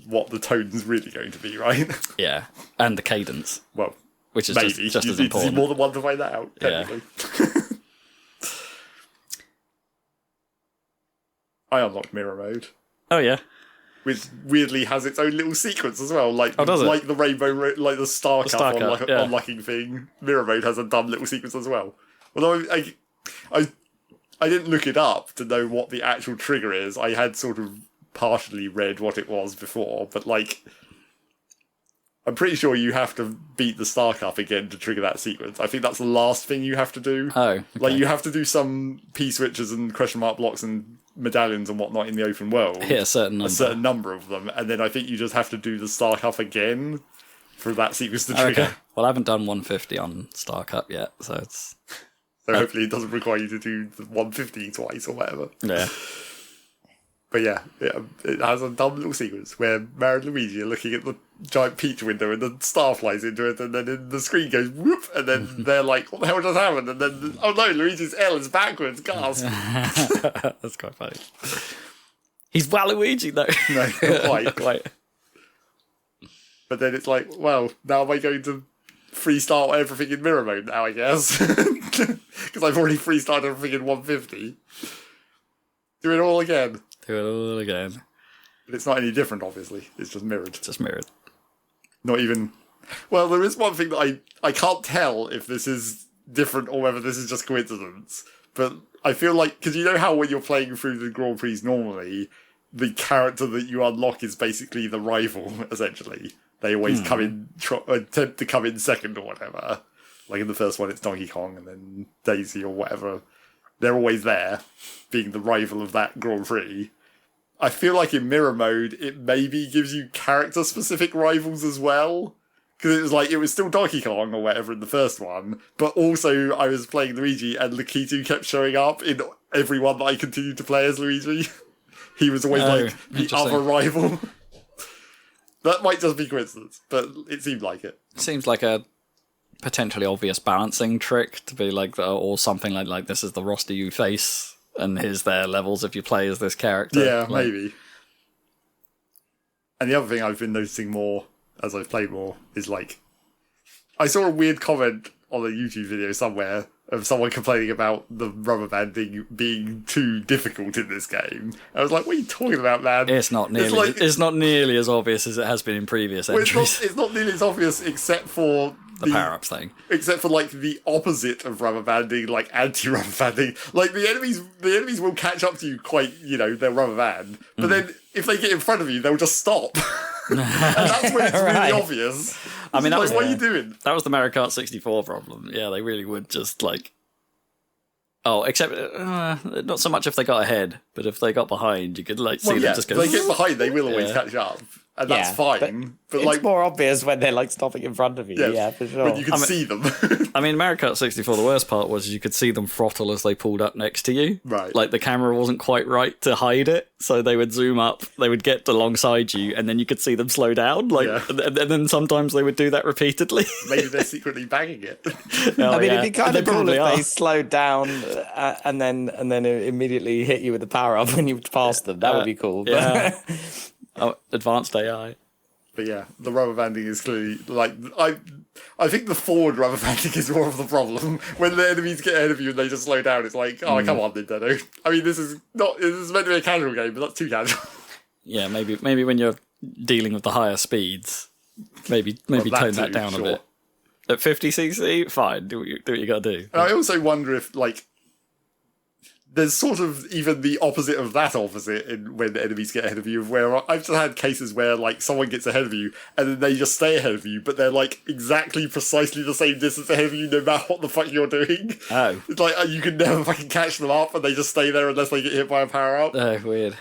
what the tone's really going to be, right? yeah, and the cadence, Well, which is maybe. just You as need to see important. more than one to find that out, Yeah. technically. I unlocked mirror mode, Oh yeah, which weirdly has its own little sequence as well. Like, does it? like the like the Star Cup Star Cup, yeah. unlocking thing. Mirror mode has a dumb little sequence as well. Although I didn't look it up to know what the actual trigger is. I had sort of partially read what it was before, but like, I'm pretty sure you have to beat the Star Cup again to trigger that sequence. I think that's the last thing you have to do. Oh, okay. Like, you have to do some P-switches and question mark blocks and medallions and whatnot in the open world. hit a certain number. A certain number of them, and then I think you just have to do the Star Cup again for that sequence to trigger. Okay. Well, I haven't done 150 on Star Cup yet, so it's So hopefully it doesn't require you to do the 150 twice or whatever. yeah. But yeah, it has a dumb little sequence where Mario and Luigi are looking at the giant peach window and the star flies into it, and then the screen goes whoop, and then they're like, what the hell just happened? And then, oh no, Luigi's L is backwards, gasp. That's quite funny. He's Waluigi though. No, not quite. Not quite. But then it's like, well, now am I going to freestyle everything in mirror mode now, I guess? Because I've already freestyled everything in 150. Do it all again. Do it all again. But it's not any different, obviously. It's just mirrored. Just mirrored. Not even... Well, there is one thing that I can't tell if this is different or whether this is just coincidence. But I feel like... Because you know how when you're playing through the Grand Prix normally, the character that you unlock is basically the rival, essentially. They always come in... attempt to come in second or whatever. Like in the first one, it's Donkey Kong, and then Daisy or whatever. They're always there, being the rival of that Grand Prix. I feel like in mirror mode, it maybe gives you character-specific rivals as well. Because it was still Donkey Kong or whatever in the first one, but also I was playing Luigi and Lakitu kept showing up in every one that I continued to play as Luigi. He was always like the interesting. other rival. That might just be coincidence, but it seemed like it. Seems like a potentially obvious balancing trick to be like, or something like this is the roster you face, and here's their levels if you play as this character. Yeah, Like, maybe. And the other thing I've been noticing more as I've played more is like, I saw a weird comment on a YouTube video somewhere of someone complaining about the rubber banding being too difficult in this game. I was like, what are you talking about, man? It's not nearly. It's not nearly as obvious as it has been in previous Well, entries. it's not nearly as obvious except for the power-ups thing. Except for like the opposite of rubber banding, like anti-rubber banding. Like the enemies will catch up to you quite, they'll rubber band. But then if they get in front of you, they'll just stop. And that's when it's Right. really obvious. I mean, that like, was what are you doing? That was the Mario Kart 64 problem. Yeah, they really would just like. Oh, except not so much if they got ahead, but if they got behind, you could like see them just go. If they get behind, they will always Yeah. catch up. And that's Yeah, fine. But it's like, more obvious when they're like stopping in front of you. Yeah, for sure. when you can see them. I mean, Mario Kart 64, the worst part was you could see them throttle as they pulled up next to you. Right. Like, the camera wasn't quite right to hide it, so they would zoom up, they would get alongside you, and then you could see them slow down. Like, Yeah. and then sometimes they would do that repeatedly. Maybe they're secretly banging it. Oh, I mean, yeah. it'd be kind They of cool probably if are. they slowed down and then immediately hit you with the power up when you passed them. That would be cool. Yeah. Oh, advanced AI. But yeah, the rubber banding is clearly like I think the forward rubber banding is more of the problem. When the enemies get ahead of you and they just slow down, it's like, oh come on, Nintendo. I mean, this is meant to be a casual game, but that's too casual. Yeah, maybe when you're dealing with the higher speeds, maybe that tone that too, down sure. a bit. At 50cc, fine, do what you got to do. And I also wonder if like there's sort of even the opposite of that opposite in when the enemies get ahead of you, where I've just had cases where like someone gets ahead of you and then they just stay ahead of you, but they're like exactly precisely the same distance ahead of you no matter what the fuck you're doing. Oh. It's like you can never fucking catch them up and they just stay there unless they get hit by a power up. Oh, weird.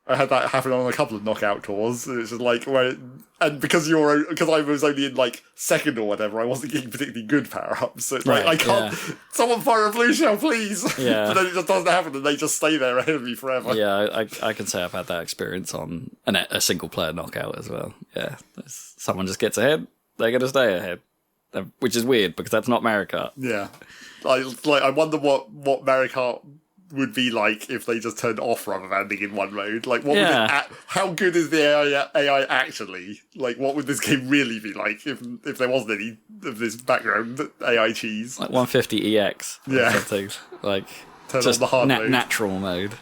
I had that happen on a couple of knockout tours. It's just like, and because I was only in like second or whatever, I wasn't getting particularly good power ups. So it's like, Right, I can't, someone fire a blue shell, please. Yeah. But then it just doesn't happen and they just stay there ahead of me forever. Yeah, I can say I've had that experience on a single player knockout as well. Yeah, someone just gets ahead, they're going to stay ahead. which is weird because that's not Mario Kart. Yeah. I wonder what Mario Kart would be like if they just turned off rubber banding in one mode. Like, what would how good is the AI actually? Like, what would this game really be like if there wasn't any of this background AI cheese? Like 150 EX or something. Like, Turn just on the hard mode. natural mode.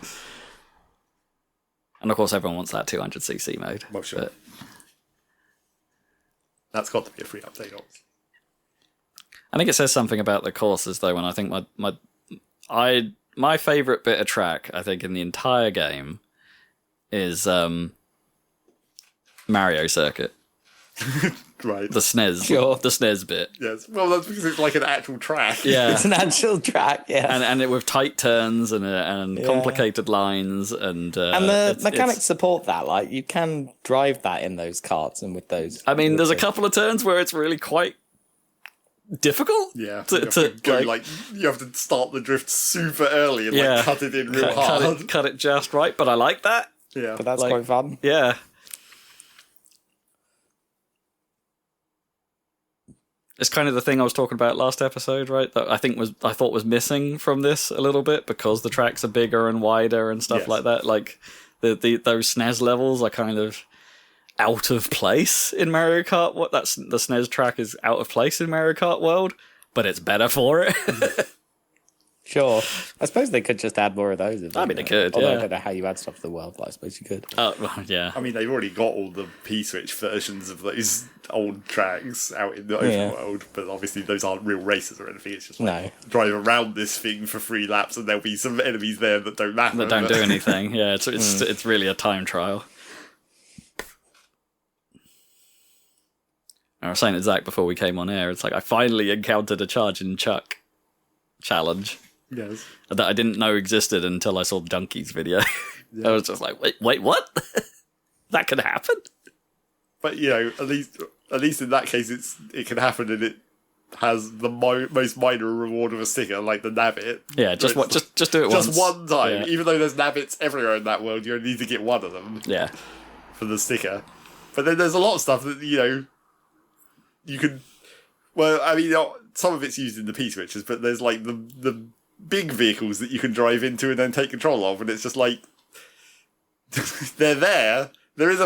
And of course, everyone wants that 200cc mode. Well, sure. But that's got to be a free update. I think it says something about the courses, though, when I think my favourite bit of track, I think, in the entire game is Mario Circuit. Right. The SNES. Sure. The SNES bit. Yes. Well, that's because it's like an actual track. Yeah. It's an actual track, yeah. And it with tight turns and complicated lines and the mechanics support that. Like, you can drive that in those karts and with those. I mean, there's a couple of turns where it's really quite difficult. Yeah. To you have to start the drift super early and cut it in real hard. Cut it just right, but I like that. Yeah. But that's quite fun. Yeah. It's kind of the thing I was talking about last episode, right? That I thought was missing from this a little bit because the tracks are bigger and wider and stuff like that. Like those SNES levels are kind of out of place in Mario Kart. The SNES track is out of place in Mario Kart World, but it's better for it. Sure. I suppose they could just add more of those. I mean, they could, Although yeah. I don't know how you add stuff to the world, but I suppose you could. Well, yeah. I mean, they've already got all the P-Switch versions of those old tracks out in the open world, but obviously those aren't real races or anything. It's just drive around this thing for 3 laps and there'll be some enemies there that don't matter. That don't do anything. Yeah, it's really a time trial. I was saying to Zach before we came on air, it's like I finally encountered a charge and chuck challenge. Yes. That I didn't know existed until I saw Donkey's video. I was just like, wait, what? That could happen? But, you know, at least in that case, it can happen and it has the most minor reward of a sticker, like the Nabbit. Yeah, just do it once. Just one time. Yeah. Even though there's Nabbits everywhere in that world, you only need to get one of them. Yeah. For the sticker. But then there's a lot of stuff that, you know, you can... Well, I mean, some of it's used in the P-switches, but there's, like, the big vehicles that you can drive into and then take control of, and it's just, like... they're there. There is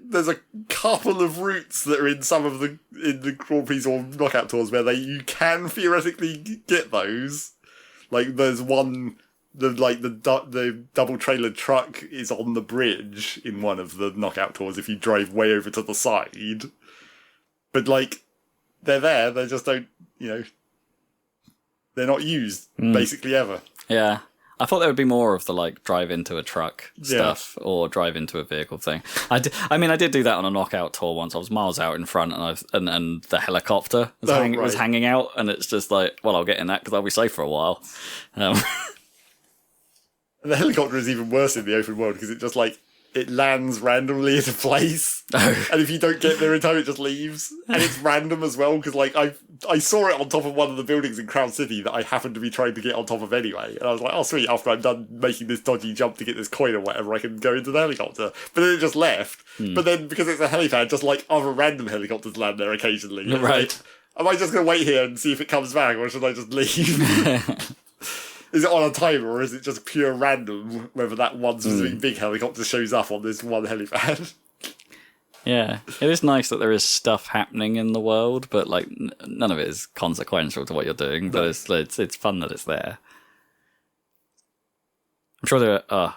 there's a couple of routes that are in some of in the Grand Prix or Knockout Tours where you can theoretically get those. Like, there's one... The double trailer truck is on the bridge in one of the Knockout Tours if you drive way over to the side. But, like, they're there, they just don't, you know, they're not used, basically, ever. Yeah. I thought there would be more of the, like, drive into a truck stuff or drive into a vehicle thing. I did do that on a Knockout Tour once. I was miles out in front and the helicopter was hanging out, and it's just like, well, I'll get in that because I'll be safe for a while. And the helicopter is even worse in the open world because it just, like, it lands randomly at a place, and if you don't get there in time, it just leaves. And it's random as well, because, like, I saw it on top of one of the buildings in Crown City that I happened to be trying to get on top of anyway. And I was like, oh, sweet, after I'm done making this dodgy jump to get this coin or whatever, I can go into the helicopter. But then it just left. But then, because it's a helipad, just, like, other random helicopters land there occasionally. Right. Like, am I just going to wait here and see if it comes back, or should I just leave? Is it on a timer, or is it just pure random whether that one specific big helicopter shows up on this one helipad? Yeah, it is nice that there is stuff happening in the world, but like none of it is consequential to what you're doing. But it's fun that it's there. I'm sure there are.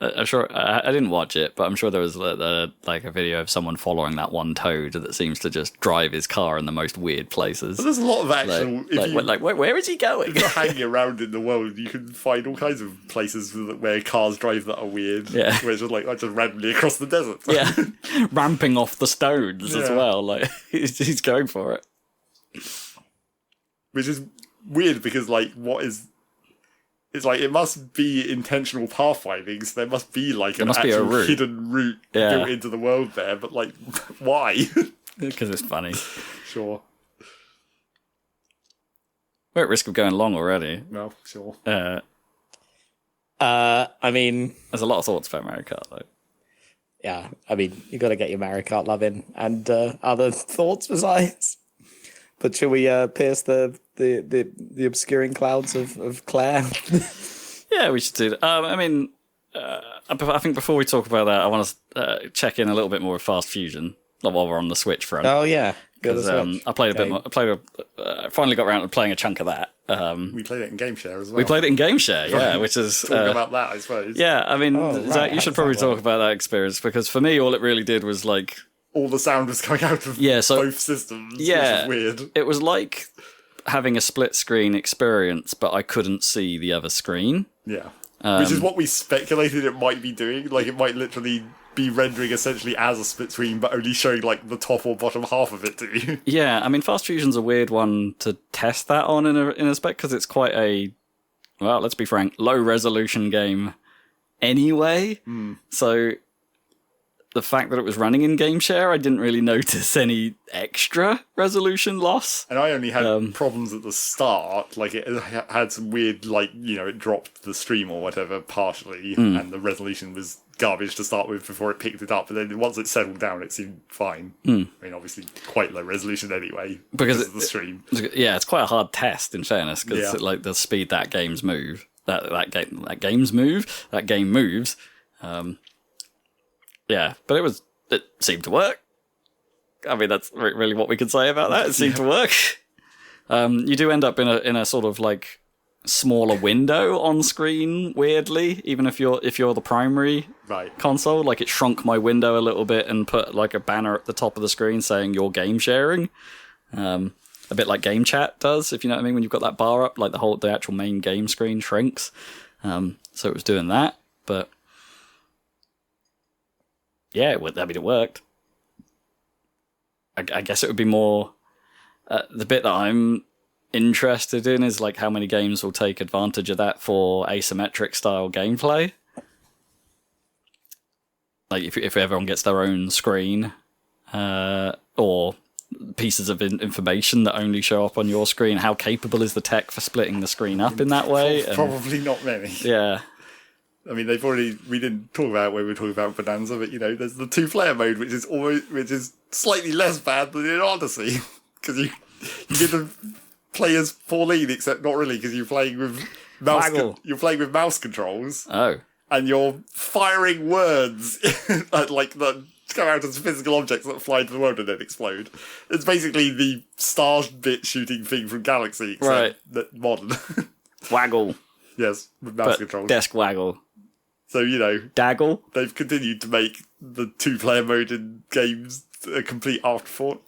I'm sure I didn't watch it, but I'm sure there was like a video of someone following that one toad that seems to just drive his car in the most weird places. But there's a lot of actual. Where is he going? If you're hanging around in the world, you can find all kinds of places where cars drive that are weird. Yeah, where it's just like just randomly across the desert. Yeah, ramping off the stones as well. Like he's going for it, which is weird because like what is. It's like, it must be intentional pathfinding, so there must be, like, an actual hidden route built into the world there, but, like, why? Because it's funny. Sure. We're at risk of going long already. No, sure. I mean... There's a lot of thoughts about Mario Kart, though. Yeah, I mean, you got to get your Mario Kart love in, and other thoughts besides. But shall we pierce the obscuring clouds of Claire? Yeah, we should do that. I mean, I think before we talk about that, I want to check in a little bit more with Fast Fusion while we're on the Switch front. Oh yeah, because I played a bit more. Finally got around to playing a chunk of that. We played it in Game Share as well. We played it in Game Share, yeah, which is talk about that, I suppose. Yeah, I mean, Zach, you should probably How does that talk about that experience because for me, all it really did was like all the sound was coming out of both systems. Yeah, which is weird. It was like having a split screen experience, but I couldn't see the other screen. Yeah. Which is what we speculated it might be doing. Like, it might literally be rendering essentially as a split screen, but only showing, like, the top or bottom half of it to you. Yeah, I mean, Fast Fusion's a weird one to test that on in a spec, because it's quite a, well, let's be frank, low-resolution game anyway. So the fact that it was running in Game Share, I didn't really notice any extra resolution loss. And I only had problems at the start. Like, it had some weird, like, you know, it dropped the stream or whatever partially, and the resolution was garbage to start with before it picked it up. But then once it settled down, it seemed fine. I mean, obviously, quite low resolution anyway because of the stream. Yeah, it's quite a hard test, in fairness, because like the speed that games move, that game moves. Yeah, but it seemed to work. I mean, that's really what we could say about that. It seemed to work. You do end up in a sort of like smaller window on screen, weirdly, even if you're the primary console. Like, it shrunk my window a little bit and put like a banner at the top of the screen saying you're game sharing. A bit like Game Chat does, if you know what I mean, when you've got that bar up, like the actual main game screen shrinks. So it was doing that, but yeah, it worked. I guess it would be more... the bit that I'm interested in is like how many games will take advantage of that for asymmetric style gameplay. Like if everyone gets their own screen, or pieces of information that only show up on your screen, how capable is the tech for splitting the screen up in that way? Probably not many. Yeah. I mean, we didn't talk about it when we were talking about Bananza, but, you know, there's the 2-player mode, which is slightly less bad than in Odyssey, because you get the players Pauline, except not really, because you're playing with mouse controls. Oh. And you're firing words like that come out as physical objects that fly into the world and then explode. It's basically the star bit shooting thing from Galaxy, except that modern. Waggle. Yes, with mouse controls. Desk waggle. So, you know, Daggle. They've continued to make the 2-player mode in games a complete afterthought,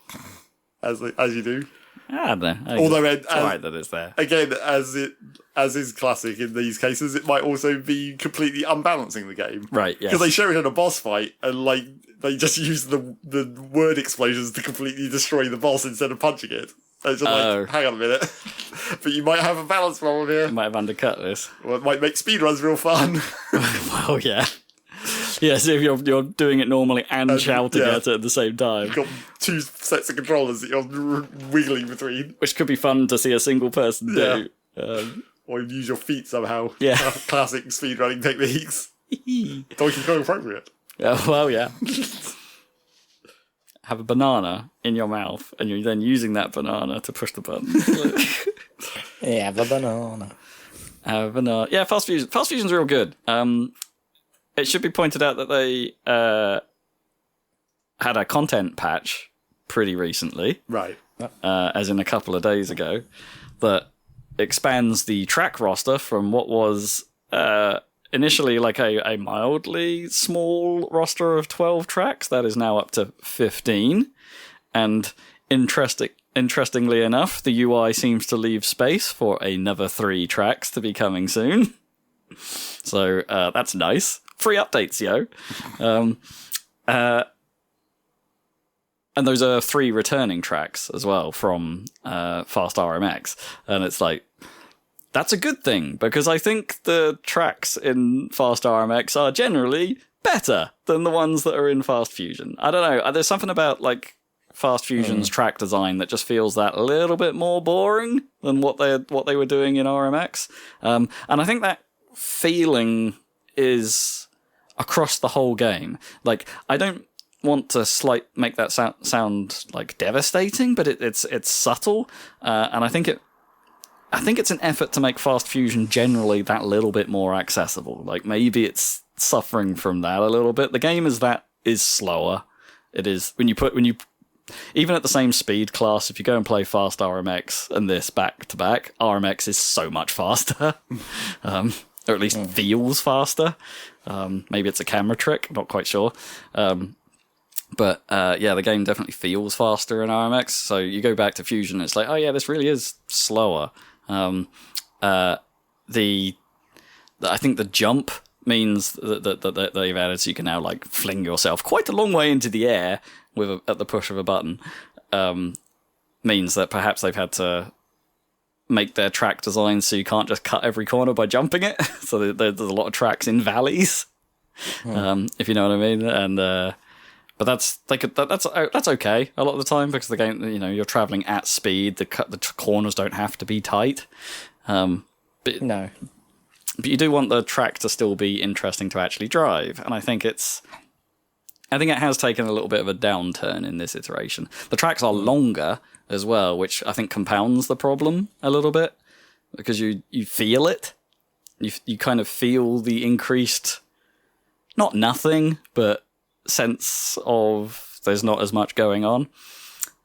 as you do. I don't know. Although it's right that it's there. Again, as is classic in these cases, it might also be completely unbalancing the game. Right, yes. Because they show it in a boss fight, and like they just use the word explosions to completely destroy the boss instead of punching it. It's just like, hang on a minute. But you might have a balance problem here. You might have undercut this. Well, it might make speedruns real fun. Well, yeah. Yeah, so if you're doing it normally and shouting at it at the same time. You've got 2 sets of controllers that you're wiggling between. Which could be fun to see a single person do. Or use your feet somehow. Yeah. Classic speedrunning techniques. Donkey Kong appropriate. Yeah, well, yeah. Have a banana in your mouth, and you're then using that banana to push the buttons. Yeah, have a banana. Have a banana. Yeah, Fast Fusion's real good. It should be pointed out that they had a content patch pretty recently. Right. As in a couple of days ago, that expands the track roster from what was initially like a mildly small roster of 12 tracks. That is now up to 15. And interestingly enough, the UI seems to leave space for another 3 tracks to be coming soon. So that's nice. Free updates, yo. And those are 3 returning tracks as well from Fast RMX. And it's like, that's a good thing, because I think the tracks in Fast RMX are generally better than the ones that are in Fast Fusion. I don't know. There's something about like Fast Fusion's track design that just feels that little bit more boring than what they were doing in RMX. And I think that feeling is across the whole game. Like, I don't want to make that sound like devastating, but it's subtle, and I think it's an effort to make Fast Fusion generally that little bit more accessible. Like maybe it's suffering from that a little bit. The game is slower. It is when you even at the same speed class, if you go and play fast RMX and this back to back, RMX is so much faster, or at least feels faster. Maybe it's a camera trick, not quite sure. But the game definitely feels faster in RMX. So you go back to Fusion, it's like, oh yeah, this really is slower. I think the jump means that they've added so you can now like fling yourself quite a long way into the air at the push of a button. Means that perhaps they've had to make their track design so you can't just cut every corner by jumping it. So there's a lot of tracks in valleys, if you know what I mean. And but that's okay a lot of the time because the game, you're traveling at speed. The corners don't have to be tight. But you do want the track to still be interesting to actually drive, and I think it has taken a little bit of a downturn in this iteration. The tracks are longer as well, which I think compounds the problem a little bit because you feel it. You kind of feel the increased, not nothing, but sense of there's not as much going on.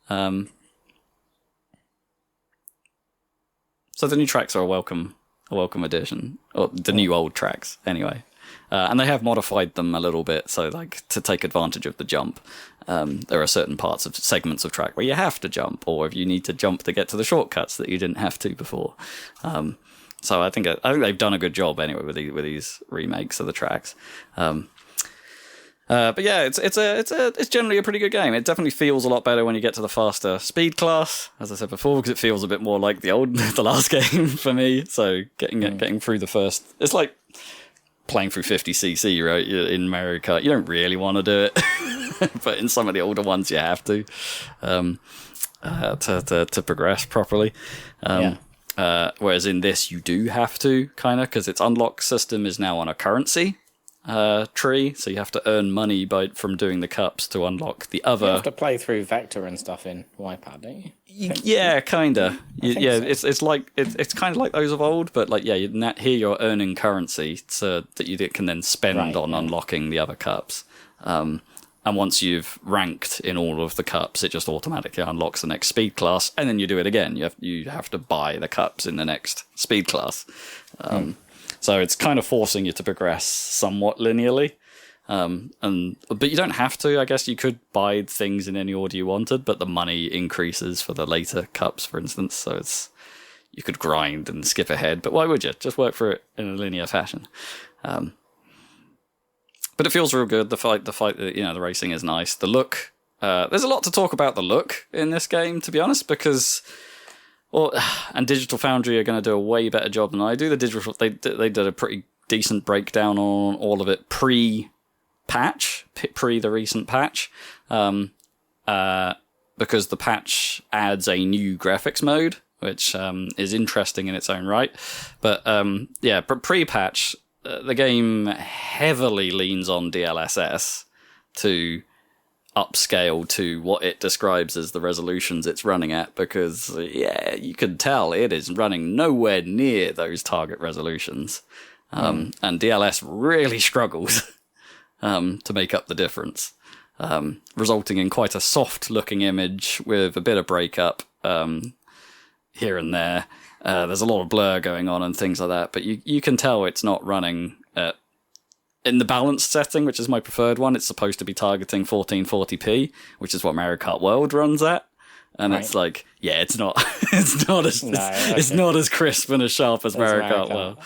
So the new tracks are a welcome addition, or the new old tracks anyway. And they have modified them a little bit, so like to take advantage of the jump. There are certain segments of track where you have to jump, or if you need to jump to get to the shortcuts that you didn't have to before. So I think they've done a good job anyway with these remakes of the tracks. But yeah, it's generally a pretty good game. It definitely feels a lot better when you get to the faster speed class, as I said before, because it feels a bit more like the last game for me. So getting through the first, it's like playing through 50cc, right? In Mario Kart, you don't really want to do it, but in some of the older ones, you have to progress properly. Whereas in this, you do have to kind of, because its unlock system is now on a currency tree, so you have to earn money from doing the cups to unlock the other. You have to play through Vector and stuff in Wipeout, don't you? Yeah, kinda. So. It's kind of like those of old, but like here you're earning currency so that you can then spend on unlocking the other cups. And once you've ranked in all of the cups, it just automatically unlocks the next speed class, and then you do it again. You have to buy the cups in the next speed class. So it's kind of forcing you to progress somewhat linearly. But you don't have to. I guess you could buy things in any order you wanted, but the money increases for the later cups, for instance. So you could grind and skip ahead, but why would you? Just work through it in a linear fashion. But it feels real good. The fight, the racing is nice. The look, there's a lot to talk about the look in this game, to be honest, because. And Digital Foundry are going to do a way better job than I do. They did a pretty decent breakdown on all of it pre the recent patch, because the patch adds a new graphics mode, which is interesting in its own right. But pre-patch, the game heavily leans on DLSS to upscale to what it describes as the resolutions it's running at, because you can tell it is running nowhere near those target resolutions, and DLS really struggles to make up the difference, resulting in quite a soft looking image with a bit of breakup here and there. There's a lot of blur going on and things like that, but you can tell it's not running in the balanced setting, which is my preferred one. It's supposed to be targeting 1440p, which is what Mario Kart World runs at. And it's like, it's not it's not as crisp and as sharp as Mario Kart World.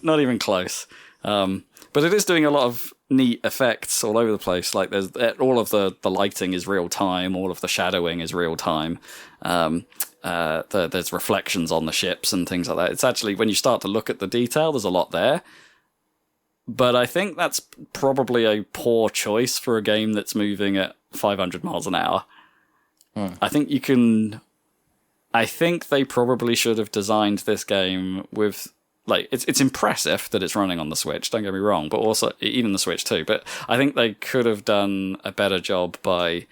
Not even close. But it is doing a lot of neat effects all over the place. Like there's all of the lighting is real time, all of the shadowing is real time. There's reflections on the ships and things like that. It's actually, when you start to look at the detail, there's a lot there. But I think that's probably a poor choice for a game that's moving at 500 miles an hour. I think they probably should have designed this game with like it's impressive that it's running on the Switch, don't get me wrong, but also even the Switch too. But I think they could have done a better job by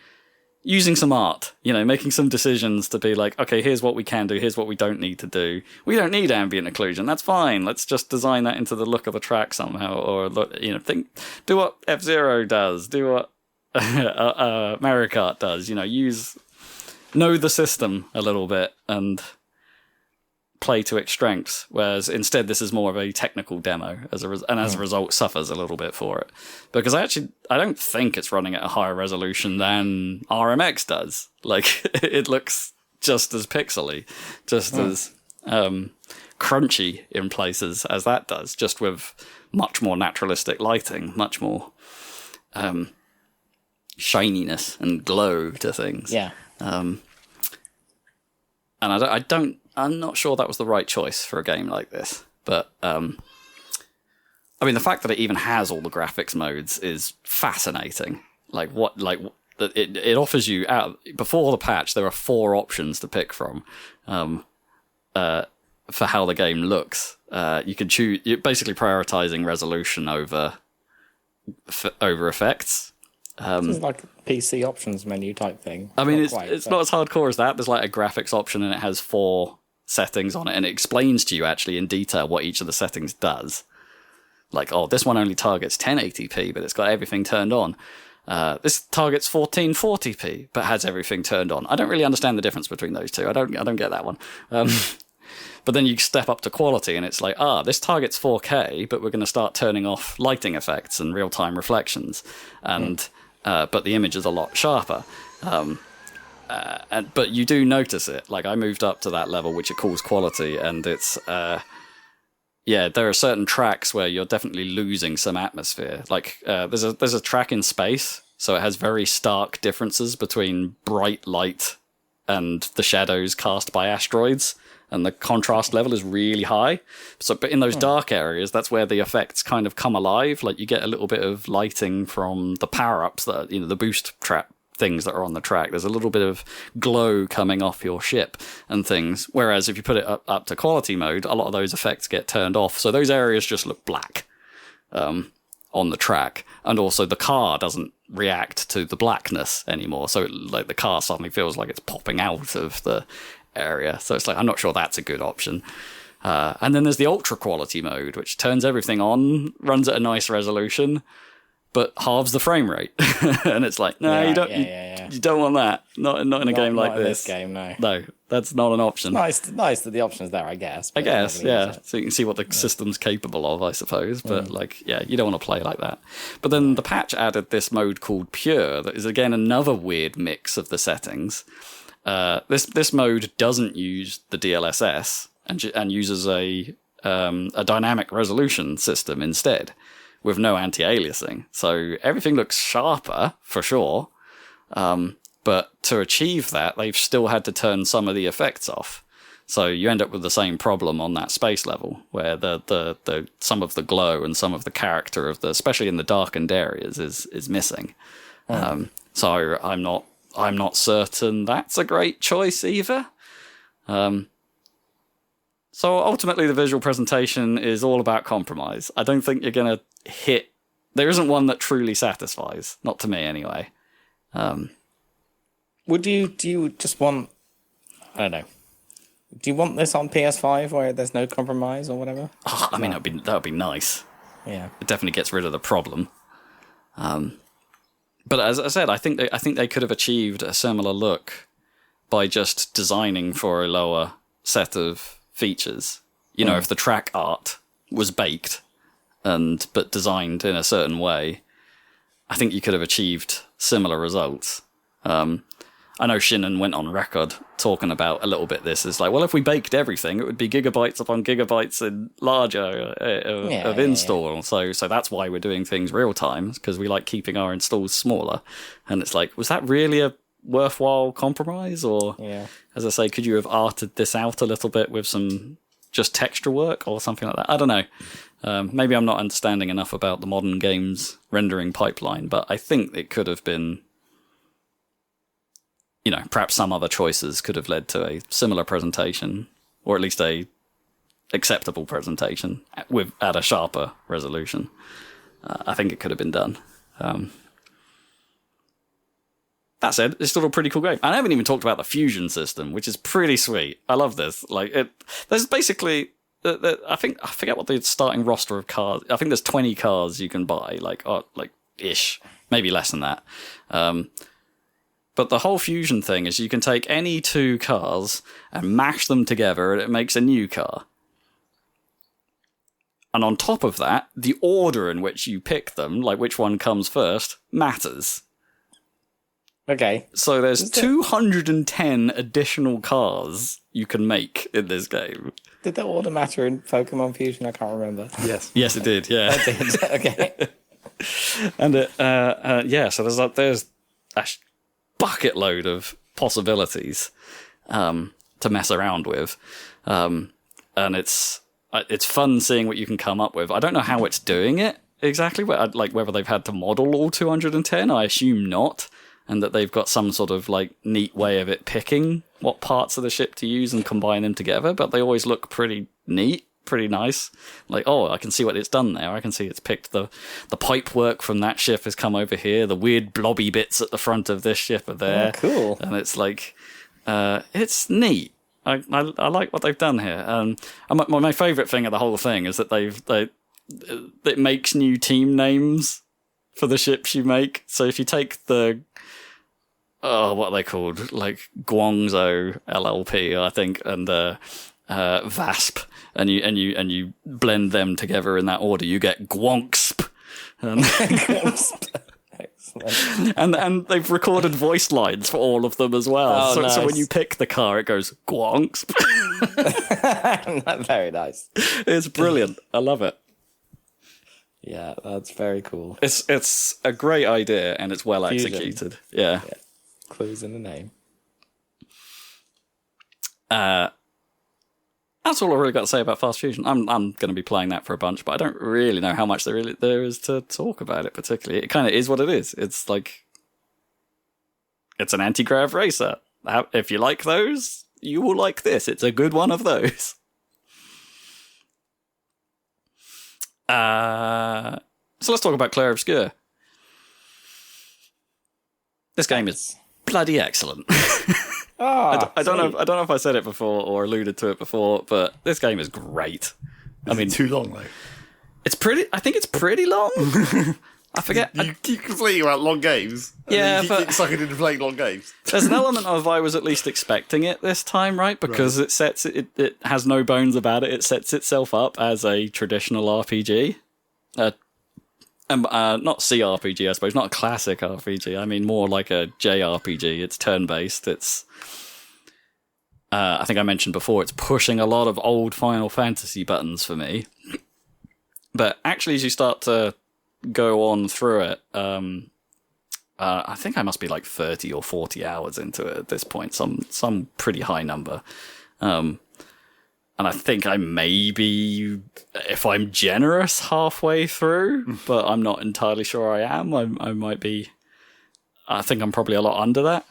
using some art, making some decisions to be like, okay, here's what we can do, here's what we don't need to do. We don't need ambient occlusion, that's fine. Let's just design that into the look of the track somehow, or do what F-Zero does, do what Mario Kart does. Know the system a little bit and play to its strengths, whereas instead this is more of a technical demo as a result suffers a little bit for it, because I don't think it's running at a higher resolution than RMX does. Like, it looks just as pixely, just as crunchy in places as that does, just with much more naturalistic lighting, much more shininess and glow to things. And I'm not sure that was the right choice for a game like this. But, the fact that it even has all the graphics modes is fascinating. It offers you, before the patch, there are 4 options to pick from for how the game looks. You can choose, you're basically prioritizing resolution over effects. This is like a PC options menu type thing. It's not as hardcore as that. There's like a graphics option and it has 4 settings on it, and it explains to you actually in detail what each of the settings does. Like, this one only targets 1080p, but it's got everything turned on. This targets 1440p, but has everything turned on. I don't really understand the difference between those two. I don't get that one. But then you step up to quality, and it's like, this targets 4K, but we're going to start turning off lighting effects and real-time reflections, and but the image is a lot sharper. But you do notice it. Like, I moved up to that level, which it calls quality, and it's there are certain tracks where you're definitely losing some atmosphere. Like, there's a track in space, so it has very stark differences between bright light and the shadows cast by asteroids, and the contrast level is really high. But in those dark areas, that's where the effects kind of come alive. Like, you get a little bit of lighting from the power-ups that the boost trap things that are on the track. There's a little bit of glow coming off your ship and things. Whereas if you put it up to quality mode, a lot of those effects get turned off. So those areas just look black on the track. And also the car doesn't react to the blackness anymore. So the car suddenly feels like it's popping out of the area. So it's like, I'm not sure that's a good option. And then there's the ultra quality mode, which turns everything on, runs at a nice resolution, but halves the frame rate. And it's like, no, you don't. You don't want that. Not in a game like this. Game, no. No, that's not an option. Nice that the option's there, I guess. Yeah. So you can see what the system's capable of, I suppose. But you don't want to play like that. But then the patch added this mode called Pure, that is again another weird mix of the settings. This mode doesn't use the DLSS and uses a dynamic resolution system instead, with no anti-aliasing. So everything looks sharper, for sure. But to achieve that, they've still had to turn some of the effects off. So you end up with the same problem on that space level, where the some of the glow and some of the character of especially in the darkened areas is missing. So I'm not certain that's a great choice either. So ultimately, the visual presentation is all about compromise. I don't think you're going to hit... There isn't one that truly satisfies. Not to me, anyway. Do you just want... I don't know. Do you want this on PS5 where there's no compromise or whatever? Oh, I mean, that would be nice. Yeah. It definitely gets rid of the problem. But as I said, I think they could have achieved a similar look by just designing for a lower set of features. If the track art was baked but designed in a certain way, I think you could have achieved similar results. I know Shinnon went on record talking about a little bit this. It's like, well, if we baked everything, it would be gigabytes upon gigabytes in larger of install. Yeah. So that's why we're doing things real time, because we like keeping our installs smaller. And it's like, was that really a worthwhile compromise? Or, as I say, could you have arted this out a little bit with some just texture work or something like that? I don't know. Maybe I'm not understanding enough about the modern games rendering pipeline, but I think it could have been... perhaps some other choices could have led to a similar presentation, or at least a acceptable presentation at a sharper resolution. I think it could have been done. That said, it's still a pretty cool game. And I haven't even talked about the fusion system, which is pretty sweet. I love this. There's basically, I forget what the starting roster of cars. I think there's 20 cars you can buy, ish, maybe less than that. But the whole fusion thing is you can take any two cars and mash them together, and it makes a new car. And on top of that, the order in which you pick them, like which one comes first, matters. Okay. So there's 210 additional cars you can make in this game. Did the order matter in Pokemon Fusion? I can't remember. Yes. Yes, it did, yeah. It did. Okay. And so there's a bucket load of possibilities to mess around with. And it's fun seeing what you can come up with. I don't know how it's doing it exactly, like whether they've had to model all 210. I assume not. And that they've got some sort of like neat way of it picking what parts of the ship to use and combine them together, but they always look pretty neat, pretty nice. Like, oh, I can see what it's done there. I can see it's picked the pipe work from that ship has come over here. The weird blobby bits at the front of this ship are there. Oh, cool. And it's like, it's neat. I like what they've done here. And my favourite thing of the whole thing is that it makes new team names for the ships you make. So if you take what are they called? Like Guangzhou LLP, I think, and VASP, and you blend them together in that order, you get Guanxp. And they've recorded voice lines for all of them as well. Oh, nice. So when you pick the car, it goes Guanxp. Very nice. It's brilliant. I love it. Yeah, that's very cool. It's a great idea, and it's well Fusion. executed. Yeah. Clues in the name. That's all I really got to say about Fast Fusion. I'm going to be playing that for a bunch, but I don't really know how much there is to talk about it particularly. It kind of is what it is. It's like it's an anti-grav racer. If you like those, you will like this. It's a good one of those. So let's talk about Clair Obscur. This game is bloody excellent. I don't know if I said it before or alluded to it before, but this game is great. I mean, too long though. I think it's pretty long. I forget. You keep complaining about long games. Yeah, you keep sucking into playing long games. There's an element of I was at least expecting it this time, right? Because it has no bones about it. It sets itself up as a traditional RPG. Not CRPG, I suppose. Not a classic RPG. I mean, more like a JRPG. It's turn-based. It's... I think I mentioned before, it's pushing a lot of old Final Fantasy buttons for me. But actually, as you start to go on through it, I think I must be like 30 or 40 hours into it at this point. Some pretty high number. And I think I may be, if I'm generous, halfway through, but I'm not entirely sure I am. I might be, I think I'm probably a lot under that.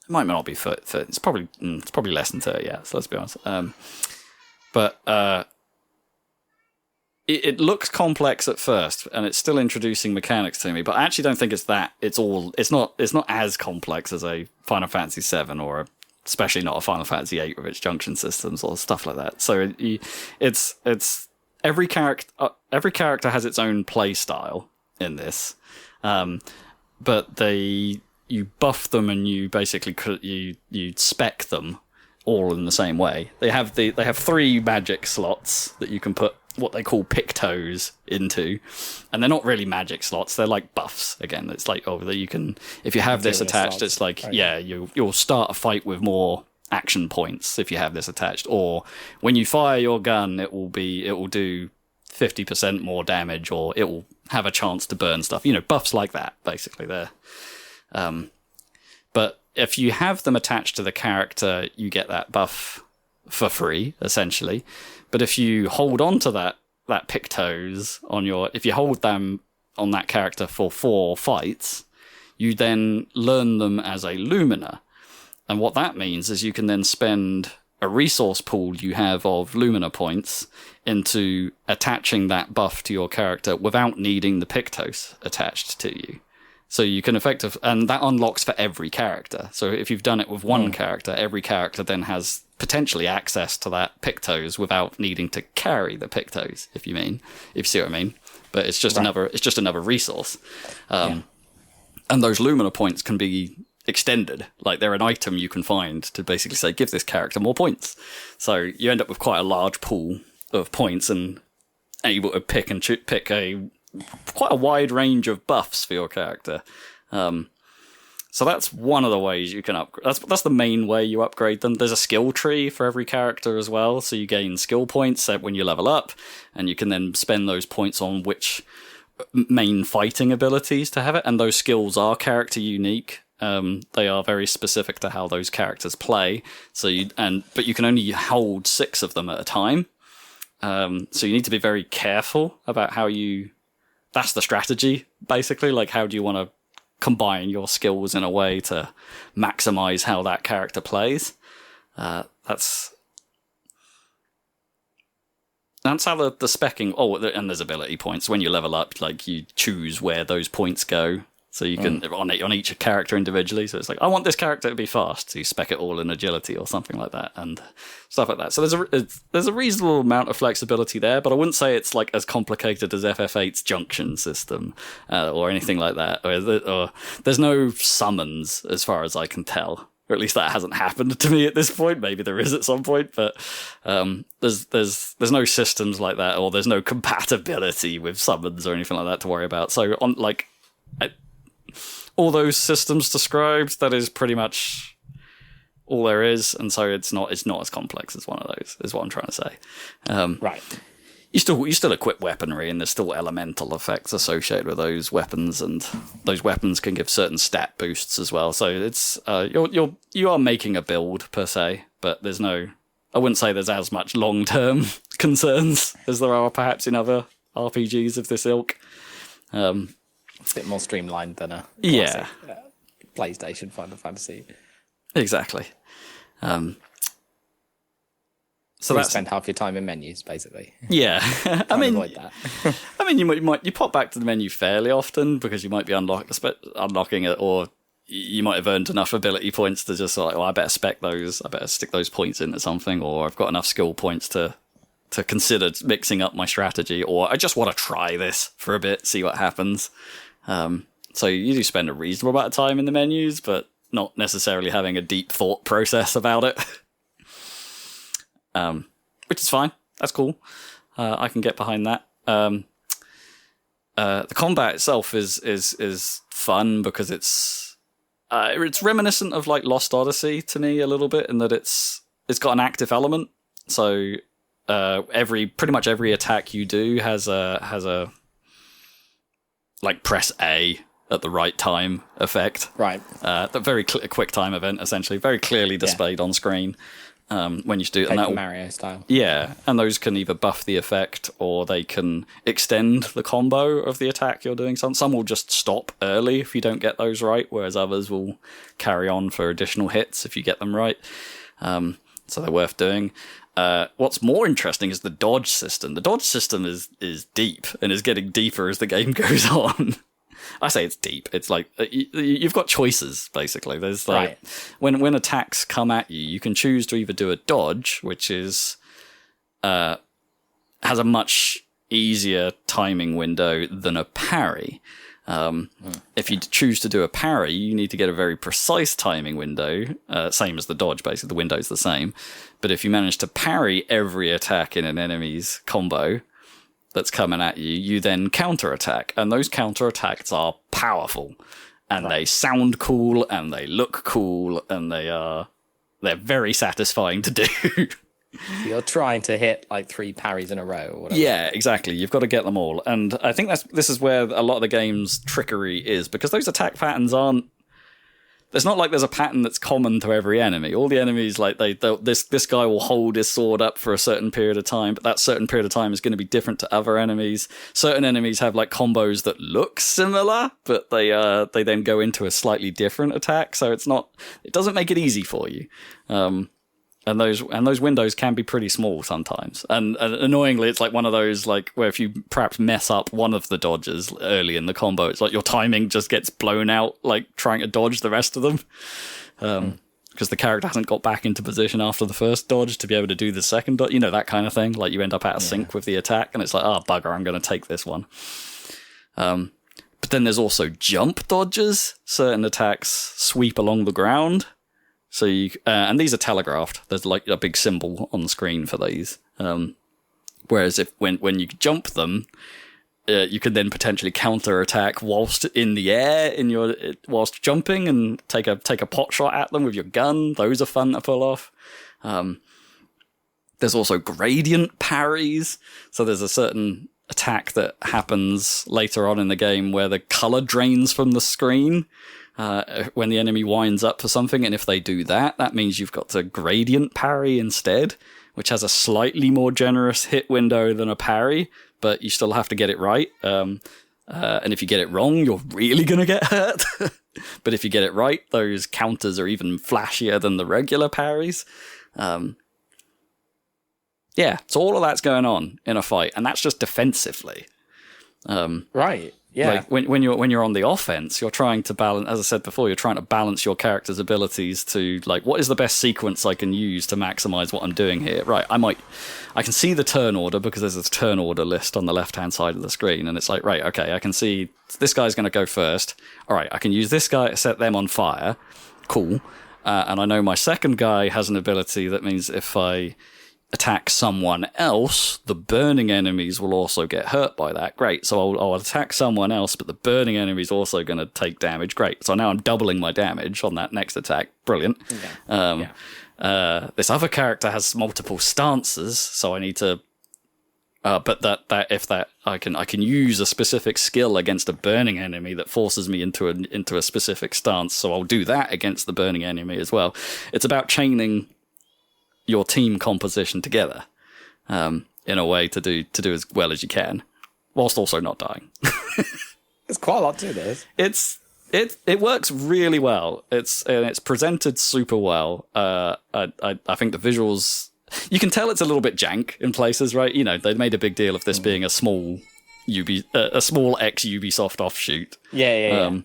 It might not be 30. It's probably less than 30, yeah, so let's be honest. But it looks complex at first, and it's still introducing mechanics to me, but I actually don't think it's that. It's not as complex as a Final Fantasy VII or especially not a Final Fantasy VIII with its junction systems or stuff like that. So it's every character has its own play style in this, but you buff them and you basically you spec them all in the same way. They have 3 magic slots that you can put what they call pictos into, and they're not really magic slots, they're like buffs. Again, it's like that you can, if you have this attached, slots. It's like you'll start a fight with more action points if you have this attached, or when you fire your gun it will do 50% more damage, or it will have a chance to burn stuff, buffs like that basically there. But if you have them attached to the character, you get that buff for free essentially. But if you hold on to that pictos if you hold them on that character for 4 fights, you then learn them as a Lumina. And what that means is you can then spend a resource pool you have of Lumina points into attaching that buff to your character without needing the Pictos attached to you. So you can and that unlocks for every character. So if you've done it with one character, every character then has potentially access to that Pictos without needing to carry the Pictos, if you see what I mean. But it's just another resource. And those Lumina points can be extended. Like, they're an item you can find to basically say, give this character more points. So you end up with quite a large pool of points and able to pick quite a wide range of buffs for your character. So that's one of the ways you can upgrade. That's the main way you upgrade them. There's a skill tree for every character as well, so you gain skill points when you level up, and you can then spend those points on which main fighting abilities to have it, and those skills are character unique. They are very specific to how those characters play. But you can only hold 6 of them at a time. So you need to be very careful about how you. That's the strategy, basically. Like, how do you want to combine your skills in a way to maximize how that character plays? That's how the specking. Oh, and there's ability points. When you level up, like, you choose where those points go. So you can on each character individually. So it's like, I want this character to be fast. So you spec it all in agility or something like that, and stuff like that. So there's a reasonable amount of flexibility there, but I wouldn't say it's like as complicated as FF8's junction system or anything like that. Or there's no summons as far as I can tell, or at least that hasn't happened to me at this point. Maybe there is at some point, but there's no systems like that, or there's no compatibility with summons or anything like that to worry about. So on all those systems described, that is pretty much all there is, and so it's not as complex as one of those, is what I'm trying to say. Right. You still equip weaponry, and there's still elemental effects associated with those weapons, and those weapons can give certain stat boosts as well. So it's you are making a build per se, but there's no. I wouldn't say there's as much long-term concerns as there are perhaps in other RPGs of this ilk. It's a bit more streamlined than a classic, PlayStation Final Fantasy. Exactly. So you spend half your time in menus, basically. Yeah, I mean, avoid that. I mean, you pop back to the menu fairly often because you might be unlocking it, or you might have earned enough ability points to just like, well, I better spec those, I better stick those points into something, or I've got enough skill points to consider mixing up my strategy, or I just want to try this for a bit, see what happens. So you do spend a reasonable amount of time in the menus, but not necessarily having a deep thought process about it. Which is fine. That's cool. I can get behind that. The combat itself is fun because it's reminiscent of like Lost Odyssey to me a little bit, in that it's got an active element. So pretty much every attack you do has a like press A at the right time effect. Right. The very quick time event, essentially, very clearly displayed on screen when you do it. Paper Mario style. Yeah, and those can either buff the effect or they can extend the combo of the attack you're doing. Some will just stop early if you don't get those right, whereas others will carry on for additional hits if you get them right. So they're worth doing. What's more interesting is the dodge system. The dodge system is deep and is getting deeper as the game goes on. I say it's deep. It's like you've got choices, basically. There's like when attacks come at you, you can choose to either do a dodge, which is has a much easier timing window than a parry. If you choose to do a parry, you need to get a very precise timing window, same as the dodge, basically. The window's the same. But if you manage to parry every attack in an enemy's combo that's coming at you, you then counterattack. And those counterattacks are powerful. And they sound cool, and they look cool, and they're very satisfying to do. You're trying to hit like 3 parries in a row or whatever. Yeah, exactly. You've got to get them all. And I think this is where a lot of the game's trickery is, because those attack patterns aren't... It's not like there's a pattern that's common to every enemy. All the enemies, like this guy will hold his sword up for a certain period of time, but that certain period of time is going to be different to other enemies. Certain enemies have like combos that look similar, but they then go into a slightly different attack. So it doesn't make it easy for you. those windows can be pretty small sometimes. And annoyingly, it's like one of those like where if you perhaps mess up one of the dodges early in the combo, it's like your timing just gets blown out, like trying to dodge the rest of them. Because the character hasn't got back into position after the first dodge to be able to do the second dodge, that kind of thing. Like you end up out of sync with the attack, and it's like, oh, bugger, I'm going to take this one. But then there's also jump dodges. Certain attacks sweep along the ground. So and these are telegraphed. There's like a big symbol on the screen for these. Whereas when you jump them, you could then potentially counter attack whilst in the air whilst jumping and take a pot shot at them with your gun. Those are fun to pull off. There's also gradient parries. So there's a certain attack that happens later on in the game where the color drains from the screen when the enemy winds up for something, and if they do that, that means you've got to gradient parry instead, which has a slightly more generous hit window than a parry, but you still have to get it right. And if you get it wrong, you're really going to get hurt. But if you get it right, those counters are even flashier than the regular parries. Yeah, so all of that's going on in a fight, and that's just defensively. Right. Yeah. Like when you're on the offense, you're trying to balance, as I said before, you're trying to balance your character's abilities to like, what is the best sequence I can use to maximize what I'm doing here? Right. I can see the turn order because there's a turn order list on the left-hand side of the screen, and it's like, right, okay, I can see this guy's going to go first. All right, I can use this guy to set them on fire. Cool. And I know my second guy has an ability that means if I attack someone else, the burning enemies will also get hurt by that. Great. So I'll attack someone else, but the burning enemy's also going to take damage. Great. So now I'm doubling my damage on that next attack. Brilliant. This other character has multiple stances, so I need to. But I can use a specific skill against a burning enemy that forces me into a specific stance. So I'll do that against the burning enemy as well. It's about chaining your team composition together in a way to do as well as you can, whilst also not dying. There's quite a lot to this. It works really well. It's presented super well. I think the visuals, you can tell it's a little bit jank in places, right? They made a big deal of this being a small ex Ubisoft offshoot. Yeah.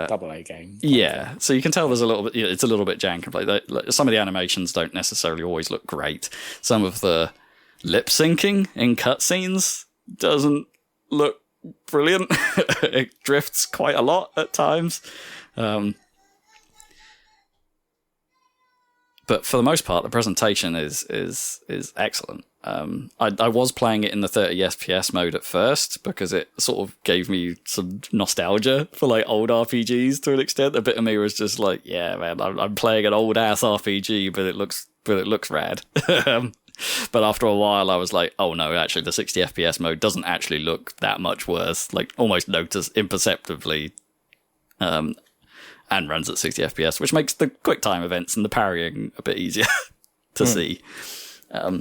Double A game. Yeah, so you can tell there's a little bit. It's a little bit jank. Like some of the animations don't necessarily always look great. Some of the lip syncing in cutscenes doesn't look brilliant. It drifts quite a lot at times. But for the most part, the presentation is excellent. I was playing it in the 30 FPS mode at first because it sort of gave me some nostalgia for like old RPGs to an extent. A bit of me was just like, yeah, man, I'm playing an old ass RPG, but it looks rad. But after a while, I was like, oh no, actually, the 60 FPS mode doesn't actually look that much worse. Like almost imperceptibly. And runs at 60 FPS, which makes the quick time events and the parrying a bit easier to see.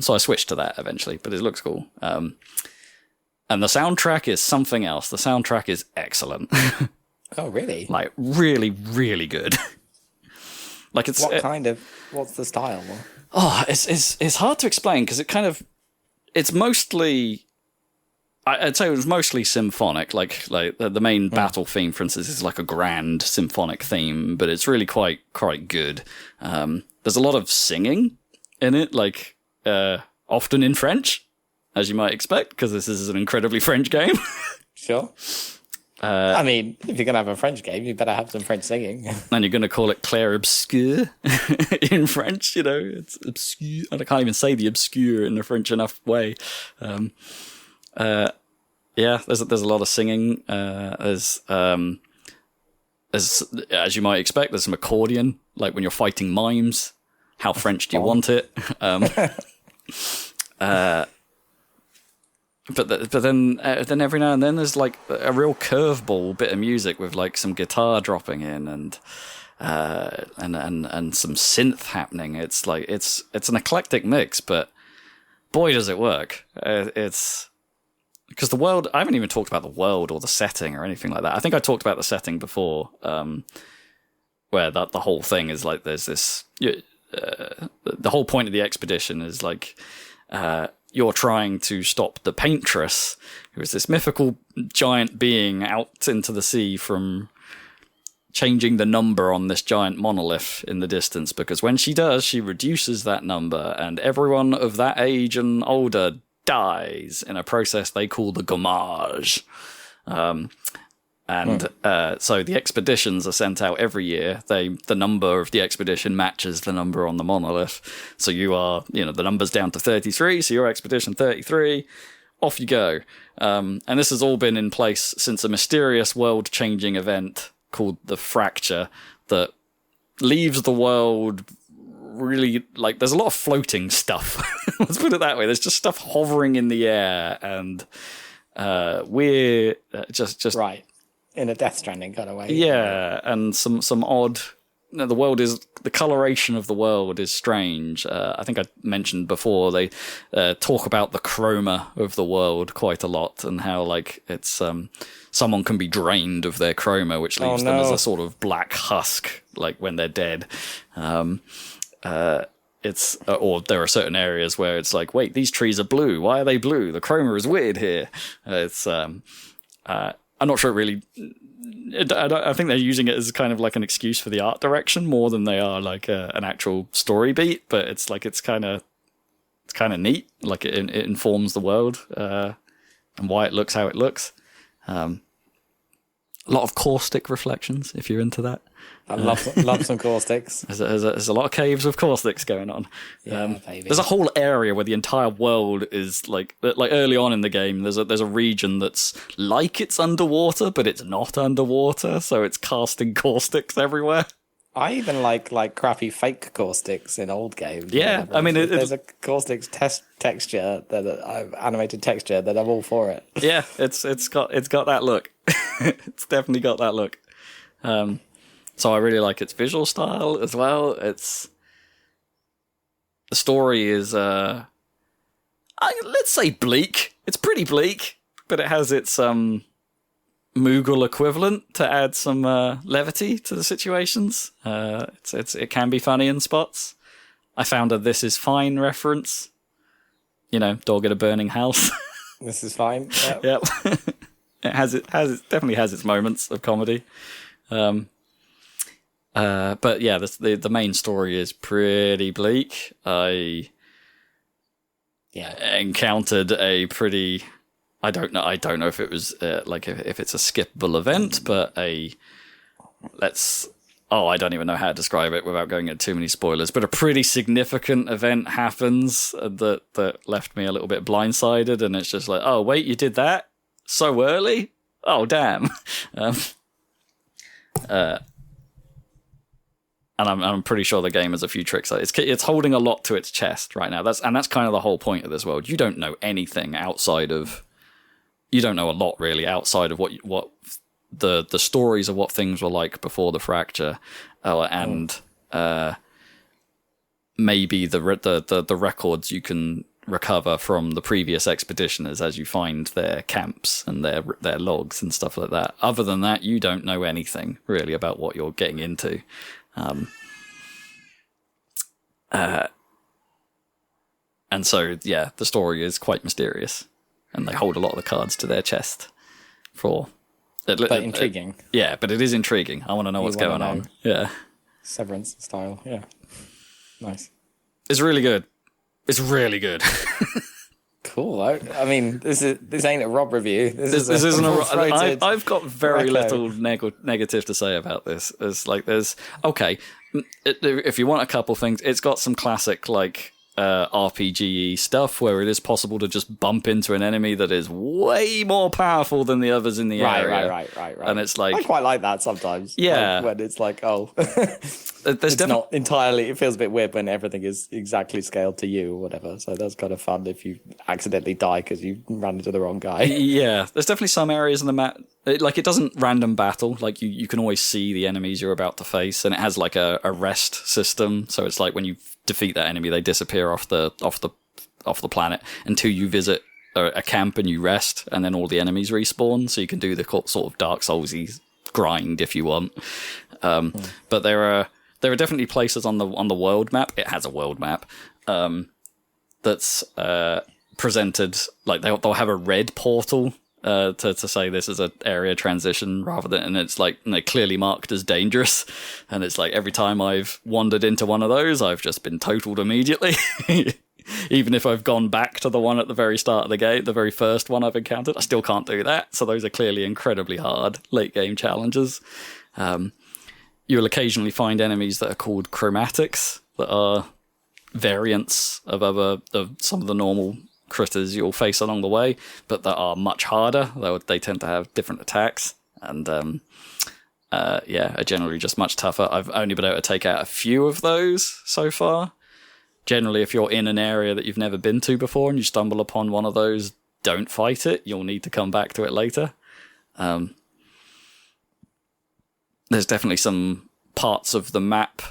So I switched to that eventually, but it looks cool. And the soundtrack is something else. The soundtrack is excellent. Oh, really? Like, really, really good. Like it's what's the style? Oh, it's hard to explain because it's mostly. I'd say it was mostly symphonic, like the main battle theme, for instance, is like a grand symphonic theme, but it's really quite good. There's a lot of singing in it, like often in French, as you might expect, because this is an incredibly French game. Sure. I mean, if you're going to have a French game, you better have some French singing. And you're going to call it Clair Obscur in French, it's obscure. And I can't even say the obscure in a French enough way. Yeah, there's a lot of singing. There's as you might expect, there's some accordion, like when you're fighting mimes. How French do you want it? But then every now and then there's like a real curveball bit of music with like some guitar dropping in and some synth happening. It's like it's an eclectic mix, but boy does it work. It's because the world, I haven't even talked about the world or the setting or anything like that. I think I talked about the setting before, where the whole thing is like there's this the whole point of the expedition is like you're trying to stop the Paintress, who is this mythical giant being out into the sea, from changing the number on this giant monolith in the distance, because when she does, she reduces that number, and everyone of that age and older dies in a process they call the gommage. So the expeditions are sent out every year. The number of the expedition matches the number on the monolith. So you are, the number's down to 33, so your expedition 33, off you go. And this has all been in place since a mysterious world-changing event called the Fracture that leaves the world really, like, there's a lot of floating stuff. Let's put it that way. There's just stuff hovering in the air, and we're just right in a Death Stranding kind of way. Yeah, and some odd. The coloration of the world is strange. I think I mentioned before they talk about the chroma of the world quite a lot, and how like it's someone can be drained of their chroma, which leaves them as a sort of black husk, like when they're dead. It's or there are certain areas where it's like, wait, these trees are blue. Why are they blue? The chroma is weird here. It's I'm not sure it really. I think they're using it as kind of like an excuse for the art direction more than they are like an actual story beat. But it's like it's kind of neat. Like it informs the world and why it looks how it looks. A lot of caustic reflections, if you're into that. I love some caustics. There's a lot of caves with caustics going on. Yeah, baby. There's a whole area where the entire world is like early on in the game. There's a region that's like it's underwater, but it's not underwater, so it's casting caustics everywhere. I even like crappy fake caustics in old games. Yeah, I mean, there's a caustics texture animated texture that I'm all for it. Yeah, it's got that look. It's definitely got that look. So I really like its visual style as well. The story is let's say bleak. It's pretty bleak, but it has its Moogle equivalent to add some levity to the situations. It can be funny in spots. I found a "This Is Fine" reference. Dog in a burning house. This is fine. Yep. Yep. It definitely has its moments of comedy. But yeah, the main story is pretty bleak. I encountered a pretty. I don't know if it was if it's a skippable event, but I don't even know how to describe it without going into too many spoilers. But a pretty significant event happens that left me a little bit blindsided, and it's just like, oh wait, you did that so early? Oh damn! And I'm pretty sure the game has a few tricks. It's holding a lot to its chest right now. That's kind of the whole point of this world. You don't know anything outside of. You don't know a lot really outside of what the stories of what things were like before the Fracture, and maybe the records you can recover from the previous expeditioners as you find their camps and their logs and stuff like that. Other than that, you don't know anything really about what you're getting into. And so, yeah, the story is quite mysterious, and they hold a lot of the cards to their chest but intriguing. Yeah, but it is intriguing. I want to know what's going on. Yeah. Severance style, yeah. Nice. It's really good. It's really good. Cool. I mean, this ain't a Rob review. This isn't a. I've got very little negative to say about this. If you want a couple things, it's got some classic RPG stuff where it is possible to just bump into an enemy that is way more powerful than the others in the area. Right. And it's like, I quite like that sometimes. Yeah. When it's like, it's not entirely. It feels a bit weird when everything is exactly scaled to you or whatever. So that's kind of fun if you accidentally die because you ran into the wrong guy. Yeah, there's definitely some areas in the map. It doesn't random battle. Like you can always see the enemies you're about to face, and it has like a rest system. So it's like when you defeat that enemy, they disappear off the planet until you visit a camp and you rest, and then all the enemies respawn. So you can do the sort of Dark Soulsy grind if you want. But there there are definitely places on the world map. It has a world map that's presented like they'll have a red portal to say this is an area transition rather than, and it's like they're clearly marked as dangerous. And it's like every time I've wandered into one of those, I've just been totaled immediately. Even if I've gone back to the one at the very start of the game, the very first one I've encountered, I still can't do that. So those are clearly incredibly hard late game challenges. You'll occasionally find enemies that are called chromatics, that are variants of some of the normal critters you'll face along the way, but that are much harder. They tend to have different attacks, and are generally just much tougher. I've only been able to take out a few of those so far. Generally, if you're in an area that you've never been to before and you stumble upon one of those, don't fight it. You'll need to come back to it later. There's definitely some parts of the map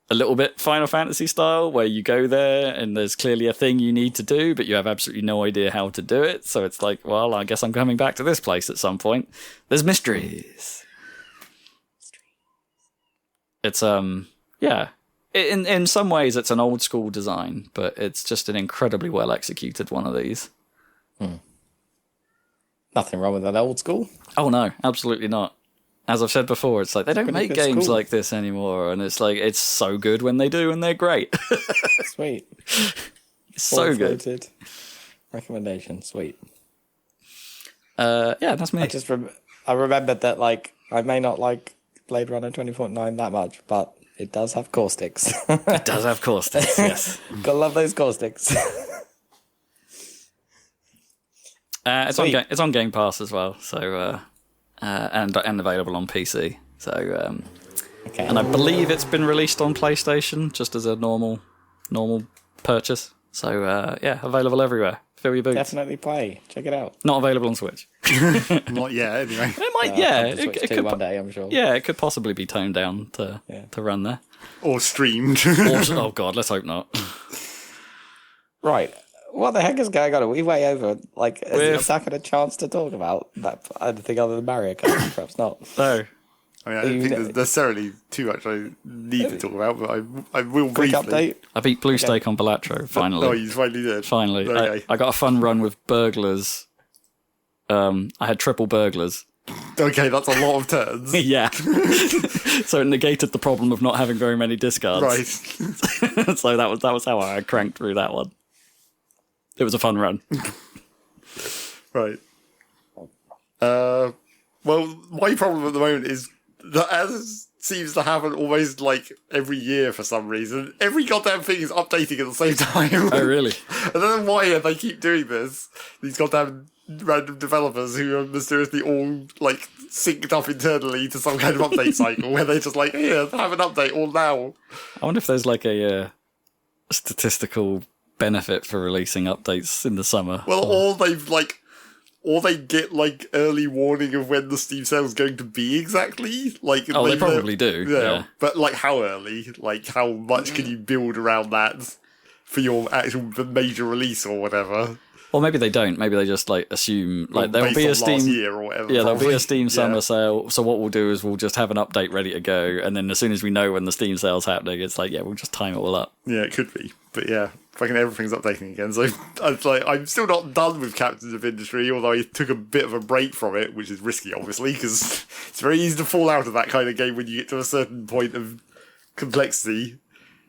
a little bit Final Fantasy style, where you go there and there's clearly a thing you need to do, but you have absolutely no idea how to do it. So it's like, well, I guess I'm coming back to this place at some point. There's mysteries. It's, In some ways, it's an old school design, but it's just an incredibly well executed one of these. Nothing wrong with that old school. Oh no, absolutely not. As I've said before, it's like they don't make games like this anymore, and it's like it's so good when they do, and they're great. Sweet, so good. Recommendation, sweet. Yeah, that's me. I remembered that like I may not like Blade Runner 2049 that much, but it does have caustics. It does have caustics, yes. Gotta love those caustics. It's on Game Pass as well, so and available on PC. So okay. And I believe it's been released on PlayStation just as a normal purchase. So available everywhere. Fill your boots. Definitely play. Check it out. Not available on Switch. Not yet, anyway. It might, it could one day, I'm sure. Yeah, it could possibly be toned down to run there. Or streamed. Oh god, let's hope not. Right. What the heck is going on? Are we way over? Like, is Zach had a chance to talk about that anything other than Mario Kart? Perhaps not. No. I mean, I don't think there's necessarily too much I need to talk about, but I will Quick briefly. update. I beat Blue Stake on Balatro, finally. Oh, you finally did. Finally. Okay. I got a fun run with burglars. I had triple burglars. Okay, that's a lot of turns. Yeah. So it negated the problem of not having very many discards. Right. So that was how I cranked through that one. It was a fun run. Right. Well, my problem at the moment is that, as seems to happen almost like every year for some reason, every goddamn thing is updating at the same time. Oh, really? I don't know why they keep doing this. These goddamn random developers who are mysteriously all like synced up internally to some kind of update cycle where they're just like, here, have an update all now. I wonder if there's like a statistical benefit for releasing updates in the summer. Well, or they get like early warning of when the Steam sale is going to be exactly. Like, they probably do. Yeah. But like, how early? Like, how much can you build around that for your actual major release or whatever? Or maybe they don't. Maybe they just like assume like there'll be a Steam last year or whatever. Yeah, probably. there'll be a Steam summer sale. So what we'll do is we'll just have an update ready to go, and then as soon as we know when the Steam sale's happening, it's like we'll just time it all up. Yeah, it could be. But yeah, fucking everything's updating again. So I'm still not done with Captains of Industry, although I took a bit of a break from it, which is risky, obviously, because it's very easy to fall out of that kind of game when you get to a certain point of complexity.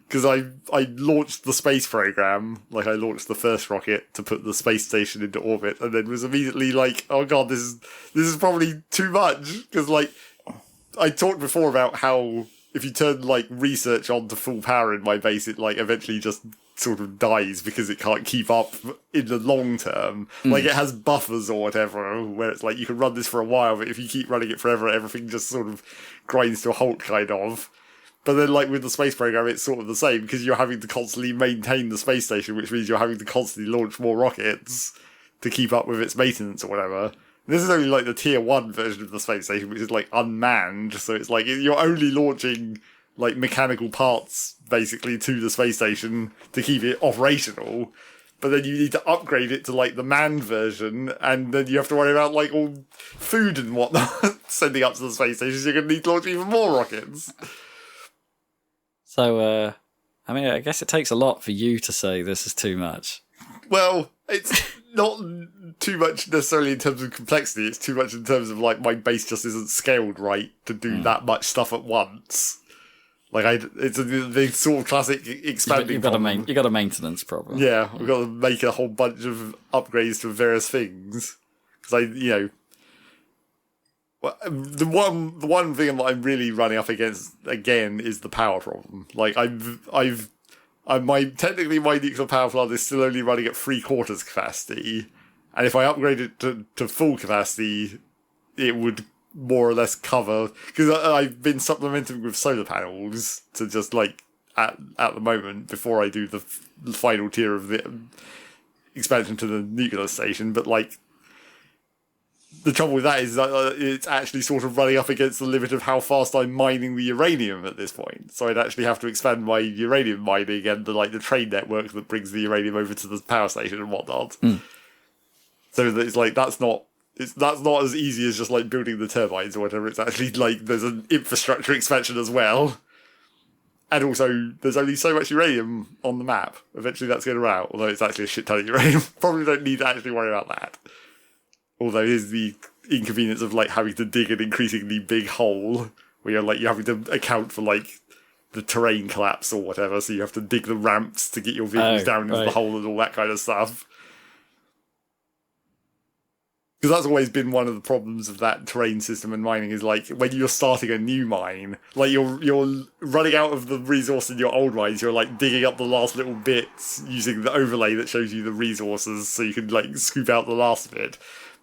Because I launched the space program, like I launched the first rocket to put the space station into orbit, and then was immediately like, oh god, this is probably too much. Because like I talked before about how if you turn like research on to full power in my base, it like eventually just sort of dies because it can't keep up in the long term. Like it has buffers or whatever, where it's like you can run this for a while, but if you keep running it forever, everything just sort of grinds to a halt, kind of. But then, like, with the space program, it's sort of the same, because you're having to constantly maintain the space station, which means you're having to constantly launch more rockets to keep up with its maintenance or whatever. And this is only, like, the tier 1 version of the space station, which is, like, unmanned, so it's like, you're only launching, like, mechanical parts, basically, to the space station to keep it operational. But then you need to upgrade it to, like, the manned version, and then you have to worry about, like, all food and whatnot sending up to the space station, so you're going to need to launch even more rockets. So, I mean, I guess it takes a lot for you to say this is too much. Well, it's not too much necessarily in terms of complexity. It's too much in terms of like my base just isn't scaled right to do that much stuff at once. Like it's the sort of classic expanding. You've got a maintenance problem. Yeah, we've got to make a whole bunch of upgrades to various things because the one thing that I'm really running up against again is the power problem. Like technically my nuclear power plant is still only running at 3/4 capacity, and if I upgrade it to full capacity, it would more or less cover, because I've been supplementing with solar panels to just like at the moment before I do the final tier of the expansion to the nuclear station. But like the trouble with that is that it's actually sort of running up against the limit of how fast I'm mining the uranium at this point. So I'd actually have to expand my uranium mining and the train network that brings the uranium over to the power station and whatnot. So that it's like that's not as easy as just like building the turbines or whatever. It's actually like there's an infrastructure expansion as well. And also, there's only so much uranium on the map. Eventually that's going to run out, although it's actually a shit ton of uranium. Probably don't need to actually worry about that. Although here's the inconvenience of like having to dig an increasingly big hole where you're having to account for like the terrain collapse or whatever, so you have to dig the ramps to get your vehicles down into the hole and all that kind of stuff. Because that's always been one of the problems of that terrain system and mining is like when you're starting a new mine, like you're running out of the resource in your old mines, you're like digging up the last little bits using the overlay that shows you the resources so you can like scoop out the last bit.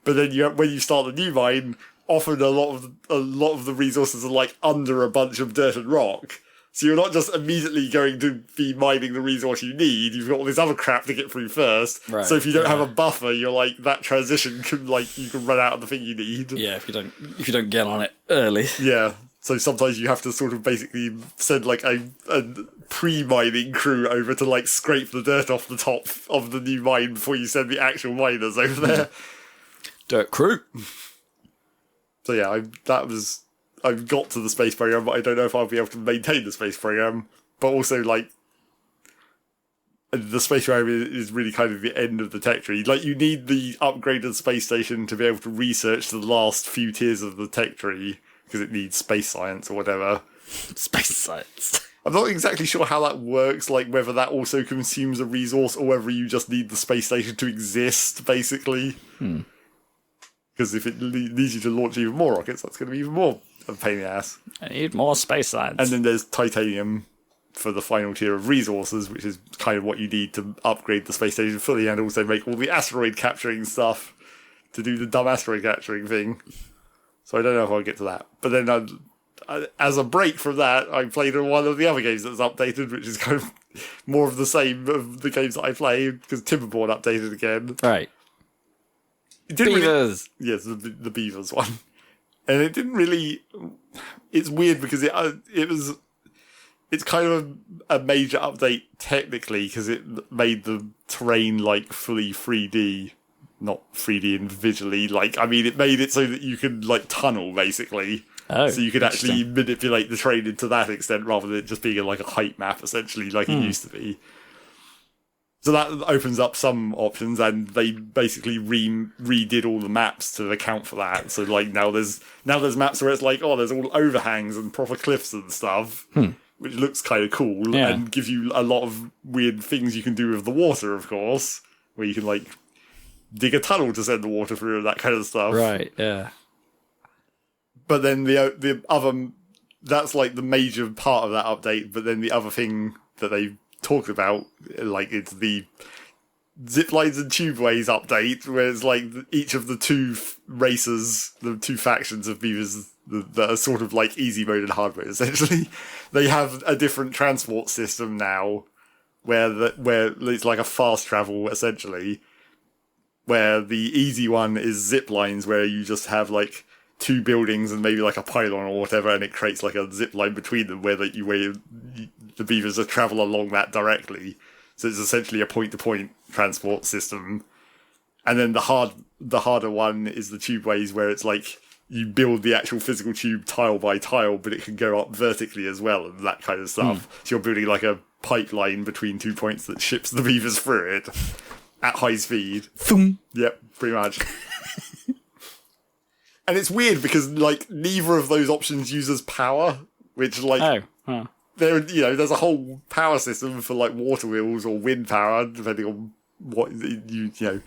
But then when you start a new mine, often a lot of the resources are like under a bunch of dirt and rock. So you're not just immediately going to be mining the resource you need. You've got all this other crap to get through first. Right, so if you don't have a buffer, you're like that transition can you can run out of the thing you need. Yeah, if you don't get on it early. Yeah. So sometimes you have to sort of basically send like a pre-mining crew over to like scrape the dirt off the top of the new mine before you send the actual miners over there. Dirt crew. So yeah, I've got to the space program, but I don't know if I'll be able to maintain the space program. But also, like, the space program is really kind of the end of the tech tree. Like, you need the upgraded space station to be able to research the last few tiers of the tech tree, because it needs space science or whatever. Space science. I'm not exactly sure how that works, like whether that also consumes a resource or whether you just need the space station to exist, basically. Because if it needs you to launch even more rockets, that's going to be even more of a pain in the ass. I need more space science. And then there's titanium for the final tier of resources, which is kind of what you need to upgrade the space station fully and also make all the asteroid capturing stuff to do the dumb asteroid capturing thing. So I don't know if I'll get to that. But then as a break from that, I played one of the other games that's updated, which is kind of more of the same of the games that I play, because Timberworld updated again. Right. Beavers! Yes, the Beavers one. And it didn't really... It's weird because it's kind of a major update technically, because it made the terrain like fully 3D. Not 3D and visually. Like, I mean, it made it so that you could like tunnel, basically. Oh, so you could actually manipulate the terrain to that extent rather than it just being like a height map, essentially, like it used to be. So that opens up some options, and they basically redid all the maps to account for that. So like now there's maps where it's like, oh, there's all overhangs and proper cliffs and stuff, which looks kind of cool and gives you a lot of weird things you can do with the water, of course, where you can like dig a tunnel to send the water through and that kind of stuff. Right. Yeah. But then the other, that's like the major part of that update. But then the other thing that they talked about, like it's the zip lines and tubeways update, where it's like each of the two races, the two factions of beavers that are sort of like easy mode and hard mode, essentially, they have a different transport system now, where it's like a fast travel, essentially, where the easy one is zip lines, where you just have like two buildings and maybe like a pylon or whatever, and it creates like a zip line between them where the beavers travel along that directly. So it's essentially a point-to-point transport system. And then the harder one is the tubeways, where it's like you build the actual physical tube tile by tile, but it can go up vertically as well and that kind of stuff. So you're building like a pipeline between 2 points that ships the beavers through it at high speed. Thum. Yep, pretty much. And it's weird because like neither of those options uses power, which like there's a whole power system for like water wheels or wind power, depending on what you know.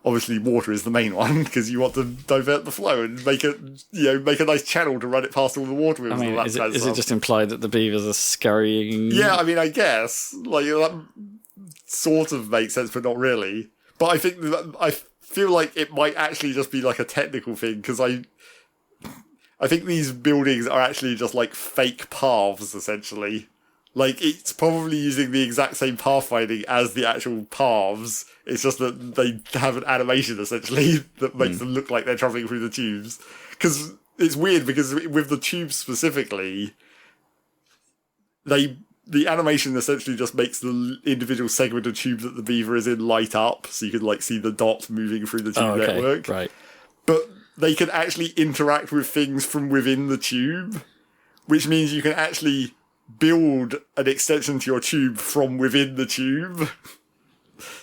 Obviously, water is the main one because you want to divert the flow and make a nice channel to run it past all the water wheels. I mean, and all that is it just implied that the beavers are scurrying? Yeah, I mean, I guess like that sort of makes sense, but not really. But I think that I feel like it might actually just be like a technical thing because I think these buildings are actually just like fake paths, essentially. Like, it's probably using the exact same pathfinding as the actual paths. It's just that they have an animation, essentially, that makes them look like they're travelling through the tubes. Because it's weird, because with the tubes specifically, the animation essentially just makes the individual segment of tube that the beaver is in light up, so you can, like, see the dot moving through the tube network. Right. But they can actually interact with things from within the tube, which means you can actually build an extension to your tube from within the tube.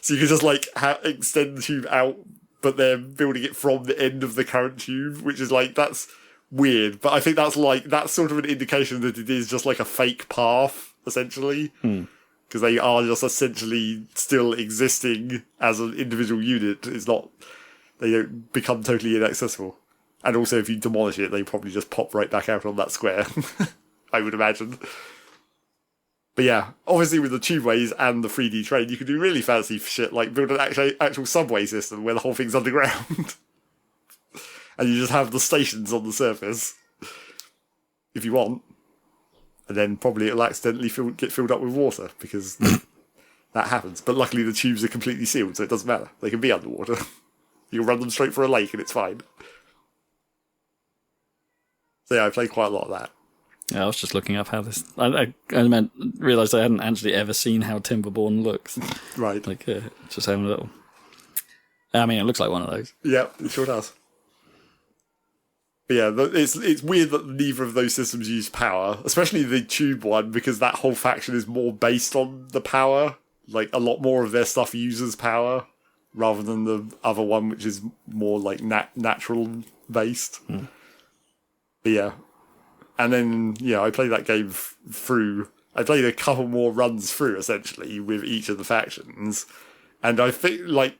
So you can just like extend the tube out, but then building it from the end of the current tube, which is like, that's weird. But I think that's sort of an indication that it is just like a fake path, essentially. Because they are just essentially still existing as an individual unit. They don't become totally inaccessible. And also if you demolish it, they probably just pop right back out on that square. I would imagine. But yeah, obviously with the tubeways and the 3D train, you can do really fancy shit, like build an actual subway system where the whole thing's underground. And you just have the stations on the surface, if you want. And then probably it'll accidentally get filled up with water, because that happens. But luckily the tubes are completely sealed, so it doesn't matter. They can be underwater. You can run them straight for a lake and it's fine. So yeah, I played quite a lot of that. Yeah, I was just looking up how this. I realised I hadn't actually ever seen how Timberborn looks. Right. Like, just having a little. I mean, it looks like one of those. Yeah, it sure does. But yeah, it's weird that neither of those systems use power, especially the tube one, because that whole faction is more based on the power. Like, a lot more of their stuff uses power, rather than the other one, which is more like natural based. But yeah. And then, I played that game through. I played a couple more runs through, essentially, with each of the factions. And I think, like,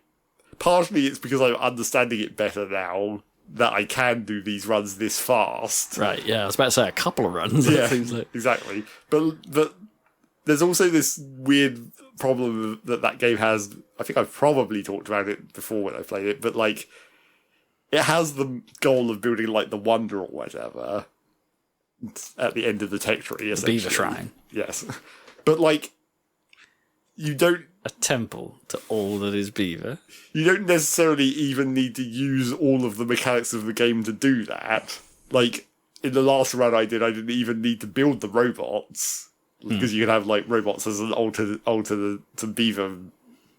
partially it's because I'm understanding it better now that I can do these runs this fast. Right, yeah, I was about to say a couple of runs. Yeah, it seems like. Exactly. But there's also this weird problem that game has. I think I've probably talked about it before when I played it, but, like, it has the goal of building, like, the Wonder or whatever at the end of the tech tree, essentially. The Beaver Shrine. Yes. But, like, you don't... A temple to all that is beaver. You don't necessarily even need to use all of the mechanics of the game to do that. Like, in the last run I didn't even need to build the robots. Because you can have, like, robots as an alter to beaver...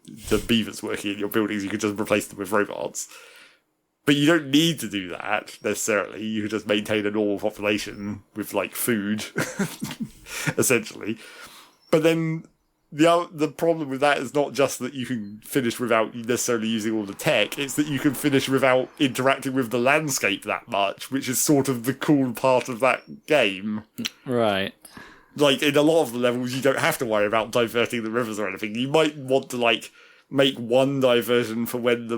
The beavers working in your buildings, you could just replace them with robots. But you don't need to do that, necessarily. You can just maintain a normal population with, like, food, essentially. But then the problem with that is not just that you can finish without necessarily using all the tech, it's that you can finish without interacting with the landscape that much, which is sort of the cool part of that game. Right. Like, in a lot of the levels, you don't have to worry about diverting the rivers or anything. You might want to, like, make one diversion for when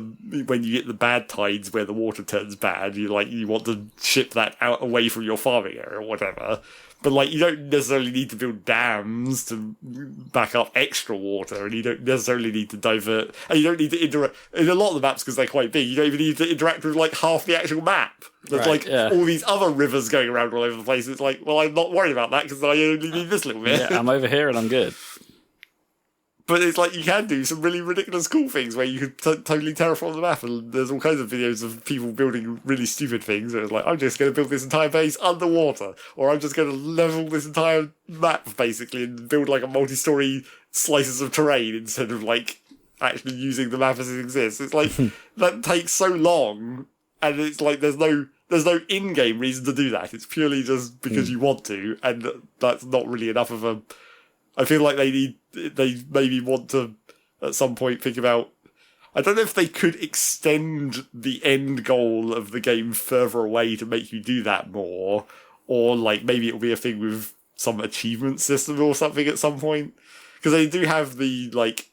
you get the bad tides where the water turns bad. You want to ship that out away from your farming area or whatever. But, like, you don't necessarily need to build dams to back up extra water, and you don't necessarily need to divert, and you don't need to interact in a lot of the maps because they're quite big. You don't even need to interact with, like, half the actual map. There's all these other rivers going around all over the place. It's like, well, I'm not worried about that because I only need this little bit. Yeah, I'm over here and I'm good. But it's like you can do some really ridiculous cool things where you could totally terraform the map, and there's all kinds of videos of people building really stupid things. And it's like, I'm just going to build this entire base underwater, or I'm just going to level this entire map, basically, and build, like, a multi-story slices of terrain instead of, like, actually using the map as it exists. It's like, that takes so long, and it's like there's there's no in-game reason to do that. It's purely just because you want to, and that's not really enough of a. I feel like they maybe want to at some point think about. I don't know if they could extend the end goal of the game further away to make you do that more, or like maybe it'll be a thing with some achievement system or something at some point, because they do have the like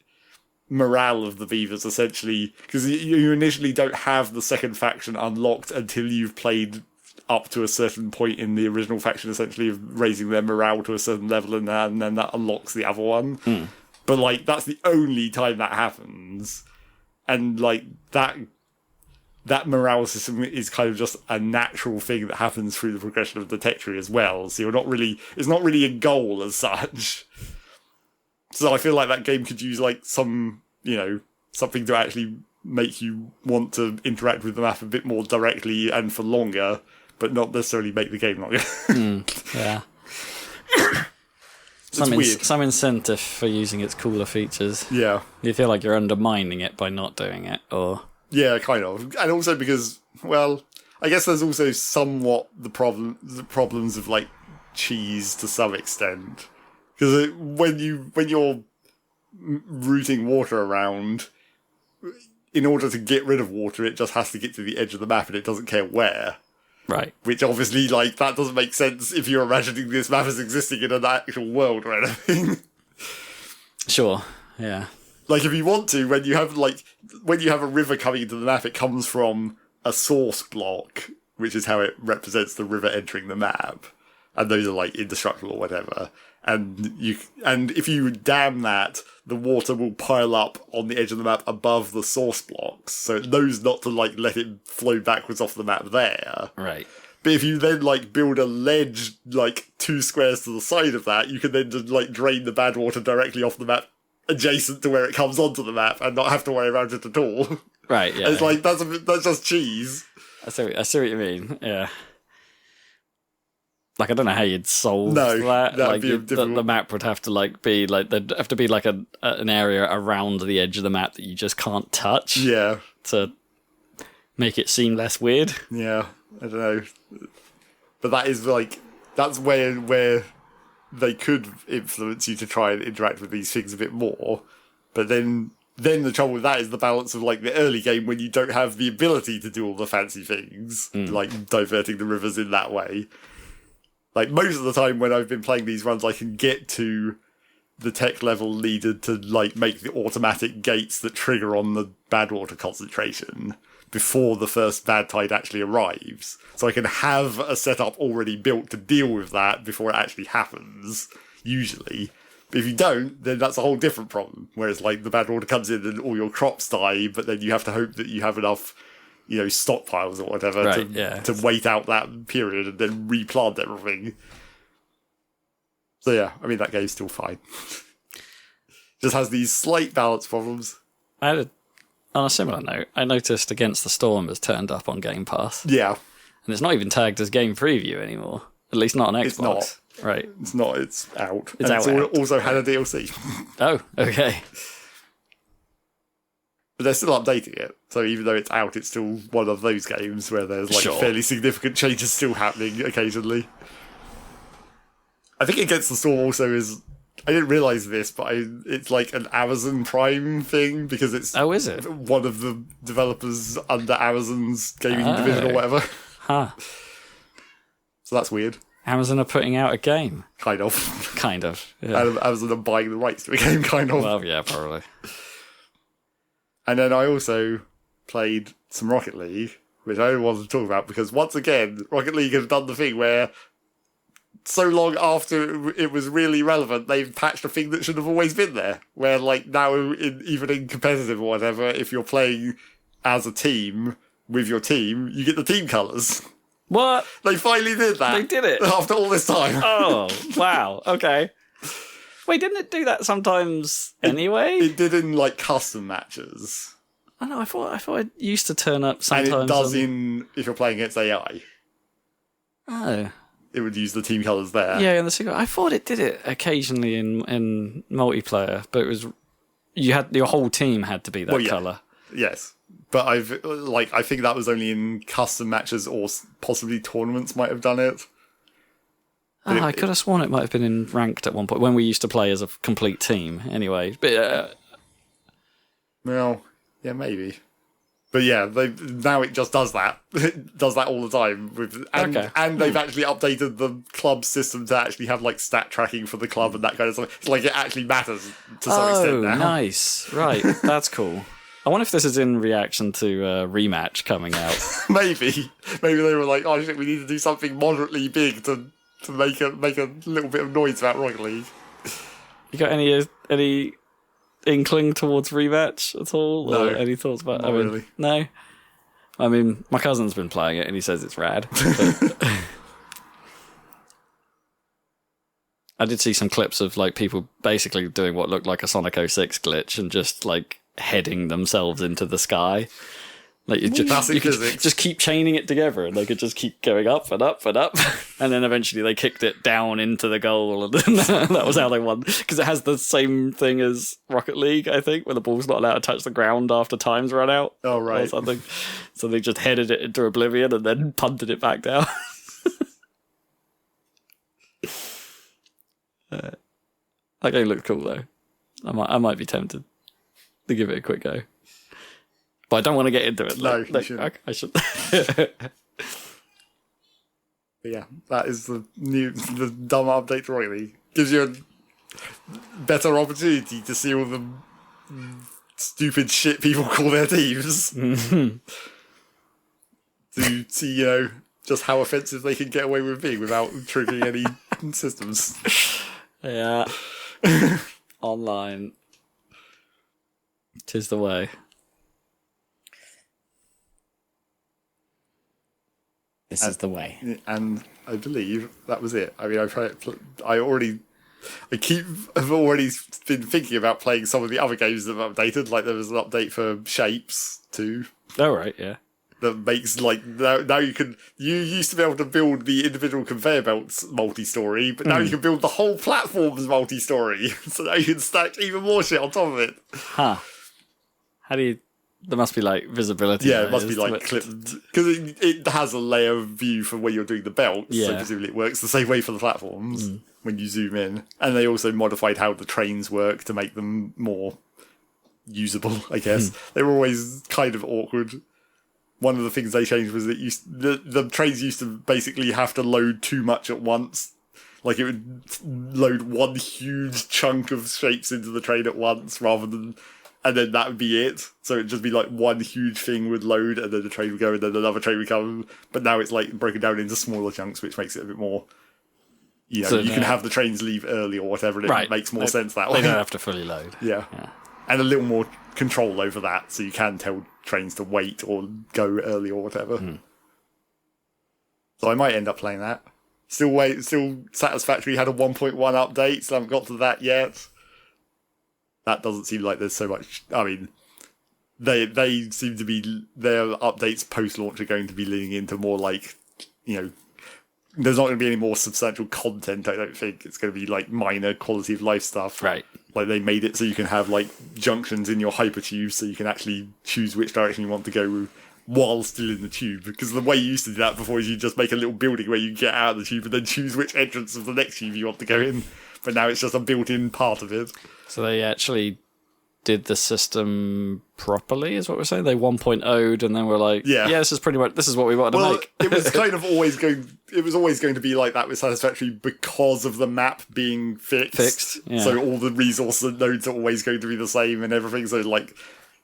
morale of the beavers essentially, because you initially don't have the second faction unlocked until you've played up to a certain point in the original faction, essentially of raising their morale to a certain level, and then that unlocks the other one. But like that's the only time that happens, and like that morale system is kind of just a natural thing that happens through the progression of the tech tree as well. So it's not really a goal as such. So I feel like that game could use like some, something to actually make you want to interact with the map a bit more directly and for longer, but not necessarily make the game longer. Yeah. Weird. Some incentive for using its cooler features. Yeah. You feel like you're undermining it by not doing it, or... Yeah, kind of. And also because, well, I guess there's also somewhat the problems of like cheese to some extent. Because when you're routing water around, in order to get rid of water, it just has to get to the edge of the map and it doesn't care where. Right. Which obviously, like, that doesn't make sense if you're imagining this map as existing in an actual world or anything. Sure, yeah. Like, if you want to, when you have a river coming into the map, it comes from a source block, which is how it represents the river entering the map. And those are, like, indestructible or whatever. And if you dam that, the water will pile up on the edge of the map above the source blocks, so it knows not to like let it flow backwards off the map there. Right. But if you then like build a ledge like 2 squares to the side of that, you can then just like drain the bad water directly off the map adjacent to where it comes onto the map and not have to worry about it at all. Right. Yeah. And it's like that's just cheese. I see what you mean. Yeah. Like, I don't know how you'd solve No, that. that'd Like, be difficult. the map would have to like be like there'd have to be like an area around the edge of the map that you just can't touch. Yeah. To make it seem less weird. Yeah. I don't know. But that is like that's where they could influence you to try and interact with these things a bit more. But then the trouble with that is the balance of like the early game when you don't have the ability to do all the fancy things, like diverting the rivers in that way. Like, most of the time when I've been playing these runs, I can get to the tech level needed to, like, make the automatic gates that trigger on the bad water concentration before the first bad tide actually arrives. So I can have a setup already built to deal with that before it actually happens, usually. But if you don't, then that's a whole different problem. Whereas, like, the bad water comes in and all your crops die, but then you have to hope that you have enough... stockpiles or whatever to wait out that period and then replant everything. So yeah, I mean, that game's still fine. Just has these slight balance problems. On a similar note, I noticed Against the Storm has turned up on Game Pass. Yeah. And it's not even tagged as game preview anymore. At least not on Xbox. It's not. Right. It's not, it's out. It's out. Also had a DLC. Oh, okay. But they're still updating it, so even though it's out, it's still one of those games where there's like fairly significant changes still happening occasionally. I think Against the Storm also is... I didn't realise this, but it's like an Amazon Prime thing, because it's is it? one of the developers under Amazon's gaming division or whatever. Huh. So that's weird. Amazon are putting out a game. Kind of. Kind of. Yeah. And Amazon are buying the rights to a game, kind of. Well, yeah, probably. And then I also played some Rocket League, which I don't want to talk about because, once again, Rocket League has done the thing where so long after it was really relevant, they've patched a thing that should have always been there. Where, like, now, even in competitive or whatever, if you're playing as a team with your team, you get the team colours. What? They finally did that. They did it? After all this time. Oh, wow. Okay. Wait, didn't it do that sometimes anyway? It did in, like, custom matches. I know, I thought it used to turn up sometimes. And it does if you're playing against AI. Oh. It would use the team colours there. Yeah, in the single. I thought it did it occasionally in multiplayer, but it was... your whole team had to be that colour. Yes. But I think that was only in custom matches or possibly tournaments might have done it. I could have sworn it might have been in ranked at one point when we used to play as a complete team. Anyway, but Well, yeah, maybe. But yeah, now it just does that. It does that all the time. And they've actually updated the club system to actually have like stat tracking for the club and that kind of stuff. It's like it actually matters to some extent now. Nice. Right, that's cool. I wonder if this is in reaction to Rematch coming out. Maybe they were like, oh shit, we need to do something moderately big to make a little bit of noise about Rocket League. You got any inkling towards Rematch at all? No. Or any thoughts about Not really. No? I mean, my cousin's been playing it and he says it's rad. But I did see some clips of like people basically doing what looked like a Sonic 06 glitch and just like heading themselves into the sky. Like you could just keep chaining it together and they could just keep going up and up and up. And then eventually they kicked it down into the goal and that was how they won. Because it has the same thing as Rocket League, I think, where the ball's not allowed to touch the ground after time's run out. Oh, right. Or something. So they just headed it into oblivion and then punted it back down. That game looked cool though. I might be tempted to give it a quick go. But I don't want to get into it. No, you shouldn't. I should. But yeah, that is the dumb update to Rocket League. Gives you a better opportunity to see all the stupid shit people call their teams. To see, just how offensive they can get away with being without triggering any systems. Yeah. Online. 'Tis the way. This is the way. And I believe that was it. I mean, I've already been thinking about playing some of the other games that have updated. Like there was an update for Shapes too. Oh, right, yeah. That makes like now you used to be able to build the individual conveyor belts multi-story, but now you can build the whole platforms multi-story. So now you can stack even more shit on top of it. Huh. How do you... There must be like visibility. Yeah, it must be like clipped because it has a layer view for when you're doing the belts. Yeah. So presumably it works the same way for the platforms when you zoom in. And they also modified how the trains work to make them more usable. I guess they were always kind of awkward. One of the things they changed was that the trains used to basically have to load too much at once. Like it would load one huge chunk of shapes into the train at once rather than. And then that would be it. So it'd just be like one huge thing would load and then the train would go and then another train would come. But now it's like broken down into smaller chunks, which makes it a bit more, so you can have the trains leave early or whatever and it makes more sense that way. They don't have to fully load. Yeah. And a little more control over that so you can tell trains to wait or go early or whatever. So I might end up playing that. Still Satisfactory had a 1.1 update, so I haven't got to that yet. That doesn't seem like there's so much. I mean, they seem to be their updates post launch are going to be leaning into more like, there's not going to be any more substantial content. I don't think it's going to be like minor quality of life stuff. Right. Like they made it so you can have like junctions in your hypertube, so you can actually choose which direction you want to go while still in the tube. Because the way you used to do that before is you just make a little building where you get out of the tube and then choose which entrance of the next tube you want to go in. But now it's just a built-in part of it. So they actually did the system properly, is what we're saying? They 1.0'd and then we're like, this is what we wanted to make. It was kind of always going to be like that with Satisfactory because of the map being fixed. Yeah. So all the resource nodes are always going to be the same and everything. So like,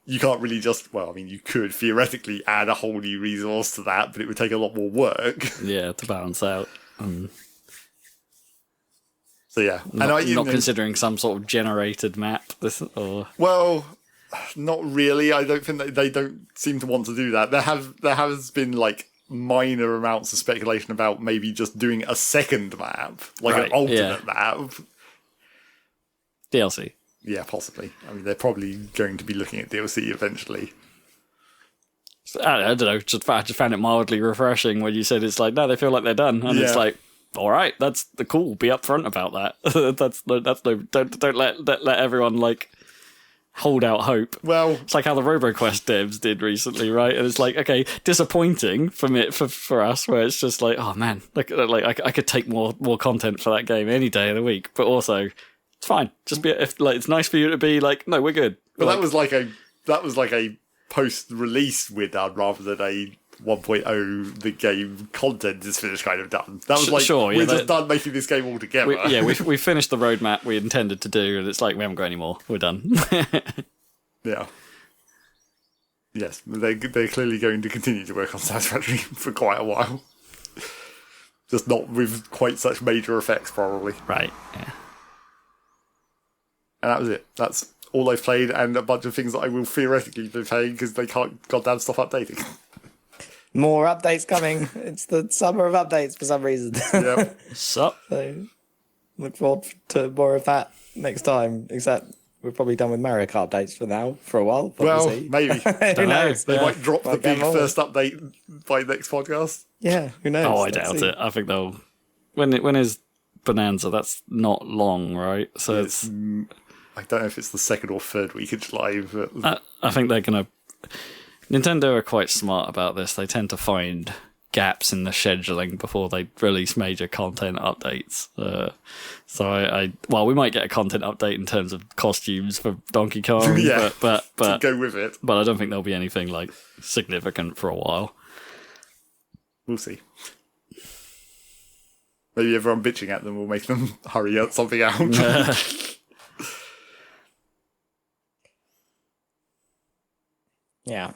you can't really just, you could theoretically add a whole new resource to that, but it would take a lot more work. Yeah, to balance out. So yeah, not considering some sort of generated map. Well, not really. I don't think they don't seem to want to do that. There has been like minor amounts of speculation about maybe just doing a second map, like an alternate map. DLC. Yeah, possibly. I mean, they're probably going to be looking at DLC eventually. I don't know. I just found it mildly refreshing when you said it's like, no, they feel like they're done, and it's like, all right, that's the cool. Be upfront about that. Don't let everyone like hold out hope. Well, It's like how the RoboQuest devs did recently, right? And it's like, okay, disappointing for us, where it's just like, oh man, like I could take more content for that game any day of the week, but also it's fine. Just be if like it's nice for you to be like, no, we're good. but Like, that was like a post-release win done rather than a 1.0 the game content is finished kind of done. That was like Sure, yeah, we're just done making this game altogether. we finished the roadmap we intended to do, and it's like we haven't got any more. We're done. Yeah. Yes, they're clearly going to continue to work on Satisfactory for quite a while. Just not with quite such major effects, probably. Right. Yeah. And that was it. That's all I've played, and a bunch of things that I will theoretically be playing because they can't goddamn stop updating. More updates coming. It's the summer of updates for some reason. Yep. Sup? So look forward to more of that next time. Except we're probably done with Mario Kart updates for now, for a while. But Well, we'll see. maybe. Who knows? They might drop the Might big get more. first update by next podcast. Yeah, who knows? Oh, I Let's doubt see. it. I think they'll. When is Bananza? That's not long, right? So it's. I don't know if it's the second or third week of July, but I think they're gonna. Nintendo are quite smart about this. They tend to find gaps in the scheduling before they release major content updates. So I well, we might get a content update in terms of costumes for Donkey Kong, Yeah. but to go with it. but I don't think there'll be anything like significant for a while. We'll see. Maybe everyone bitching at them will make them hurry out something out. Yeah.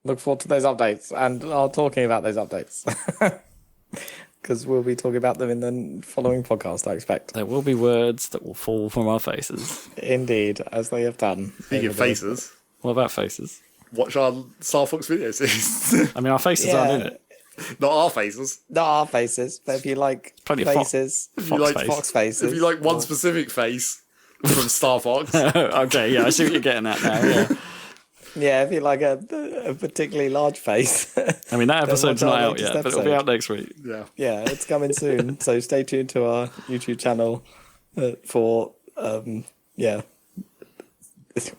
Look forward to those updates and are talking about those updates. Because we'll be talking about them in the following podcast, I expect. There will be words that will fall from our faces. Indeed, as they have done. Speaking of faces, What about faces? watch our Star Fox video series. I mean, our faces aren't in it. Not our faces. Not our faces, but if you like Plenty of faces, If you like face. Fox faces. If you like one specific face from Star Fox, Okay, yeah, I see what you're getting at now. Yeah. Yeah, if you like a particularly large face. I mean, that episode's watch our not out latest yet, but it'll be episode. out next week. yeah. Yeah, it's coming soon. So stay tuned to our YouTube channel for,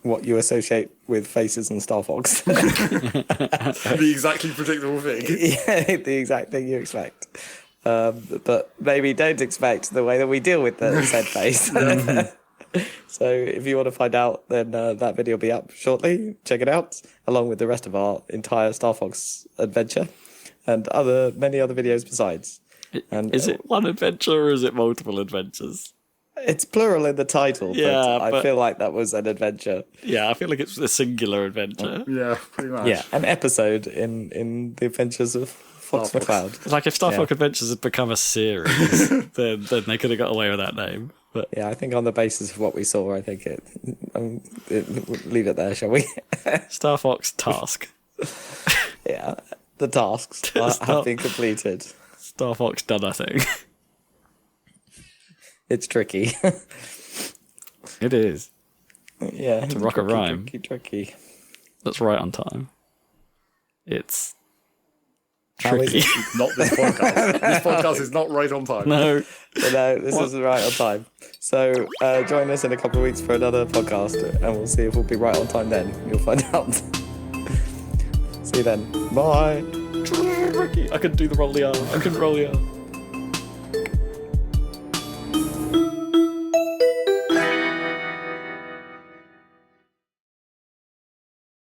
what you associate with faces and Star Fox. The exactly predictable thing. Yeah, the exact thing you expect. But maybe don't expect the way that we deal with the said face. So if you want to find out, then that video will be up shortly. Check it out, along with the rest of our entire Star Fox adventure and many other videos besides. And Is it one adventure or is it multiple adventures? It's plural in the title, Yeah, but I but- feel like that was an adventure. Yeah, I feel like it's a singular adventure. Yeah, pretty much. Yeah, an episode in the adventures of Fox Star Fox. McCloud. Like if Star Yeah. Fox Adventures had become a series, then they could have got away with that name. But Yeah, I think on the basis of what we saw, I think leave it there, shall we? Star Fox Task, Yeah, the tasks have been completed. Star Fox done nothing. It's tricky. It is. Yeah, to rock a rhyme. Tricky. That's right on time. It's How is tricky. it? Not this podcast. This podcast is not right on time. No. But no, this is right on time. So join us in a couple of weeks for another podcast, and we'll see if we'll be right on time then. You'll find out. See you then. Bye. I couldn't do the roll the R. I couldn't roll the R.